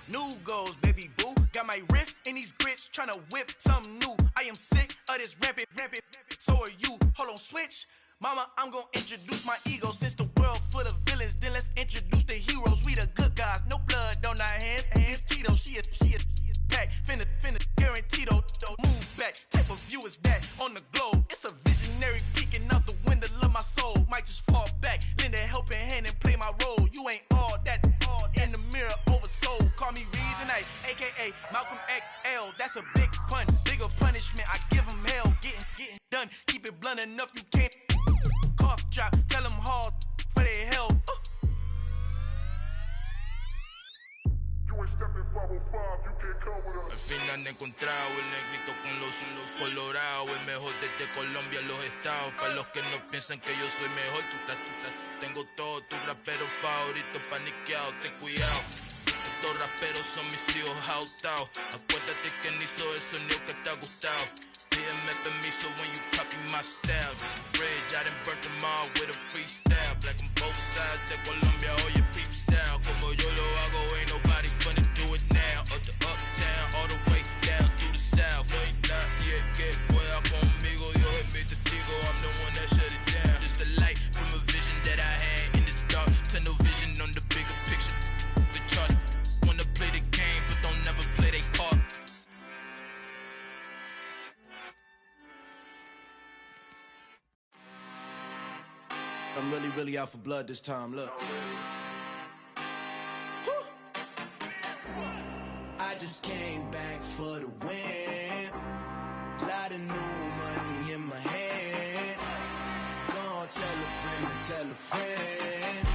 New goals, baby boo. Got my wrist in these grits, tryna whip something new. I am sick of this rampant. So are you. Hold on, switch. Mama, I'm gonna introduce my ego. Since the world full of villains, then let's introduce the heroes. We the good guys, no blood on our hands. Hands Tito, she is pack. Finna, guaranteed don't move back. Type of view is that on the globe. It's a visionary peeking out the window of my soul. Might just fall back, lend a helping hand and play my role. You ain't all that in the mirror oversold. Call me Reason A, aka Malcolm XL. That's a big pun, bigger punishment. I give him hell, getting done. Keep it blunt enough, you can't cough drop. Tell them hard for their health. Al fin han encontrado el negrito con los colorados, el mejor desde Colombia a los estados. Para los que no piensan que yo soy mejor, tengo todo tu rapero favorito paniqueado, ten cuidado. Estos raperos son mis hijos jautados. Acuérdate quién hizo el sonido que te ha gustado. Pídeme permiso when you copy my style. This bridge, I done burnt them all with a freestyle. Black on both sides de Colombia, oye peep style. Como yo lo hago, ain't nobody finna do it now. Up to uptown, all the way down through the south. No hay nadie que pueda conmigo, Dios es mi testigo. I'm the one that shut it down. Just the light from a vision that I had in the dark. Tunnel vision on the bigger picture. The charts wanna play the game, but don't never play their part. I'm really out for blood this time, look. just came back for the win. Lot of new money in my hand. Gonna tell a friend and tell a friend.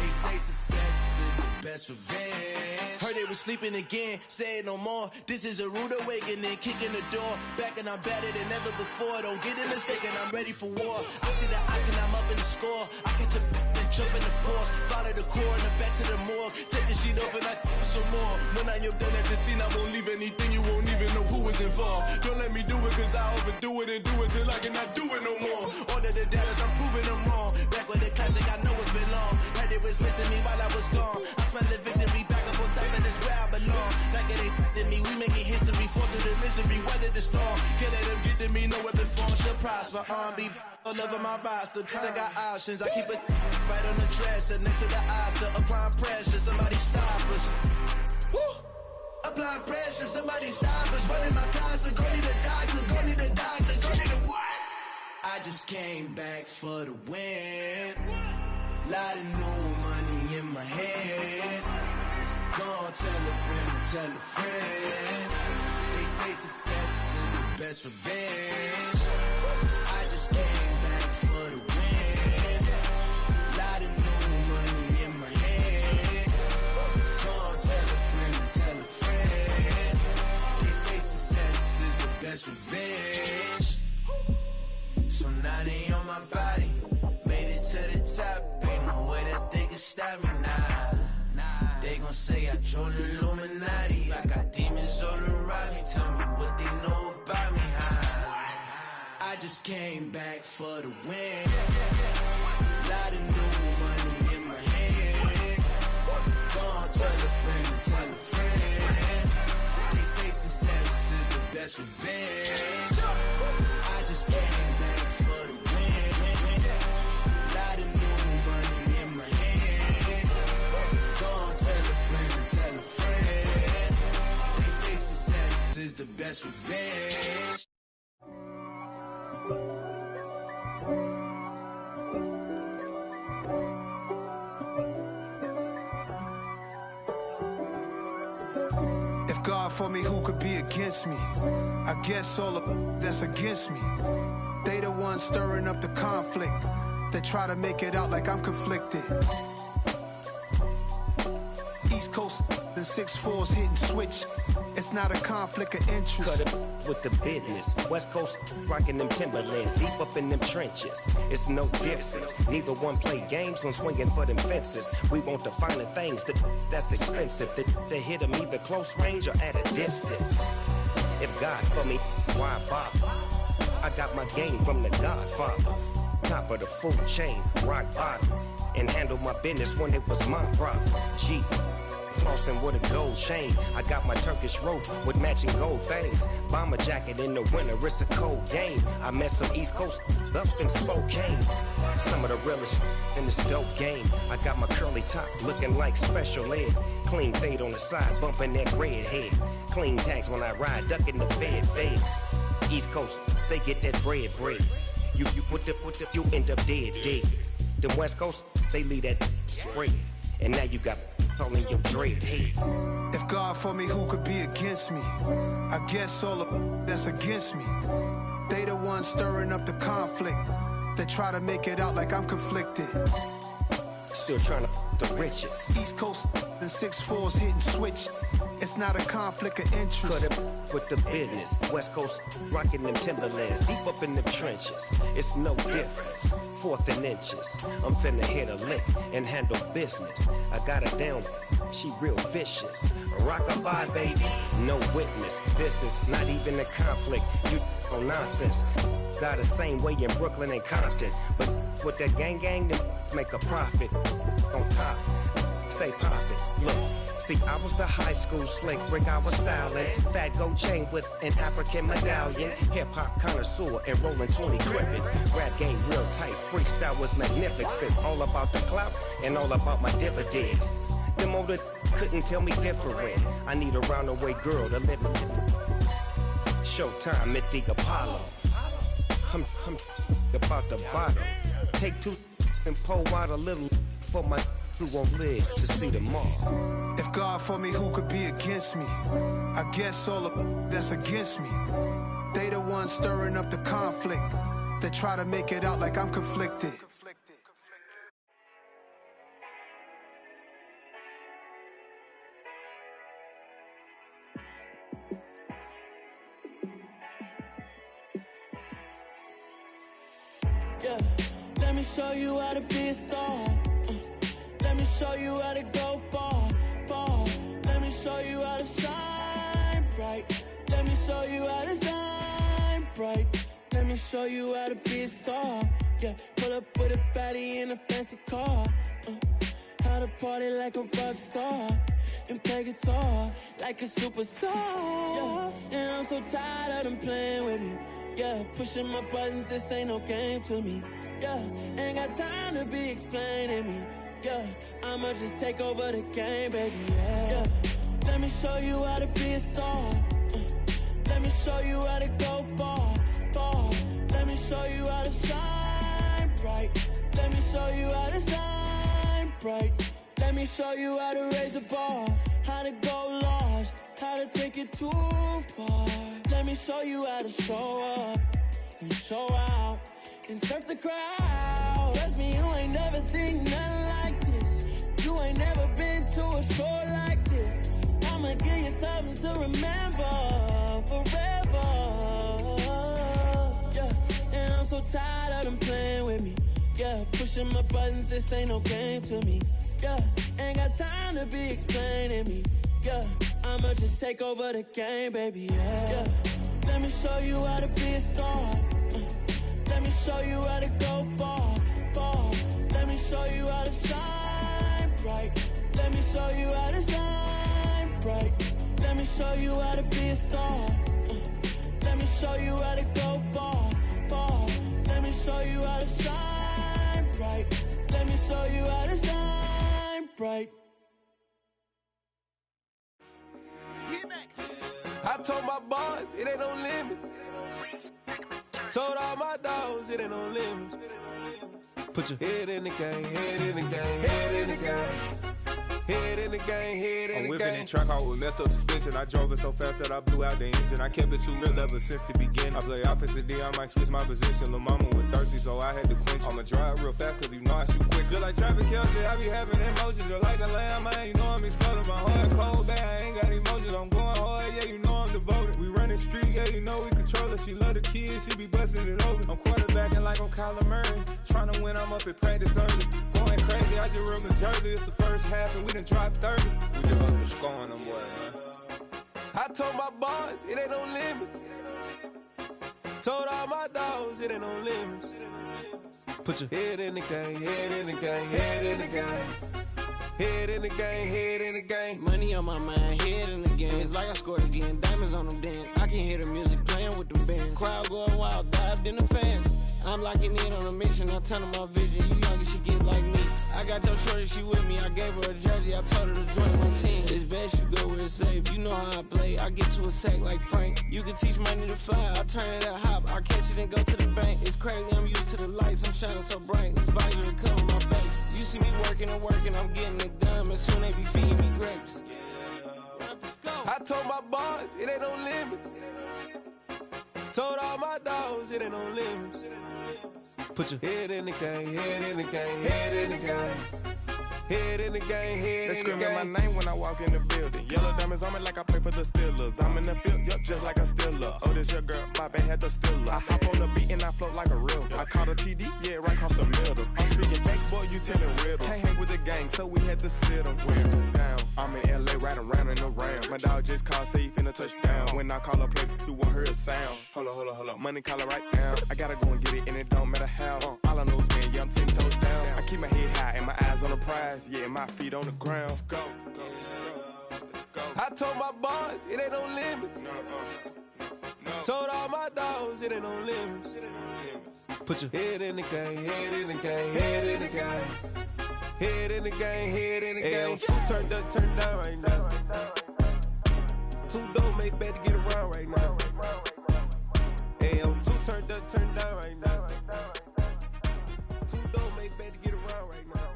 They say success is the best revenge. Heard they was sleeping again, say it no more. This is a rude awakening, kicking the door. Back and I'm better than ever before. Don't get it mistaken, I'm ready for war. I see the option, I'm up in the score. I catch a and jump in the course. Follow the core and the back to the morgue. Take the sheet off and I some more. When I am done at the scene, I won't leave anything. You won't even know who was involved. Don't let me do it, cause I overdo it and do it till I cannot do it no more. All of the data's, I'm proving them wrong. Back with the classic, I know it's been long. Heard it was missing me while I was gone. I smell the victory back up on top, and it's where I belong. Like it ain't to me, we making history. Fall through the misery, weather the storm. Can't let them get to me, no weapon form should prosper. Be all over my roster. I got options, I keep it right on the dresser. Next to the Oscar, applying pressure. Somebody stop us. Woo! Applying pressure, somebody stop us. Running my constant, go need a doctor, go need a doctor, go need a what? I just came back for the win. Lot of new money in my hand. Gonna tell a friend and tell a friend. They say success is the best revenge. I just came back for the win. Lot of new money in my hand. Gonna tell a friend and tell a friend. They say success is the best revenge. So now they on my body. Made it to the top. Ain't no way that they can stop me now. They gon' say I joined the Illuminati. I got demons all around me. Tell me what they know about me, huh? I just came back for the win. Lot of new money in my hand. Gonna tell a friend and tell a friend. They say success is the best revenge. I just came back for the win. Lot of new money in my hand. Gonna tell a friend and tell a friend. They say success is the best revenge. If God for me, who could be against me? I guess all of that's against me. They the ones stirring up the conflict. They try to make it out like I'm conflicted. East Coast and 6'4s hitting switch. It's not a conflict of interest. Cut it with the business. West Coast rocking them Timberlands, deep up in them trenches. It's no difference. Neither one play games when swinging for them fences. We want the finer things that's expensive. They hit them either close range or at a distance. If God for me, why bother? I got my game from the Godfather. Top of the food chain, rock bottom. And handle my business when it was my problem. G. Flossing with a gold chain. I got my Turkish rope with matching gold things. Bomber jacket in the winter, it's a cold game. I met some East Coast up in Spokane. Some of the realest in this dope game. I got my curly top looking like special ed. Clean fade on the side, bumping that red head. Clean tags when I ride, ducking the feds. East Coast, they get that bread. You put the, you end up dead. The West Coast, they leave that spread. And now you got calling your dread head. If God for me, who could be against me? I guess all of that's against me. They the ones stirring up the conflict. They try to make it out like I'm conflicted. Still trying to the riches. East Coast and 6'4s hitting switch. It's not a conflict of interest. Cut it with the business. West Coast rocking them Timberlands, deep up in them trenches. It's no difference. 4th and inches. I'm finna hit a lick and handle business. I got her down, she real vicious. Rock-a-bye, baby, no witness. This is not even a conflict. You on nonsense. Got the same way in Brooklyn and Compton. But with that gang, then make a profit. On top, stay poppin'. Look. See, I was the high school slick Rick, I was styling. Fat gold chain with an African medallion. Hip-hop connoisseur and rolling 20 crippin'. Rap game real tight, freestyle was magnificent. All about the clout and all about my dividends. Them older couldn't tell me different. I need a round-away girl to live in. Showtime at the Apollo. I'm about the bottle. Take 2 and pour out a little for my who won't live to see tomorrow. If God for me, who could be against me? I guess all the that's against me. They the ones stirring up the conflict. They try to make it out like I'm conflicted. Yeah, let me show you how to be a star. Let me show you how to go far, far. Let me show you how to shine bright. Let me show you how to shine bright. Let me show you how to be a star. Yeah, pull up with a baddie in a fancy car. How to party like a rock star and play guitar like a superstar. Yeah, and I'm so tired of them playing with me. Yeah, pushing my buttons, this ain't no game to me. Yeah, ain't got time to be explaining me. Yeah, I'ma just take over the game, baby. Yeah, let me show you how to be a star. Let me show you how to go far, far. Let me show you how to shine bright. Let me show you how to shine bright. Let me show you how to raise the bar, how to go large, how to take it too far. Let me show you how to show up and show out and surf the crowd. Trust me, you ain't never seen nothing like this. You ain't never been to a show like this. I'ma give you something to remember forever. Yeah, and I'm so tired of them playing with me. Yeah, pushing my buttons, this ain't no game to me. Yeah, ain't got time to be explaining me. Yeah, I'ma just take over the game, baby. Yeah, let me show you how to be a star. Let me show you how to go far, far. Let me show you how to shine bright. Let me show you how to shine bright. Let me show you how to be a star. Let me show you how to go far, far. Let me show you how to shine bright. Let me show you how to shine bright. I told my boys it ain't no limits. Told all my dogs it ain't no limits. Put your head in the game, head in the game, head in the game. Head in the game, head in the game. I'm whipping in track out with messed up suspension. I drove it so fast that I blew out the engine. I kept it too real ever since the beginning. I play offensive D, I might switch my position. Lil' mama was thirsty, so I had to quench. I'ma drive real fast, cause you know I shoot quick. Just like traffic Kelsey, I be having emotions. Just like a lamb, man, you know I'm exploding. My heart cold, bad, I ain't got emotions. I'm going hard, yeah, you know I'm devoted. We running streets, yeah, you know we control it. She love the kids, she be busting it open. I'm quarterbacking like I'm Kyler Murray. Trying to win, I'm up at practice early. Going crazy, I just rode the jersey. It's the first half and we done dropped 30. We just up to scoring them, boy, man. I told my boys it ain't no limits. Told all my dogs it ain't no limits. Put your head in the game, head in the game, head in the game. Head in the game, head in the game. Money on my mind, head in the game. It's like I scored again, diamonds on them dance. I can hear the music playing with them bands. Crowd going wild, dived in the fans. I'm locking in on a mission, I tell her my vision. You young and she get like me. I got your shorty, she with me. I gave her a jersey, I told her to join my team. It's best you go where it's safe. You know how I play. I get to a sack like Frank. You can teach money to fly. I turn it up hop. I catch it and go to the bank. It's crazy, I'm used to the lights. I'm shining so bright. This visor to cover my face. You see me working and working, I'm getting it done. And soon they be feeding me grapes. I told my boys it ain't no limits. Told all my dogs it ain't no limits. Put your head in the game, head in the game, head in the game. Head in the game, head they in the game. They screaming my name when I walk in the building. Yellow diamonds on me like I play for the Steelers. I'm in the field, yup, just like a Steeler. Oh, this your girl, my band had the Steeler. I hop on the beat and I float like a real. I caught a TD, yeah, right across the middle. I'm speaking facts, boy, you telling riddles. Can't hang with the gang, so we had to sit them down. I'm in LA, riding round and around. My dog just called, say he finna touchdown. When I call a play, you won't hear a sound. Hold up, money calling right now. I gotta go and get it, and it don't matter how. All I know is, man, yeah, I'm 10 toes down. I keep my head high and my eyes on the prize. Yeah, my feet on the ground. Let's go. Let's go. I told my boys it ain't no limits. No. Told all my dogs it ain't no limits. Put your head in the game, head in the game, head in the game. Head in the game, head in the game. Two turned up, turned down right now. Two dope make better get around right now. Two turned up, turned down right now. Two dope make better get around right now.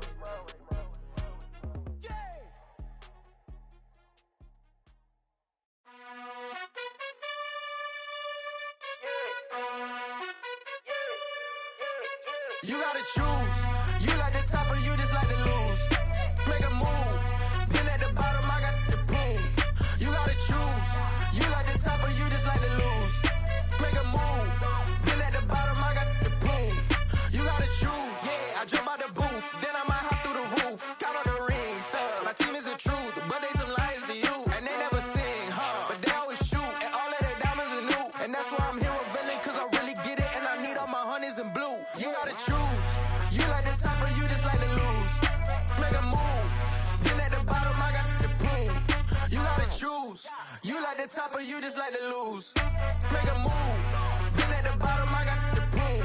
You gotta choose. You like the top or you just like to lose. Make a move. Been at the bottom, I got the proof. You gotta choose. You like the top or you just like to lose. Make a move. Been at the bottom, I got the proof. You gotta choose. Yeah, I jump out the booth. Then I might hop through the roof. Count all the rings. My team is the truth, but they some liars to you. And they never sing, but they always shoot. And all of their diamonds are new. And that's why I'm here revealing, cause I really get it. And I need all my honeys in blue. You gotta choose. You like the top or you just like to lose. Make a move. Been at the bottom, I got the proof. You gotta choose. You like the top or you just like to lose. Make a move. Been at the bottom, I got the proof.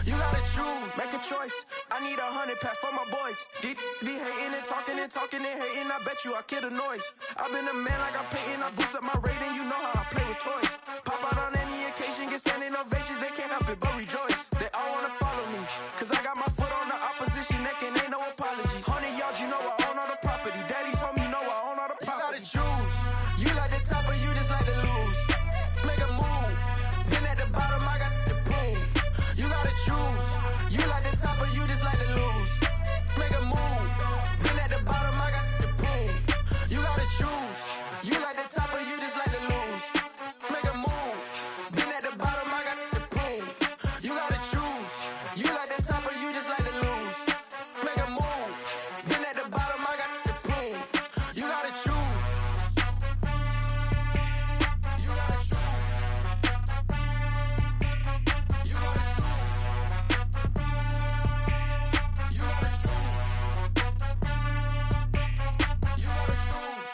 You gotta choose. Make a choice. I need 100 pack for my boys. Be hating and talking and talking and hating. I bet you I kill the noise. I've been a man like I'm Peyton. I boost up my rating. You know how I play with toys. Pop out on any occasion, get standing ovations. They can't help it but rejoice. They all wanna follow me, cause I got my foot on the opposition neck and ain't no apologies. 100 yards, you know I own all the property. Daddy's home, you know I own all the property. You gotta choose. You like the top or you just like to lose. Make a move. Been at the bottom, I got the proof. You gotta choose. You like the top or you just like to lose. Make a move. Been at the bottom, I got the proof. You gotta choose. You like the top or you just like to lose. Make a move. Been at the bottom, I got the proof. You gotta choose. You like the top or you just like to lose. Make a move. Been at the bottom, I got the proof. You gotta choose. You gotta choose. You gotta choose. You gotta choose. You gotta choose.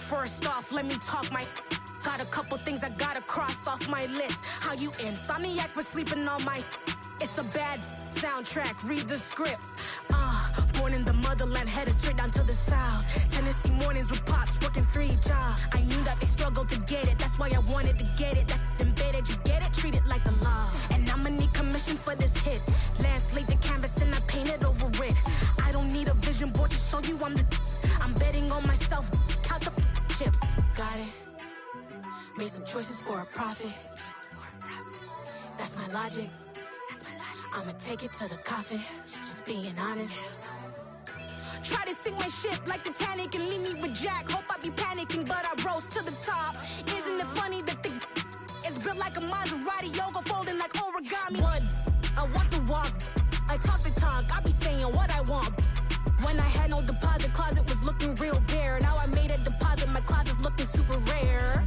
First off, let me talk my. Got a couple things I gotta cross off my list. How you insomniac for sleeping on my. It's a bad soundtrack, read the script. Born in the motherland, headed straight down to the south. Tennessee mornings with pops, working 3 jobs. I knew that they struggled to get it, that's why I wanted to get it. That embedded, you get it, treat it like the law. And I'ma need commission for this hit. Last laid the canvas and I painted over it. I don't need a vision board to show you I'm the. I'm betting on myself, count the chips. Got it. Made some choices for a profit. That's my logic. I'ma take it to the coffin. Just being honest. Try to sink my ship like Titanic and leave me with Jack. Hope I be panicking, but I rose to the top. Isn't it funny that the is built like a Maserati, yoga folding like origami? What? I walk the walk. I talk the talk. I be saying what I want. When I had no deposit, closet was looking real bare. Now I made a deposit, my closet's looking super rare.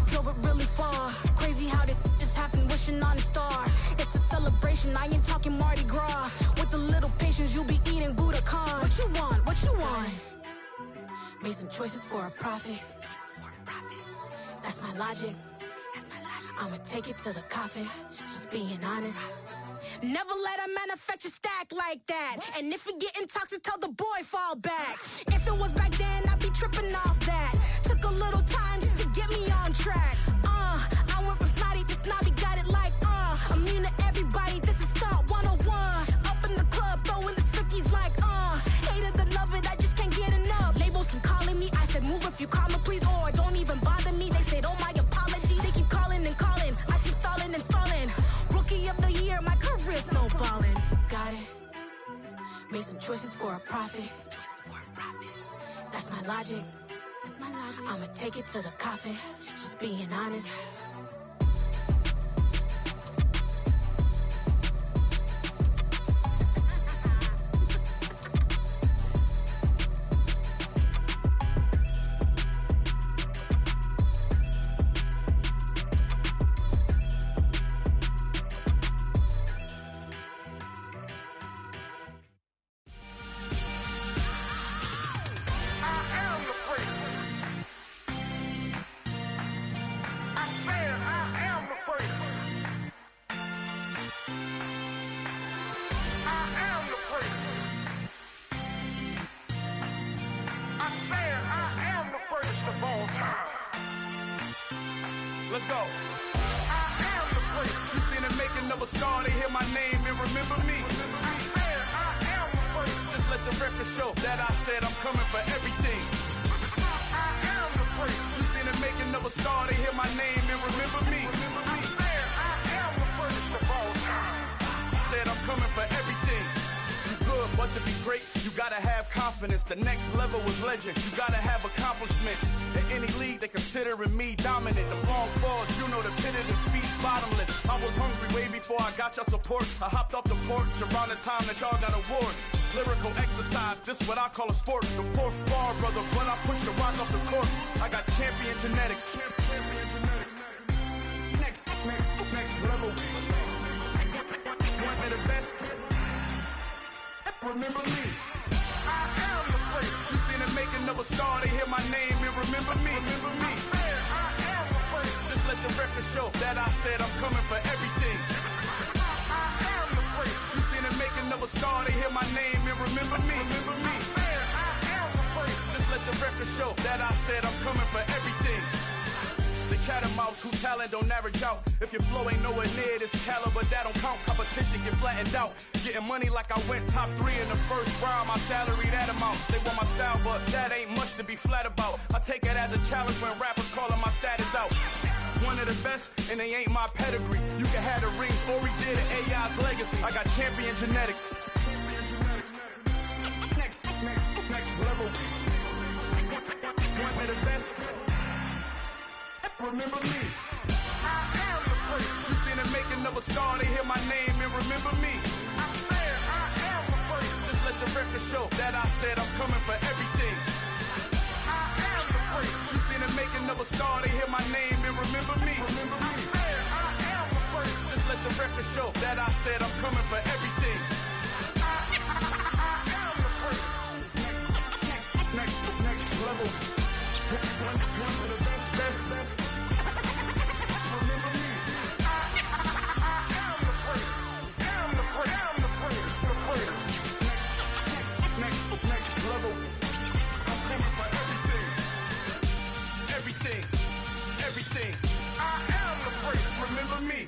Drove it really far. Crazy how did this happen, wishing on a star. It's a celebration, I ain't talking Mardi Gras. With a little patience, you'll be eating Budokan. What you want? What you want? Made some choices for a profit. That's my logic. I'ma take it to the coffin. Just being honest. Never let a manufacture stack like that. And if you getting toxic, tell the boy fall back. If it was back then, I'd be tripping off that. Took a little time just to get me on track. I went from snotty to snobby, got it like immune to everybody, this is stunt 101. Up in the club, throwing this 50s like hated to love it, I just can't get enough. Labels from calling me, I said move if you call me please, or don't even bother me. They said oh my apologies, they keep calling and calling. I keep stalling and stalling. Rookie of the year, my career's snowballing. Got it. Made some choices for a profit. That's my logic. I'ma take it to the coffin. Just being honest. Let's go. I am the great. You see seen the making of a star, they hear my name and remember me. Just let the record show that I said I'm coming for everything. You seen the making of a star, they hear my name and remember me. Said I'm coming for everything. You good, but to be great, you gotta have confidence. The next level was legend. You gotta have accomplishments. In any league, they considering me dominant. The long falls, you know the pit of defeat, bottomless. I was hungry way before I got your support. I hopped off the porch around the time that y'all got awards. Lyrical exercise, this what I call a sport. The fourth bar, brother, when I push the rock off the court. I got champion genetics. Next level. One of the best. Remember me. I am the place. You seen the making of a star, they hear my name and remember me. Remember me. I am the place. Just let the record show that I said I'm coming for everything. I am the place. You seen the making of a star, they hear my name and remember me. Remember me. I am the place. Just let the record show that I said I'm coming for everything. The chattermouths who talent don't average out. If your flow ain't nowhere near this caliber, that don't count. Competition get flattened out. Getting money like I went top 3 in the first round. My salary that amount. They want my style, but that ain't much to be flat about. I take it as a challenge when rappers calling my status out. One of the best, and they ain't my pedigree. You can have the rings, or we did it, AI's legacy. I got champion genetics. Next level. One of the best. Remember me. I am the place. You seen the making of a star, they hear my name and remember me. I am the place. Just let the record show that I said I'm coming for everything. I am the place. You seen the making of a star, they hear my name and remember me. Remember me. I am the place. Just let the record show that I said I'm coming for everything. I am the place. Next level. One of the best. Next level. I'm coming for everything. Everything. I am the place. Remember me.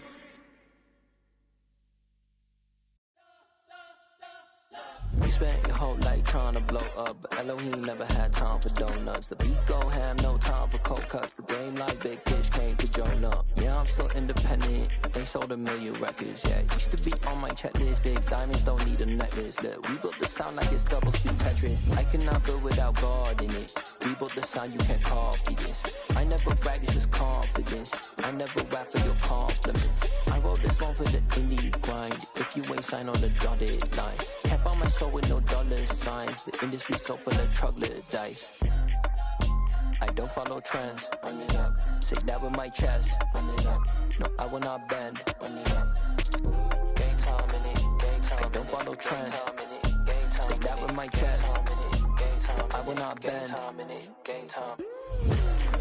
We spent your whole life trying to blow up, but Elohim never had time for donuts. The beat go ham, no time for cold cuts. The game like Big Fish came to join up. Yeah, I'm still independent. They sold 1 million records. Yeah, used to be on my checklist. Big diamonds don't need a necklace. Look, we built the sound like it's double speed Tetris. I cannot build without God in it. We built the sound, you can't copy this. I never brag, it's just confidence. I never rap for your compliments. I wrote this one for the indie grind. If you ain't signed on the dotted line, can't buy my soul with no dollar signs. The industry so full of troglodytes. I don't follow trends. Run it up. Say that with my chest. Run it up. No, I will not bend. Run it up. Game time in it. Game time. I don't follow trends. Say that with my chest. No, I will not bend. Game time.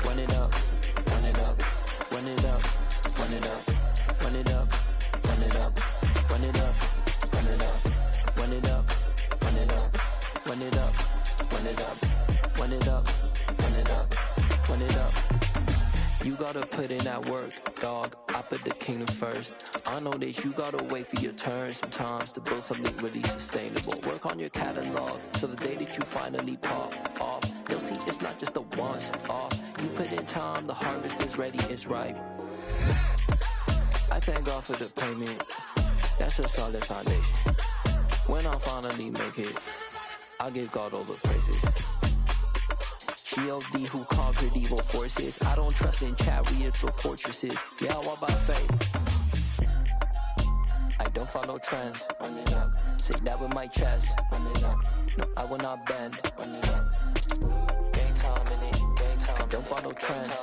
Run it up. Run it up. Run it up. Run it up. Run it up. Run it up. Run it up. Run it up. Run it up. Run it up. Run it up. Run it up. Run it up. Run it up. Run it up. You gotta put in that work, dog. I put the kingdom first. I know that you gotta wait for your turn sometimes to build something really sustainable. Work on your catalog, so the day that you finally pop off, you'll see it's not just a once off. You put in time, the harvest is ready, it's ripe. I thank God for the payment. That's a solid foundation. When I finally make it, I'll give God all the praises. G.O.D. who conquered evil forces. I don't trust in chariots or fortresses. Yeah, I walk by faith. I don't follow trends. Run it up. Say that with my chest. Run it up. No, I will not bend. Run it up. Game time in it. Game time. I don't follow trends.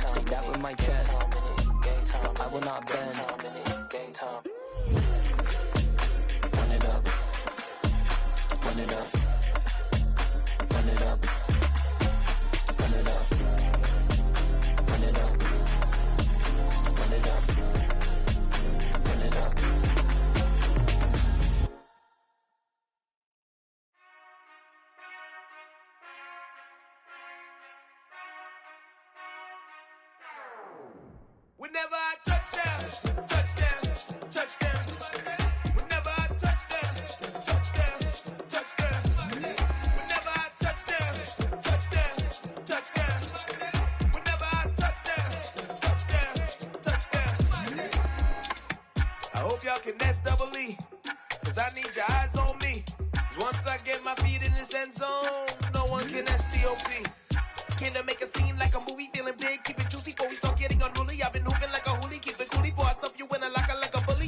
Say that with my chest. No, I will not bend. Game time. Run it up. Run it up. Run it up. Run it up. Run it up. Run it up. Run it up. Whenever I touch down, touchdown. Whenever I touchdown, touchdown, touchdown. Whenever I touchdown, touchdown, touchdown. Whenever I touchdown, touchdown, touchdown. I hope y'all can S-double-E, cause I need your eyes on me. Cause once I get my feet in this end zone, no one can S-T-O-P. Came to make a scene like a movie, feeling big, keep it juicy before we start getting unruly. I've been hooping like a hoolie, keep it coolie before I stuff you in a locker like a bully.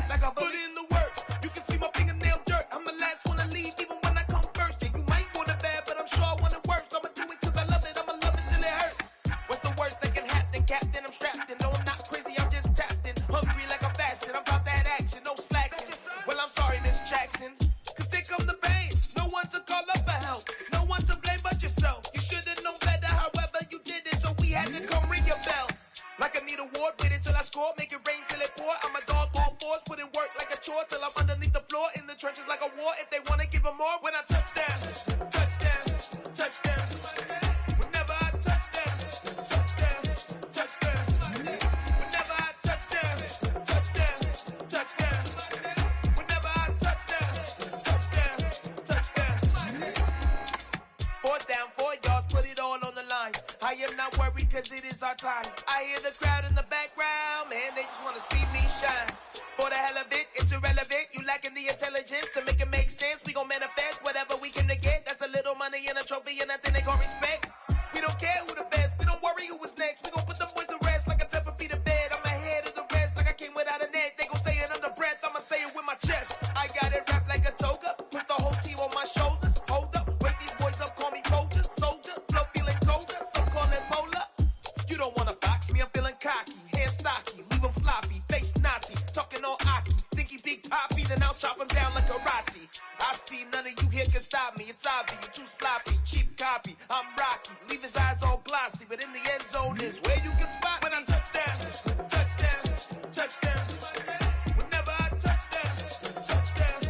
Like a bully. Put in the work, you can see my fingernail dirt. I'm the last one to leave, even when I come first. Yeah, you might want it bad, but I'm sure I want it worse. I'ma do it cause I love it, I'ma love it till it hurts. What's the worst that can happen, Captain? I'm strapped in, no I'm not crazy, I'm just tapped in. Hungry like I'm fasting, I'm about that action, no slacking. Well, I'm sorry, Miss Jackson, cause here come the pain. No one to call up for help, no one to blame but yourself. You should've known better, however you did it, so we had to come ring your bell. Like I need a ward, wait until I score, make it rain till it pour. I'm a dog, all fours, put in work like a chore till I'm underneath the floor, in the trenches like a war. If they wanna give them more, when I touchdown, touchdown, touchdown. Whenever I touchdown, touchdown, touchdown. Whenever I touchdown, touchdown, touchdown. Whenever I touchdown, touchdown, touchdown. 4th down, 4 yards, put it all on the line. I am not worried cause it is our time. I hear the crowd in the background, man, they just wanna see me shine. For the hell of it, it's irrelevant. You lacking the intelligence to make it make sense. We gon' manifest whatever we can to get. That's a little money and a trophy and nothing they call respect. We don't care who the best, we don't worry who was next. We gon' put the boys to rest like a 10 feet of bed. I'm ahead of the rest like I came without a net. They gon' say it under breath, I'ma say it with my chest. I got it wrapped like a toga, put the whole team on my shoulders. Hold up, wake these boys up, call me soldier, soldier. Flow feeling colder, some call it polar. You don't wanna box me, I'm feeling cocky. Hair stocky, leave him floppy, face naughty. Talking all aki, think he big poppy, then I'll chop him down like karate. I see none of you here can stop me. It's obvious, you too sloppy, cheap copy. I'm rocky, leave his eyes all glossy, but in the end zone is where you can spot when I touchdown, touchdown, touchdown. Whenever I touchdown, touchdown,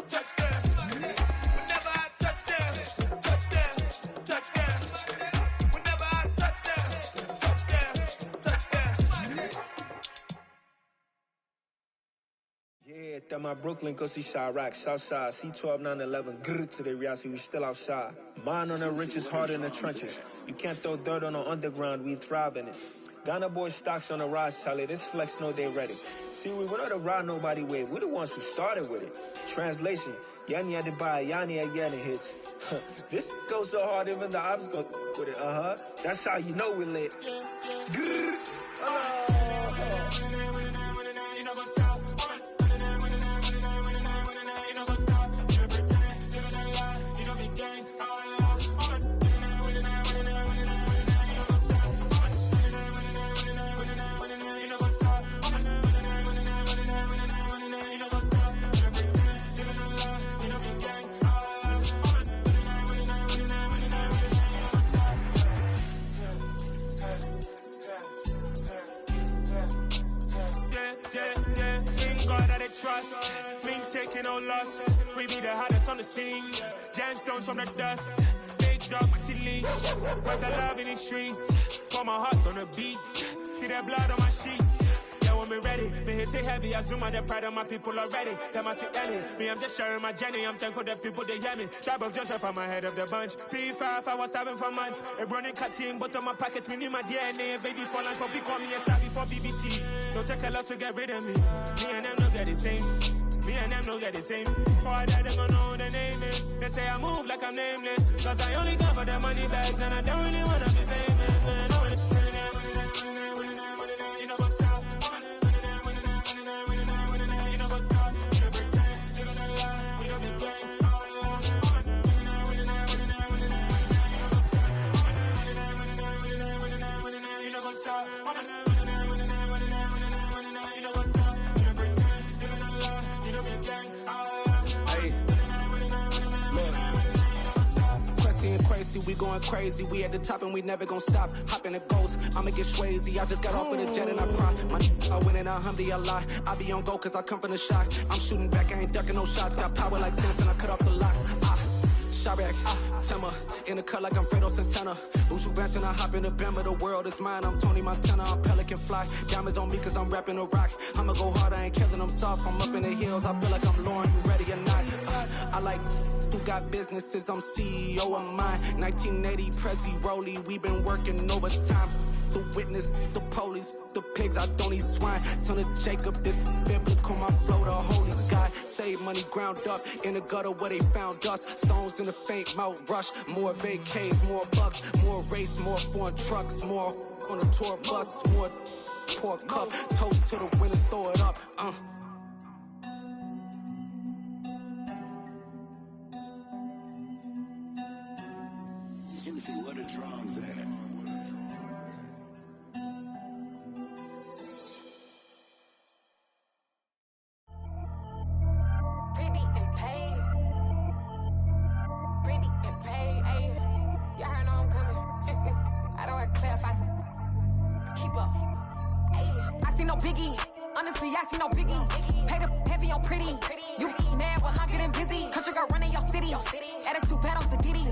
touchdown. Whenever I touchdown, touchdown, touchdown. Whenever I touchdown, touchdown, touchdown. Yeah, that my Brooklyn, cause he shot rock, Southside, C12, 911, grrr to the reality, we still outside. Mine on the riches, hard in the trenches. You can't throw dirt on the underground, we thrive in it. Ghana boys stocks on the rise, Charlie, this flex know they ready. See, we not to ride nobody with, we the ones who started with it. Translation, Yanni had to buy, Yanni had Yanni hits. This goes so hard, even the ops go with it, That's how you know we lit. Grrr, trust, me taking no loss. We be the hottest on the scene. Gemstones from the dust. Big dog, Matty Leash. Where's the love in the streets? Pour my heart on the beat. See that blood on my sheets. Yeah, when we ready, me hit it heavy. I zoom on the pride of my people already. Them I see Ellie. Me, I'm just sharing my journey. I'm thankful the people they hear me. Tribe of Joseph, I'm ahead of the bunch. P5, I was starving for months. A running cut in both of my pockets. Me need my DNA. Baby for lunch, but we call me a star before BBC. Don't take a lot to get rid of me. Me and them don't get the same. Me and them don't get the same. Boy, that them gonna know who the name is. They say I move like I'm nameless. Cause I only come for the money bags. And I don't really wanna be famous, man. You know what's up? You know what's up? You don't pretend. You don't lie. You don't be gang. You know what's up? Crazy, we going crazy. We at the top and we never gonna stop. Hop in a ghost, I'ma get swayzy. I just got off with a jet and I cry. I win and alhamdulillah. I be on go cause I come from the shot. I'm shooting back, I ain't ducking no shots. Got power like Samson, I cut off the locks. Chirac, Timmer, in the cut like I'm Fredo Santana. Bushu Banton, I hop in the Bama, the world is mine. I'm Tony Montana, I'm Pelican Fly. Diamonds on me cause I'm rapping a rock. I'ma go hard, I ain't killing them soft. I'm up in the hills, I feel like I'm Lauren, you ready or not? I like who got businesses, I'm CEO of mine. 1980 Prezi Rolly, we been working overtime. The witness, the police, the pigs, I don't eat swine. Son of Jacob, this biblical, my flow, the holy God. Save money ground up in the gutter where they found us. Stones in the faint mouth rush. More vacays, more bucks, more race, more foreign trucks, more on a tour bus, more pour cup. Toast to the winners, throw it up. Juicy, what a drums at? I see no biggie. Pay the heavy on pretty. You mad while I'm getting busy. Country girl running your city. Attitude bad on Diddy.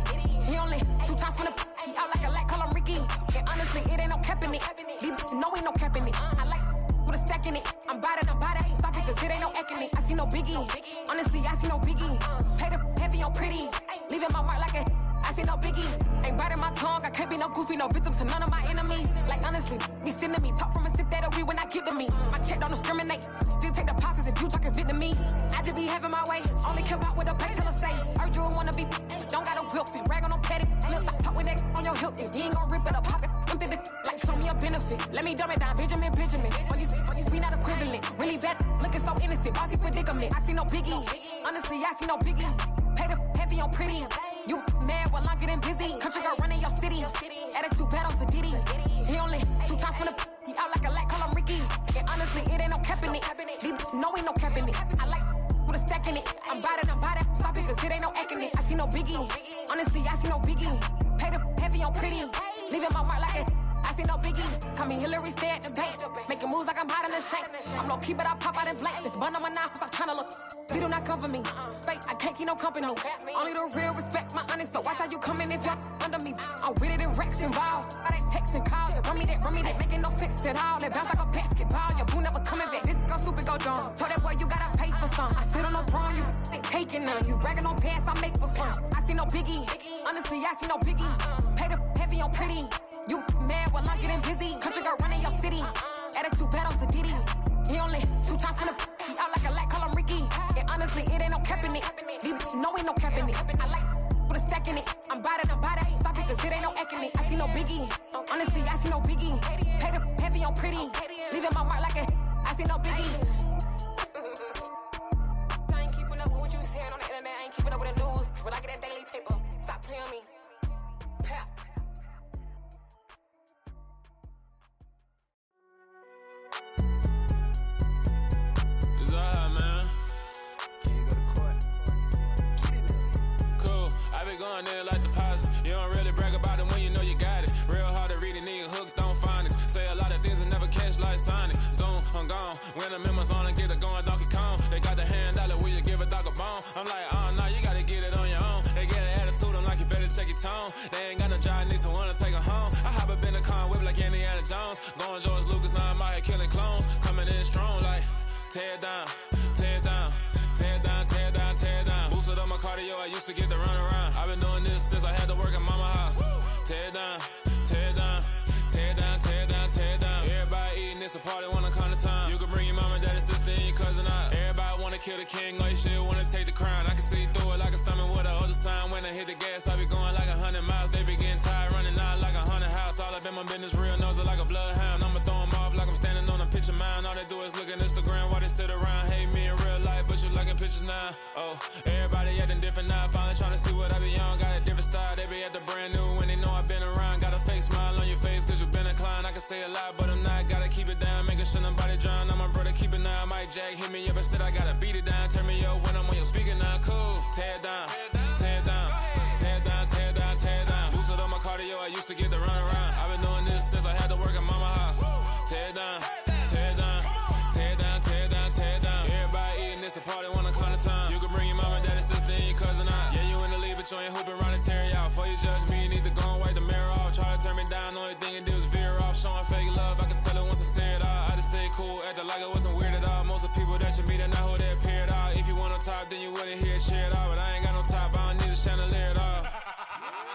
He only 2 times from the he out like a lack, call him Ricky. And honestly, it ain't no cap in it. These know ain't no cap in it. I like with a stack in it. I'm bad. Stop it, cause it ain't no eck in it. I see no biggie. Honestly, I see no biggie. Pay the heavy on pretty. Leaving my mark like a I see no biggie. Ain't biting my tongue. I can't be no goofy, no victim to none of my enemies. Like honestly, be sending me talk from a sip that we when I get to me. My check don't discriminate. Still take deposits if you talking Vietnamese. I just be having my way. Only care about what the pay teller say. Urge you wanna be. Don't got a whip and rag on no petty. Lips I talk with that on your hip. If you ain't gon' rip it up, pop it. I'm thinking like show me a benefit. Let me dumb it down, Benjamin. We not equivalent. Really bad, looking so innocent. Bossy predicament. I see no biggie. Honestly, I see no biggie. Pay the heavy on pretty. You mad while I'm getting busy. Country girl running your city. Attitude bad on Diddy. He only 2 times from the he out like a lack, call him Ricky. And honestly, it ain't no cap in it. These know ain't no cap in it. I like with a stack in it. I'm bad. Stop it, cause it ain't no eck in it. I see no biggie. Honestly, I see no biggie. Pay the heavy on pretty. Leaving my mark like a I see no biggie. Call me Hillary, stay at the bank. Making moves like I'm hot in the shank. I'm low key, but I pop out in blank. This bun on my knife, stop trying to look. They do not come for me. Fake, I can't keep no company. Only the real respect my honest. So watch how you coming if y'all under me. I'm with it and Rex involved. I they texting calls. Run me that. Making no sense at all. It bounce like a basketball. Your boo never coming back. This go stupid, go dumb. Told that boy you gotta pay for some. I sit on no throne, you ain't taking none. You bragging on pants, I make for fun. I see no biggie. Honestly, I see no biggie. Pay the heavy on pretty. You mad while I'm getting busy. Country girl running your city. Attitude bad on Diddy. He only 2 times from the he out like a lack, call him Ricky. And honestly, it ain't no cap in it. These know ain't no cap in it. I like with a stack in it. I'm bad. Stop it, cause it ain't no eck in it. I see no biggie. Honestly, I see no biggie. Pay the heavy on pretty. Leaving my mark like a I see no biggie. I ain't keeping up with what you saying on the internet. I ain't keeping up with the news. But I get that daily paper. Stop playing me. Pap. Going there like deposit. You don't really brag about it when you know you got it. Real hard to read a nigga hooked on phonics. Say a lot of things and never catch like Sonic. Zoom, I'm gone. When the memos on and get it going Donkey Kong. They got the hand dollar, will you give a dog a bone? I'm like, oh no, you gotta get it on your own. They get an attitude, I'm like, you better check your tone. They ain't got no job, need someone to take her home. I hop up in the car, whip like Indiana Jones. Going George Lucas, now I'm out here killing clones. Coming in strong like, tear down, tear down. Tear down. Boosted up my cardio, I used to get the run around. I've been doing this since I had to work at mama house. Tear down. Everybody eating, it's a party when I come to time. You can bring your mama, daddy, sister, and your cousin out. Everybody wanna kill the king, like shit, wanna take the crown. I can see through it like a stomach with a other sign. When I hit the gas, I be going like 100 miles. They be getting tired, running out like 100 house. All up in my business, real nose like a bloodhound. I'ma throw them off like I'm standing on a picture mound. All they do is look at Instagram while they sit around. Hate me in real life, but you liking pictures now. Oh, everybody acting different now. Finally trying to see what I be on. Got a different style, they be at the brand new when they know I've been around. Got a fake smile on your face cause you been inclined. I can say a lot, but I'm not. Gotta keep it down, making sure nobody drown. I'm my brother, keep it now. Mike Jack hit me up and said I gotta beat it down. Turn me up when I'm on your speaker now. Cool, tear down. Boosted up my cardio, I used to get the run around. I've been doing this since I had to work at mama house. Tear down. Everybody eating, it's a party when I come to time. You can bring your mama, daddy, sister, and your cousin out. Yeah, you in the lead, but you ain't hooping judge me, need to go and wipe the mirror off. Try to turn me down, only thing it did was veer off. Showing fake love, I can tell it once I say it all. I just stay cool, acting like it wasn't weird at all. Most of the people that you meet are not who they appear at all. If you want on top, then you wouldn't hear it cheer at all. But I ain't got no top, I don't need a chandelier at all.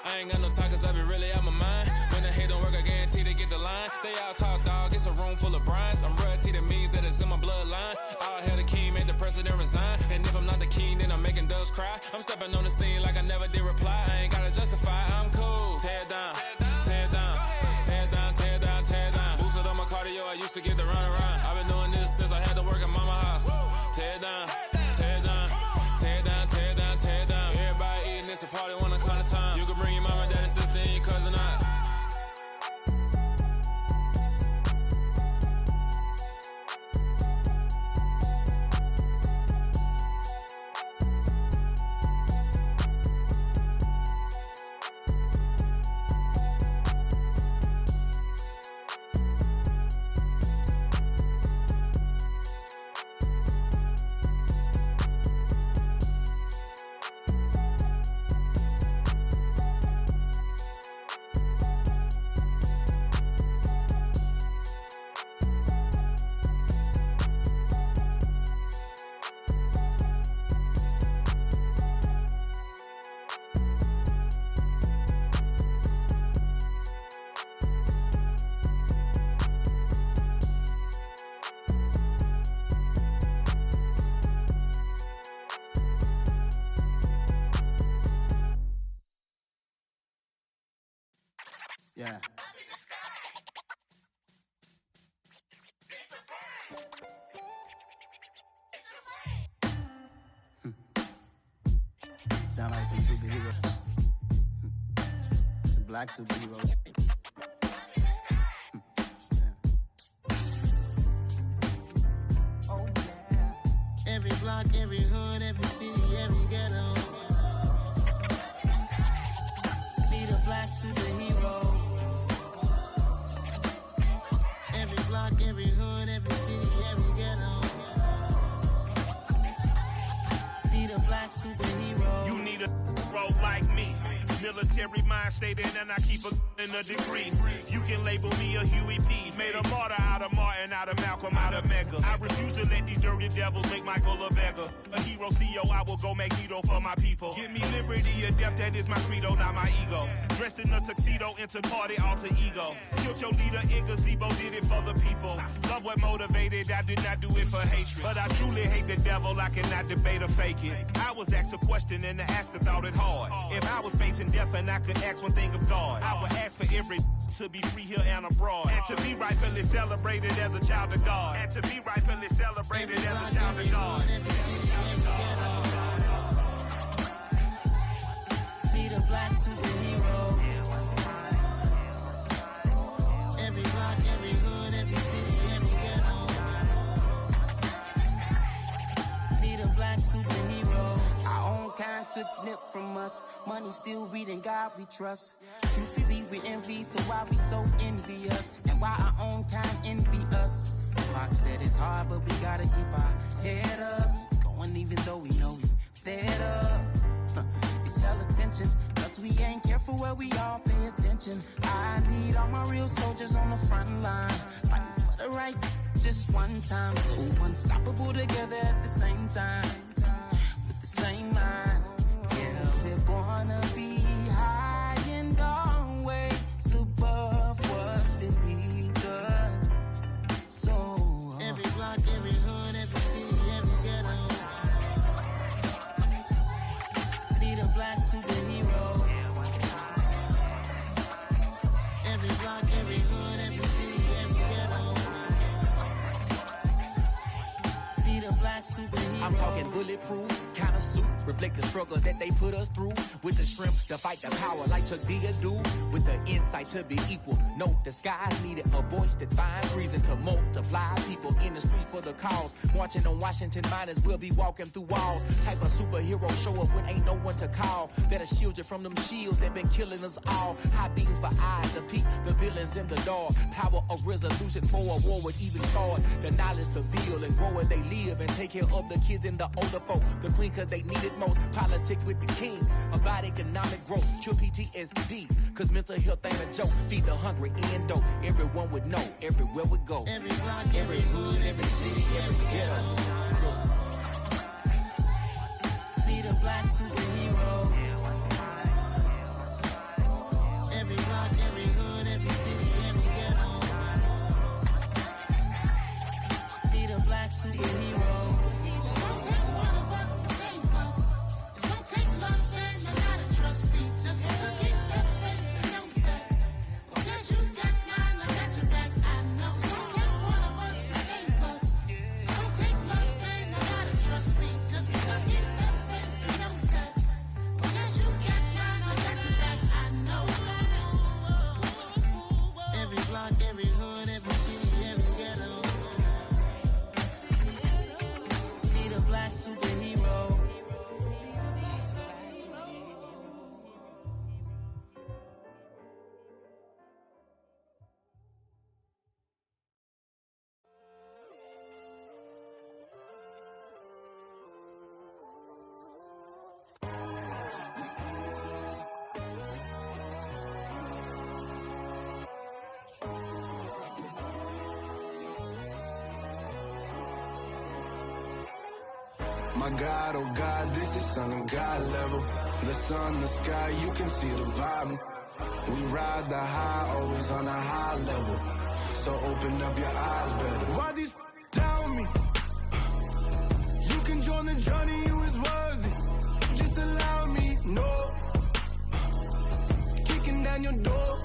I ain't got no time, cause I be really out my mind. When the hate don't work, I guarantee they get the line. They all talk, dog, it's a room full of brines. I'm royalty, that means that it's in my bloodline. All hail the king, made the president resign. And if I'm not the king, then I'm making doves cry. I'm stepping on the scene like I never did reply. I ain't gotta justify, I'm cool. Tear down, tear down, tear down, tear down, tear down. Boosted on my cardio, I used to get the run around. I've been doing this since I had to work at mama house. Tear down, tear down, tear down, tear down, tear down. Everybody eating, it's a party, one o'clock of time. You can bring your mama, daddy, sister, and your cousin out. Yeah. Sound like some superheroes. Some black superheroes. Oh, yeah. Every block, every hood, every city, every ghetto. Need a black superhero. Every block, every hood, every city, every ghetto. Need a black superhero. You need a role like me. Military mind stated, and I keep in a degree. You can label me a Huey P. Made a martyr out of Martin, out of Malcolm, out of Mega. I refuse to let these dirty devils make Michael a beggar. A hero CEO, I will go Magneto for my people. Give me liberty or death, that is my credo, not my ego. Dressed in a tuxedo, into party, alter ego. Killed your leader in gazebo, did it for the people. Love what motivated, I did not do it for hatred. But I truly hate the devil, I cannot debate or fake it. I was asked a question and the asker thought it hard. If I was facing death and I could ask one thing of God, I would ask for every to be free here and abroad. And to be rightfully celebrated as a child of God. And to be rightfully celebrated as a child of God. Need a black superhero. Every block, every hood, every city, every ghetto. Need a black superhero. Our own kind took nip from us. Money still reading God we trust. Truthfully we envy, so why we so envious? And why our own kind envy us? Pac said it's hard, but we gotta keep our head up. Going even though we know we fed up. It's hella tension, cause we ain't careful where we all pay attention. I need all my real soldiers on the front line, fighting for the right just one time. So unstoppable together at the same time, with the same mind. Yeah, we're gonna be high and always above what's beneath us. So every block, every hood, every city, every ghetto. Need a black superhero. Every block, every hood, every city, every ghetto. Need a black superhero. I'm talking bulletproof kind of suit, reflect the struggle that they put us through. With the strength to fight the power like Chuck D do. With the insight to be equal. Note the skies needed a voice that finds reason to multiply. People in the streets for the cause. Marching on Washington, might as well be walking through walls. Type of superhero show up when ain't no one to call. That'll shield you from them shields that been killing us all. High beams for eyes to peek the villains in the dark. Power of resolution for a war would even start. The knowledge to build and grow where they live and take care of the kids and the older folk. The clean where they need it most. Politics with the kings about economic growth. Cure PTSD, cause mental health ain't a joke. Feed the hungry and dope. Everyone would know everywhere we go. Every block, every hood, every city, every ghetto. Need a black superhero. Every block, every hood, every city, every ghetto. Need a black superhero. It's gonna take one of us to save us. It's gonna take love and a lot of trust. We just gotta get that faith and know that. Because you got mine, I got your back, I know. It's gonna take one of us to save us. It's gonna take love and a lot of trust. We just gotta get that faith and know that. Because you got mine, I got your back, I know. Every block, every hood, every city, every ghetto. Need a black superhero. My God, oh God, this is Son of God level. The sun, the sky, you can see the vibe. We ride the high, always on a high level. So open up your eyes better. Why these down me? You can join the journey, you is worthy. Just allow me, no. Kicking down your door.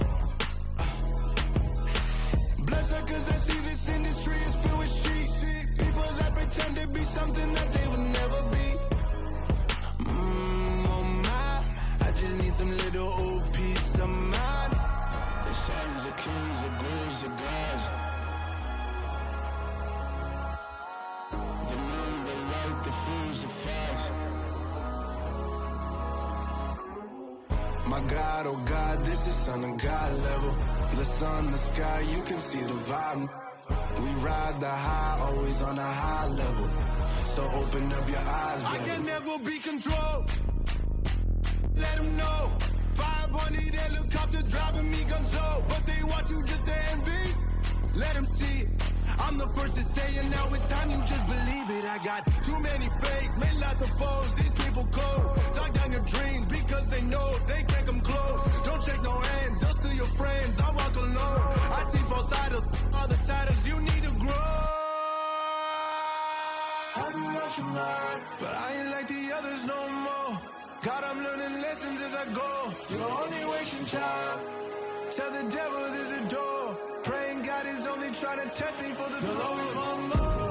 Bloodsuckers, I see this industry is filled with sheep. People that pretend to be something that they would never be. Oh my, I just need some little old peace of mind. The sons of kings, the bulls, the gods. The moon, the light, the fools, the fogs. My God, oh God, this is Son of God level. The sun, the sky, you can see the vibe. We ride the high, always on a high level. So open up your eyes, baby. I can never be controlled. Let them know. 500 helicopters driving me gonzo. But they want you just to envy. Let them see it. I'm the first to say it, now it's time you just believe it. I got too many fakes, made lots of foes. These people cold. Talk down your dreams because they know they can't come close. Don't shake no hands, just to your friends. I walk alone. I see false idols, other titles. You need to grow. I be watching hard, but I ain't like the others no more. God, I'm learning lessons as I go. You're only wasting time. Tell the devil there's a door. Praying God is only trying to test me for the glory of my more.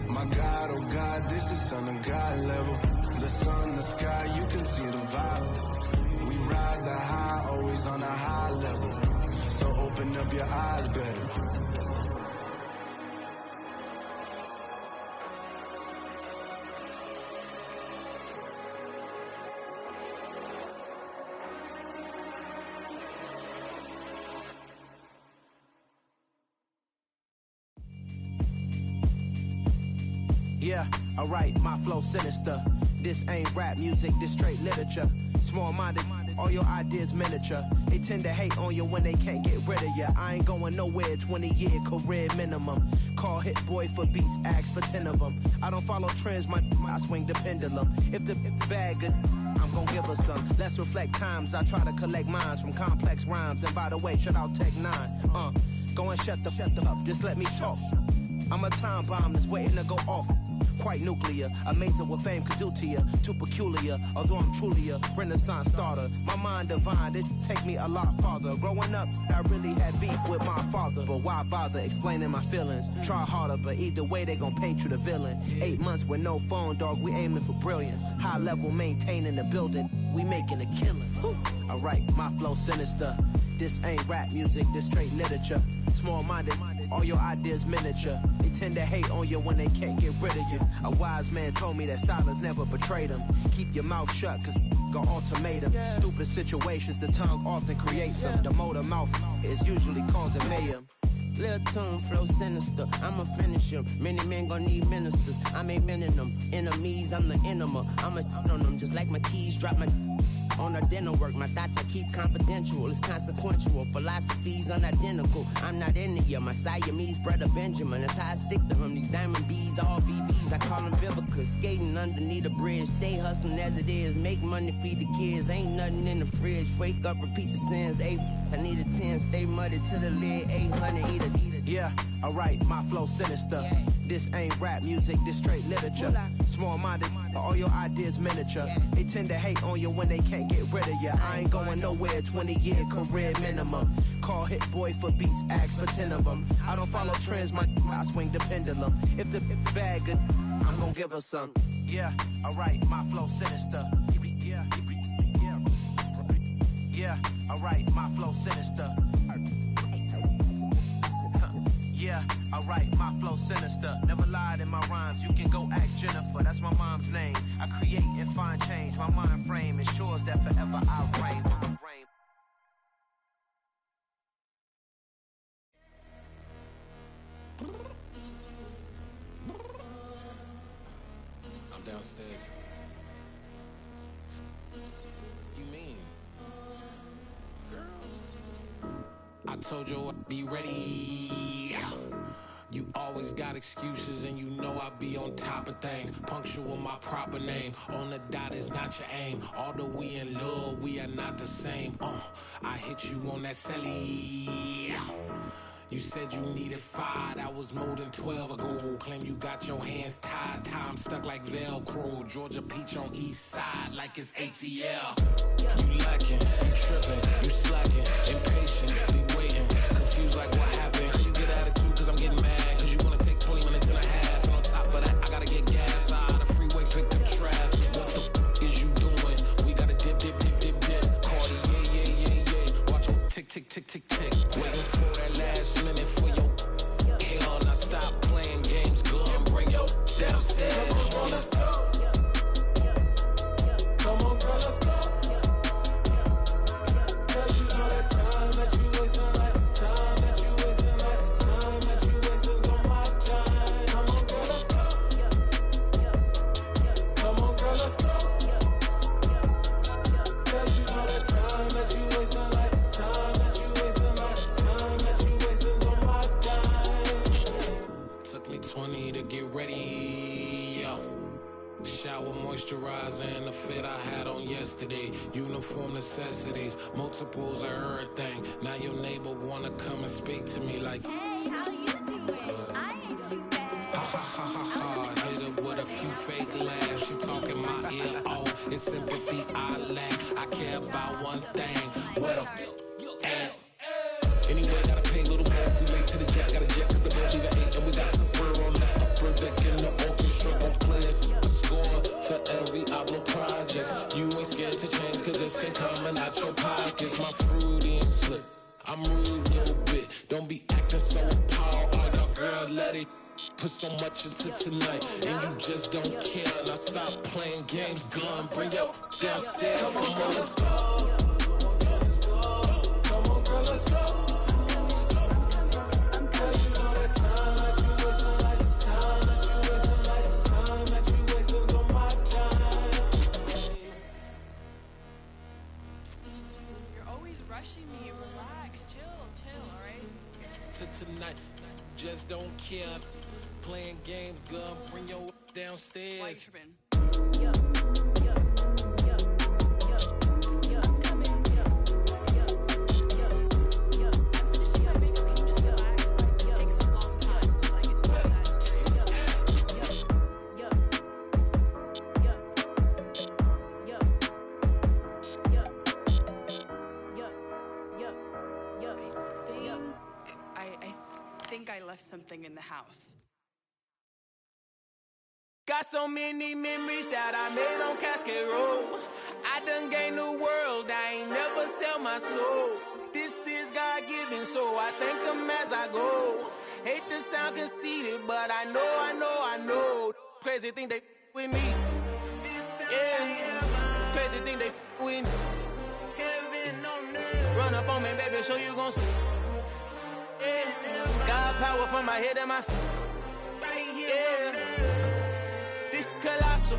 My God, oh God, this is Son of God level. The sun, the sky, you can see the vibe. We ride the high, always on a high level. So open up your eyes better. Yeah, alright, my flow sinister. This ain't rap music, this straight literature. Small-minded, all your ideas miniature. They tend to hate on you when they can't get rid of you. I ain't going nowhere, 20-year career minimum. Call Hit Boy for beats, ask for 10 of them. I don't follow trends, I swing the pendulum. If the bag good, I'm gon' give her some. Let's reflect times, I try to collect minds from complex rhymes. And by the way, shout out Tech 9. Go and shut the up, just let me talk. I'm a time bomb that's waiting to go off. Quite nuclear, amazing what fame could do to you. Too peculiar, although I'm truly a renaissance starter. My mind divine, it take me a lot farther. Growing up, I really had beef with my father. But why bother explaining my feelings? Try harder, but either way they gon' paint you the villain. 8 months with no phone, dog, we aiming for brilliance. High level maintaining the building. we making a killing. Alright, my flow sinister. This ain't rap music, this straight literature. Small-minded, all your ideas miniature. They tend to hate on you when they can't get rid of you. A wise man told me that silence never betrayed him. Keep your mouth shut, cause got ultimatums. Stupid situations, the tongue often creates them. The motor mouth is usually causing mayhem. Lil' tune, flow sinister, I'ma finish him. Many men gon' need ministers, I ain't mending them. Enemies, I'm the enema, I'ma on them. Just like my keys, drop my on the dinner work. My thoughts I keep confidential, it's consequential. Philosophies unidentical, I'm not India. My Siamese brother Benjamin, that's how I stick to him. These diamond bees, all BBs, I call them Vivica. Skating underneath a bridge, stay hustling as it is. Make money, feed the kids, ain't nothing in the fridge. Wake up, repeat the sins, I need a 10, stay muddy to the lid, 800, eat it. Yeah, alright, my flow sinister. This ain't rap music, this straight literature. Small-minded, all your ideas miniature. They tend to hate on you when they can't get rid of you. I ain't going nowhere, 20-year career minimum. Call Hit Boy for beats, ask for 10 of them. I don't follow trends, I swing the pendulum. If the bag good, I'm gonna give her some. Yeah, alright, my flow sinister. Yeah, alright, my flow sinister. Yeah, alright, my flow sinister. Never lied in my rhymes, you can go ask Jennifer. That's my mom's name. I create and find change. My mind frame ensures that forever I reign. I'm downstairs. You mean? Girl, I told you I'd be ready. You always got excuses and you know I be on top of things. Punctual my proper name. On the dot is not your aim. Although we in love, we are not the same. I hit you on that celly. You said you needed 5, that was more than 12 ago. Claim you got your hands tied, time stuck like Velcro. Georgia Peach on east side like it's ATL. You lacking, you tripping, you slacking, impatient, waiting, confused like what happened. How you get attitude cause I'm getting mad, cause you wanna take 20 minutes and a half. And on top of that, I gotta get gas out of the freeway, pick up traffic. What the f is you doing? We gotta dip, dip, dip, dip, dip. Cardi, yeah. Watch your tick, tick, tick, tick, tick. Waiting for that last minute for your hell. Now stop playing games, go and bring your downstairs. Come on, let's go. Come on, girl, let's go. Cause you know that time that you wasting, like time that you wasting, like time that you wasting on my time. Come on, girl, let's go. Come on, girl, let's go. Cause you know that time that you wasting, like time that you wasting, like time that you wasting on my time. Took me 20 to get ready, yo. Shower, moisturizer, and the fit I had on yesterday. Uniform necessities, multiples of everything. Now your neighbor wanna come and speak to me like, hey, how you doing? I ain't too bad. Ha. Hit her with a few fake laughs. She talking my ear off. It's sympathy I lack. I care about one thing. What up? Anyway, gotta pay a little more. If we late to the jet, got a jet cause the bird leave at 8. And we got some fur on that upper deck in the orchestra. Gon' play a score for every Ablo project. You ain't scared to change cause it's ain't coming out your pockets. My fruity and slick, I'm rude a little bit. Don't be acting so appalled. All y'all girl, let it put so much into tonight. And you just don't care. Now stop playing games, gun, bring your downstairs. Come on, let's go. Come on, girl, let's go. Tonight, just don't care. Playing games, girl, bring your downstairs. I think I left something in the house. Got so many memories that I made on Cascade Road. I done gained the world, I ain't never sell my soul. This is God-given, so I thank him as I go. Hate to sound conceited, but I know. Crazy thing they with me. Yeah, crazy thing they with me. Run up on me, baby, show you gon' see. Yeah, God power from my head and my feet. Yeah, this colossal.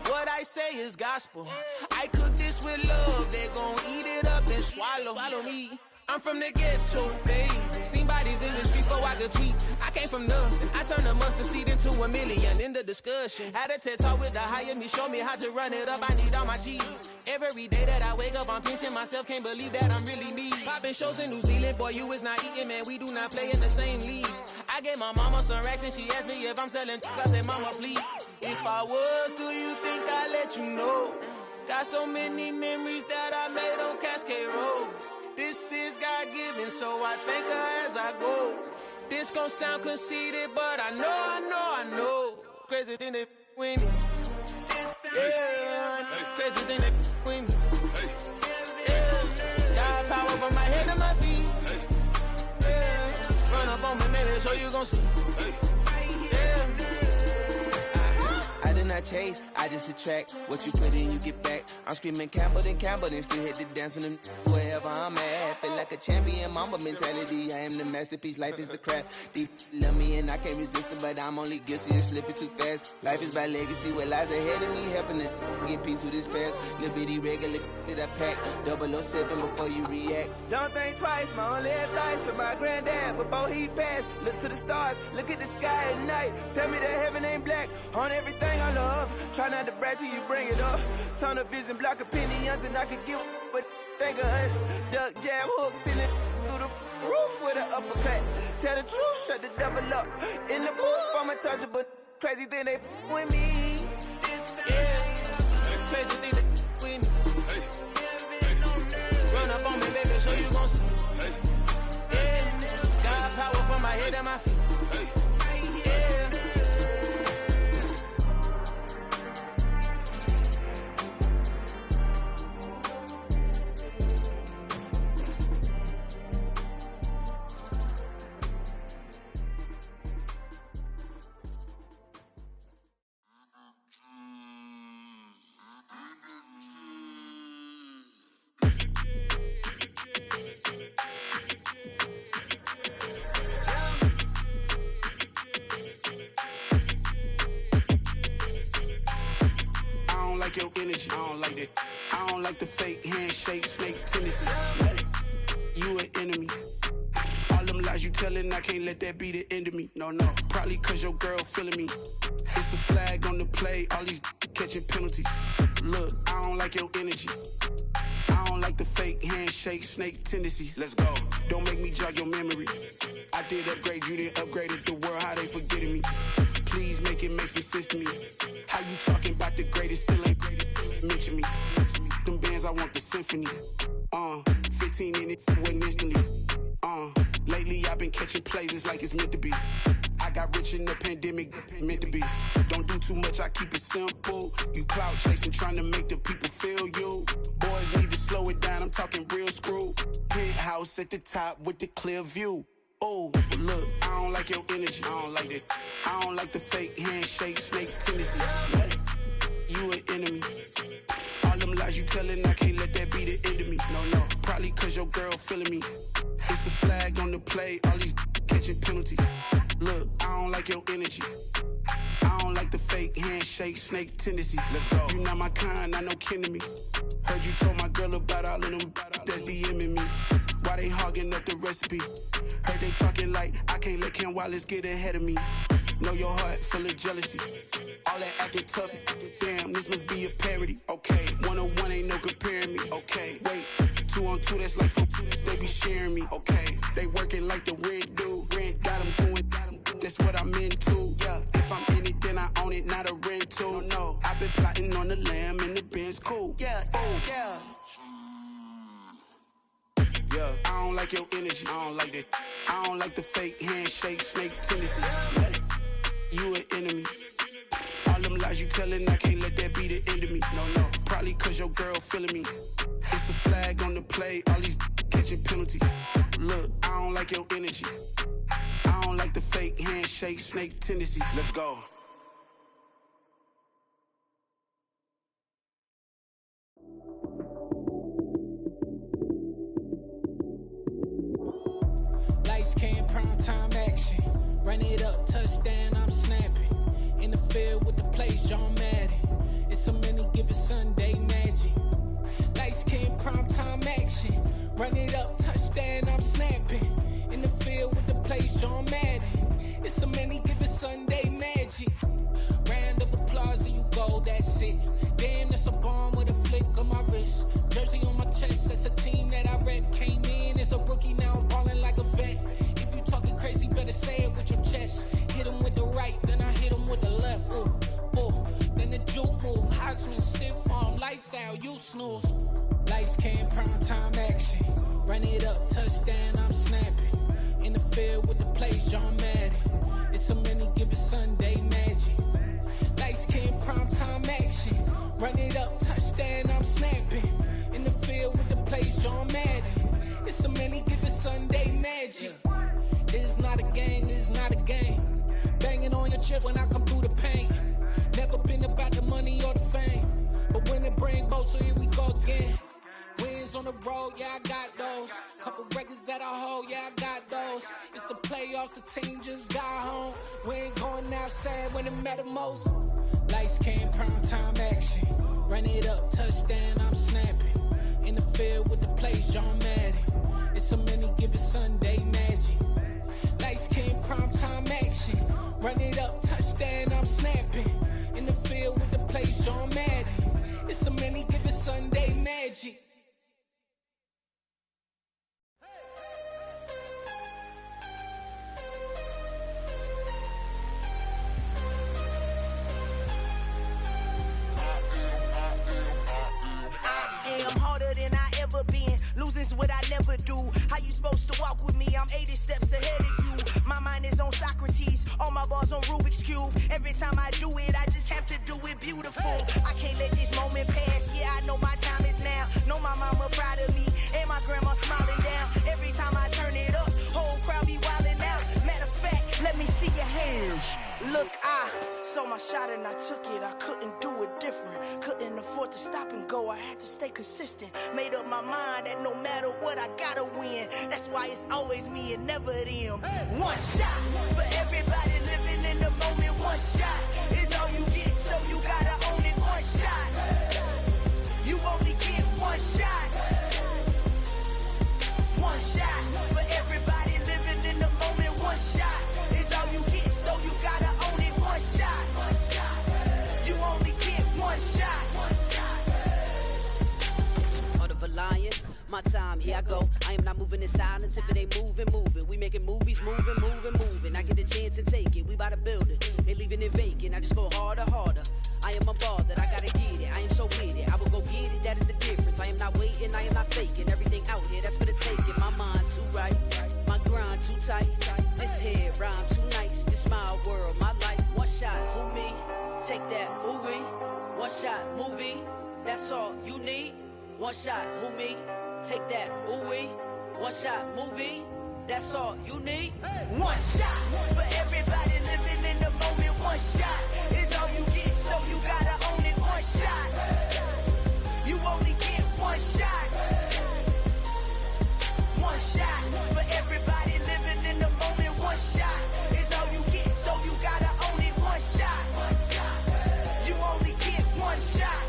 What I say is gospel. I cook this with love. They gon' eat it up and swallow me. I'm from the ghetto, babe. Seen bodies in the street so I could tweet. I came from nothing. I turned a mustard seed into a million in the discussion. Had a TED talk with the higher me, show me how to run it up. I need all my cheese. Every day that I wake up, I'm pinching myself. Can't believe that I'm really me. Popping shows in New Zealand, boy, you is not eating, man. We do not play in the same league. I gave my mama some racks and she asked me if I'm selling. I said, mama, please. If I was, do you think I'd let you know? Got so many memories that I made on Cascade Road. This is God-given, so I thank her as I go. This gon' sound conceited, but I know. Crazy thing they with me. Yeah, crazy thing they with me. Yeah, got power from my head to my feet. Yeah, run up on me, maybe so you gon' see. Yeah. I did not chase, I just attract. What you put in, you get back. I'm screaming Campbell, then still hit the dance and wherever I'm at. Feel like a champion, mamba mentality. I am the masterpiece, life is the crap. Deep love me and I can't resist it, but I'm only guilty of slipping too fast. Life is by legacy, what lies ahead of me, helping to get peace with his past. Little bitty regular that I pack, 007 before you react. Don't think twice, my only advice for my granddad before he passed. Look to the stars, look at the sky at night. Tell me that heaven ain't black on everything I love. Try not to brag till you bring it up. Tunnel vision, block opinions, and I could give but think of us. Duck jab hooks in it through the roof with an uppercut. Tell the truth, shut the devil up. In the booth, I'm untouchable. Crazy thing they with me. Yeah, crazy thing they with me. Run up on me, baby, so you gon' see. Yeah, got power from my head and my feet. Your energy, I don't like that. I don't like the fake handshake, snake tendency. You an enemy. All them lies you telling, I can't let that be the end of me. No, probably cause your girl feeling me. It's a flag on the play, all these catching penalties. Look, I don't like your energy. I don't like the fake handshake, snake tendency. Let's go. Don't make me jog your memory. I did upgrade, you didn't upgrade it. The world, how they forgetting me. Please make it make some sense to me. How you talking about the greatest, still ain't greatest? Mention me. Them bands, I want the symphony. 15 in it, went instantly. Lately I've been catching plays, it's like it's meant to be. I got rich in the pandemic, meant to be. Don't do too much, I keep it simple. You clout chasing, trying to make the people feel you. Boys need to slow it down, I'm talking real screw. Penthouse at the top with the clear view. Oh, look, I don't like your energy. I don't like that. I don't like the fake handshake, snake tendency. You an enemy. All them lies you telling, I can't let that be the end of me. No, probably cause your girl feeling me. It's a flag on the play, all these catching penalties. Look, I don't like your energy. I don't like the fake handshake, snake tendency. Let's go. You not my kind, I know kin to me. Heard you told my girl about all of them that's DMing me. Why they hogging up the recipe? Heard they talking like I can't let Ken Wallace get ahead of me. Know your heart full of jealousy. All that acting tough, damn, this must be a parody. Okay, 1-on-1 ain't no comparing me. Okay, wait, 2-on-2, that's like 4, they be sharing me. Okay, they working like the rent do. Rent got them doing, that's what I'm into. Yeah, if I'm in it, then I own it, not a rental. No, I've been plotting on the lamb and the Benz cool. Yeah, oh, yeah. Yeah, I don't like your energy. I don't like that. I don't like the fake handshake, snake tendency. You an enemy. All them you tellin' I can't let that be the end of me. No, probably cause your girl feeling me. It's a flag on the play, all these catching penalties. Look, I don't like your energy. I don't like the fake handshake, snake tendency. Let's go. Lights came, prime time action. Run it up, touchdown, I'm snapping. In the field with the plays, John Madden. It's a many given Sunday magic. Lights came, prime time action. Run it up, touchdown, I'm snapping. In the field with the plays, John Madden. It's a many given Sunday magic. Round of applause and you go, that's it. Damn, that's a bomb with a flick on my wrist. Jersey on my chest, that's a team that I rep. Came in as a rookie, now I'm ballin' like a vet. If you talking crazy, better say it with your chest. Hit him with the right, then I hit him with the left. Then the juke move, Heisman, stiff arm, lights out, you snooze. Lights came, prime time action. Run it up, touchdown, I'm snapping. In the field with the plays, John Madden. It's a many given Sunday magic. Lights came, prime time action. Run it up, touchdown, I'm snapping. In the field with the plays, John Madden. It's a many given Sunday magic. It's not a game, it's not a game. Banging on your chest when I come through the pain. Never been about the money or the fame. But when it bring both, so here we go again. Wins on the road, yeah, I got those. Couple records that I hold, yeah, I got those. It's the playoffs, the team just got home. We ain't going outside when it matter most. Lights came, prime time action. Run it up, touchdown, I'm snapping. In the field with the plays, John Madden. It's a many given Sunday magic. Lights came, prime time action. Run it up, touchdown, I'm snapping. In the field with the plays, John Madden. It's a many given Sunday magic. I'm harder than I ever been. Losing's what I never do. How you supposed to walk with me? I'm 80 steps ahead of you. My mind is on Socrates. All my bars on Rubik's Cube. Every time I do it, I just have to do it beautiful. I can't let this moment pass. Yeah, I know my time is now. Know my mama proud of me. And my grandma smiling down. Every time I turn it up, whole crowd be wildin' out. Matter of fact, let me see your hands. Look, I saw my shot and I took it. I couldn't do it different. Couldn't afford to stop and go. I had to stay consistent. Made up my mind that no matter what, I gotta win. That's why it's always me and never them. One shot for everybody living in the moment. One shot is all you get, so you gotta own it. One shot. You only get one shot. One shot for everybody living in the moment. One shot is all you get, so you gotta own it. One shot. You only get one shot. Heart of a lion, my time, here I go. I am not moving in silence. If it ain't moving, move it. We making movies, moving, moving, moving. I get a chance and take it. We bout to build it. They leaving it vacant. I just go harder, harder. I am a ball that I gotta get it. I am so with it. I will go get it. That is the difference. I am not waiting. I am not faking. Everything out here, that's for the taking. My mind too right. My grind too tight. This head rhyme too nice. This my world, my life. One shot, who me? Take that, who we? One shot, movie. That's all you need. One shot, who me? Take that, who we? One shot, movie. That's all you need. One shot for everybody living in the moment. One shot is all you get, so you gotta own it. One shot. You only get one shot. One shot for everybody living in the moment. One shot is all you get, so you gotta own it. One shot. You only get one shot.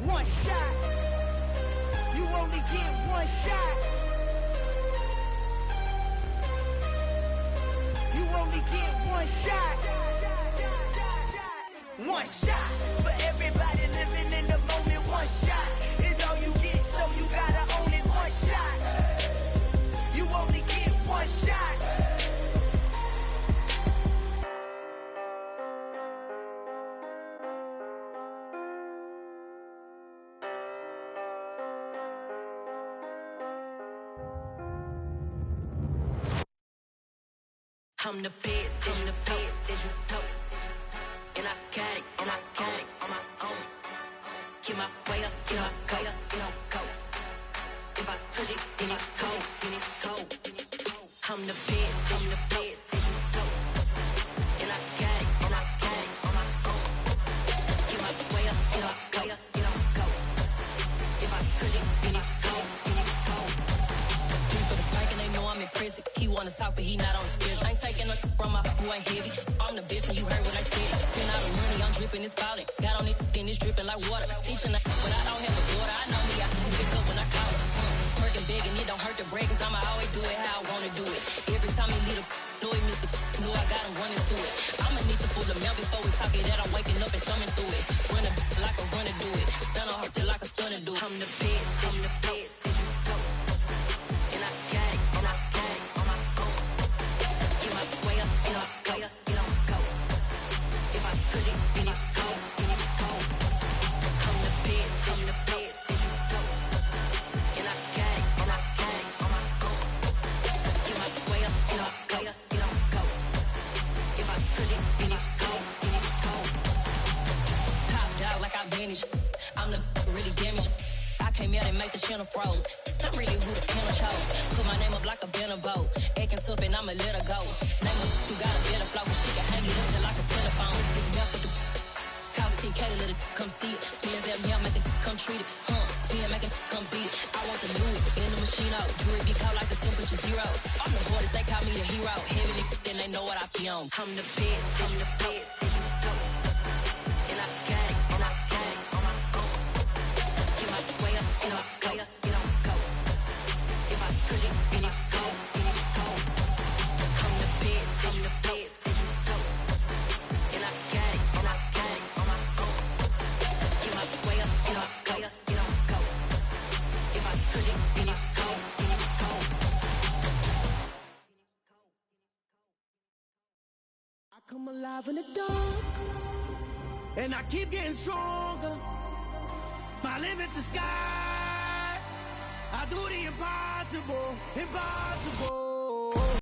One shot. You only get one shot. You only get one shot. One shot for everybody living in the moment. One shot is all you get, so you gotta own it. One shot. You only get one shot. I'm the best, and the best, and you know. And I got it, and I got it on my own. Get my way up, get my go, go. If I touch it, then it's cold, then it's cold. I'm the best, and the best, and you know. And I got it, and I got it on my own. Get my way up, get my go. If I touch it, then it's cold, then it's cold. For the bank and they know I'm in prison. He wanna talk, but he not on the schedule. I ain't taking no from my who ain't heavy. I'm the best and you heard what I said. Spend all the money, I'm dripping, it's falling. Got on it, then it's dripping like water. Teaching that, but I don't have a daughter. I know me, I can pick up when I call her. Working big and it don't hurt to break, cause I'ma always do it how I wanna do it. Every time he lead a know it, Mr. Know I got him running to it. I'ma need to pull the mail before we talk it that I'm waking up and thumbing through it. Run a like a runner do it. Stun on her till like a stunner do it. I'm the best, I'm the best, and you know. And I got it, and I got it on my own. Get my way up, get my way up, get on go. If I touch it, then it's cold, then it's cold. I'm the best, and you know. And I got it, and I got it on my own. Get my way up, get my way up, get on go. If I touch it, then it's cold, then it's cold. Top dog like I vanished. I'm the really damaged. I came out and make the channel froze. I'm really who the panel chose. Put my name up like a banner boat. Acting tough and I'ma let her go. Name her who got a better flow. She can hang it up just like a telephone. Stick me up with the cost 10K to let it come see it. Bands that me, make it come treat it. Spin, make it come beat it. I want the new in the machine out. Jewelry be caught like the temperature zero. I'm the hardest, they call me the hero. Heavy then they know what I be on. I'm the best, and the best, and you know. And I got it, and I got it on my own. Get my way up, get my way up, get on go. If I touch it, then it's cold, then it's cold. I'm the best, and the best, and you know. And I got it, and I got it on my own. Get my way up, get my way up, get on go. If I touch it, then it's cold, then it's cold. I come alive in the dark, and I keep getting stronger. My limit's the sky. I do the impossible, impossible.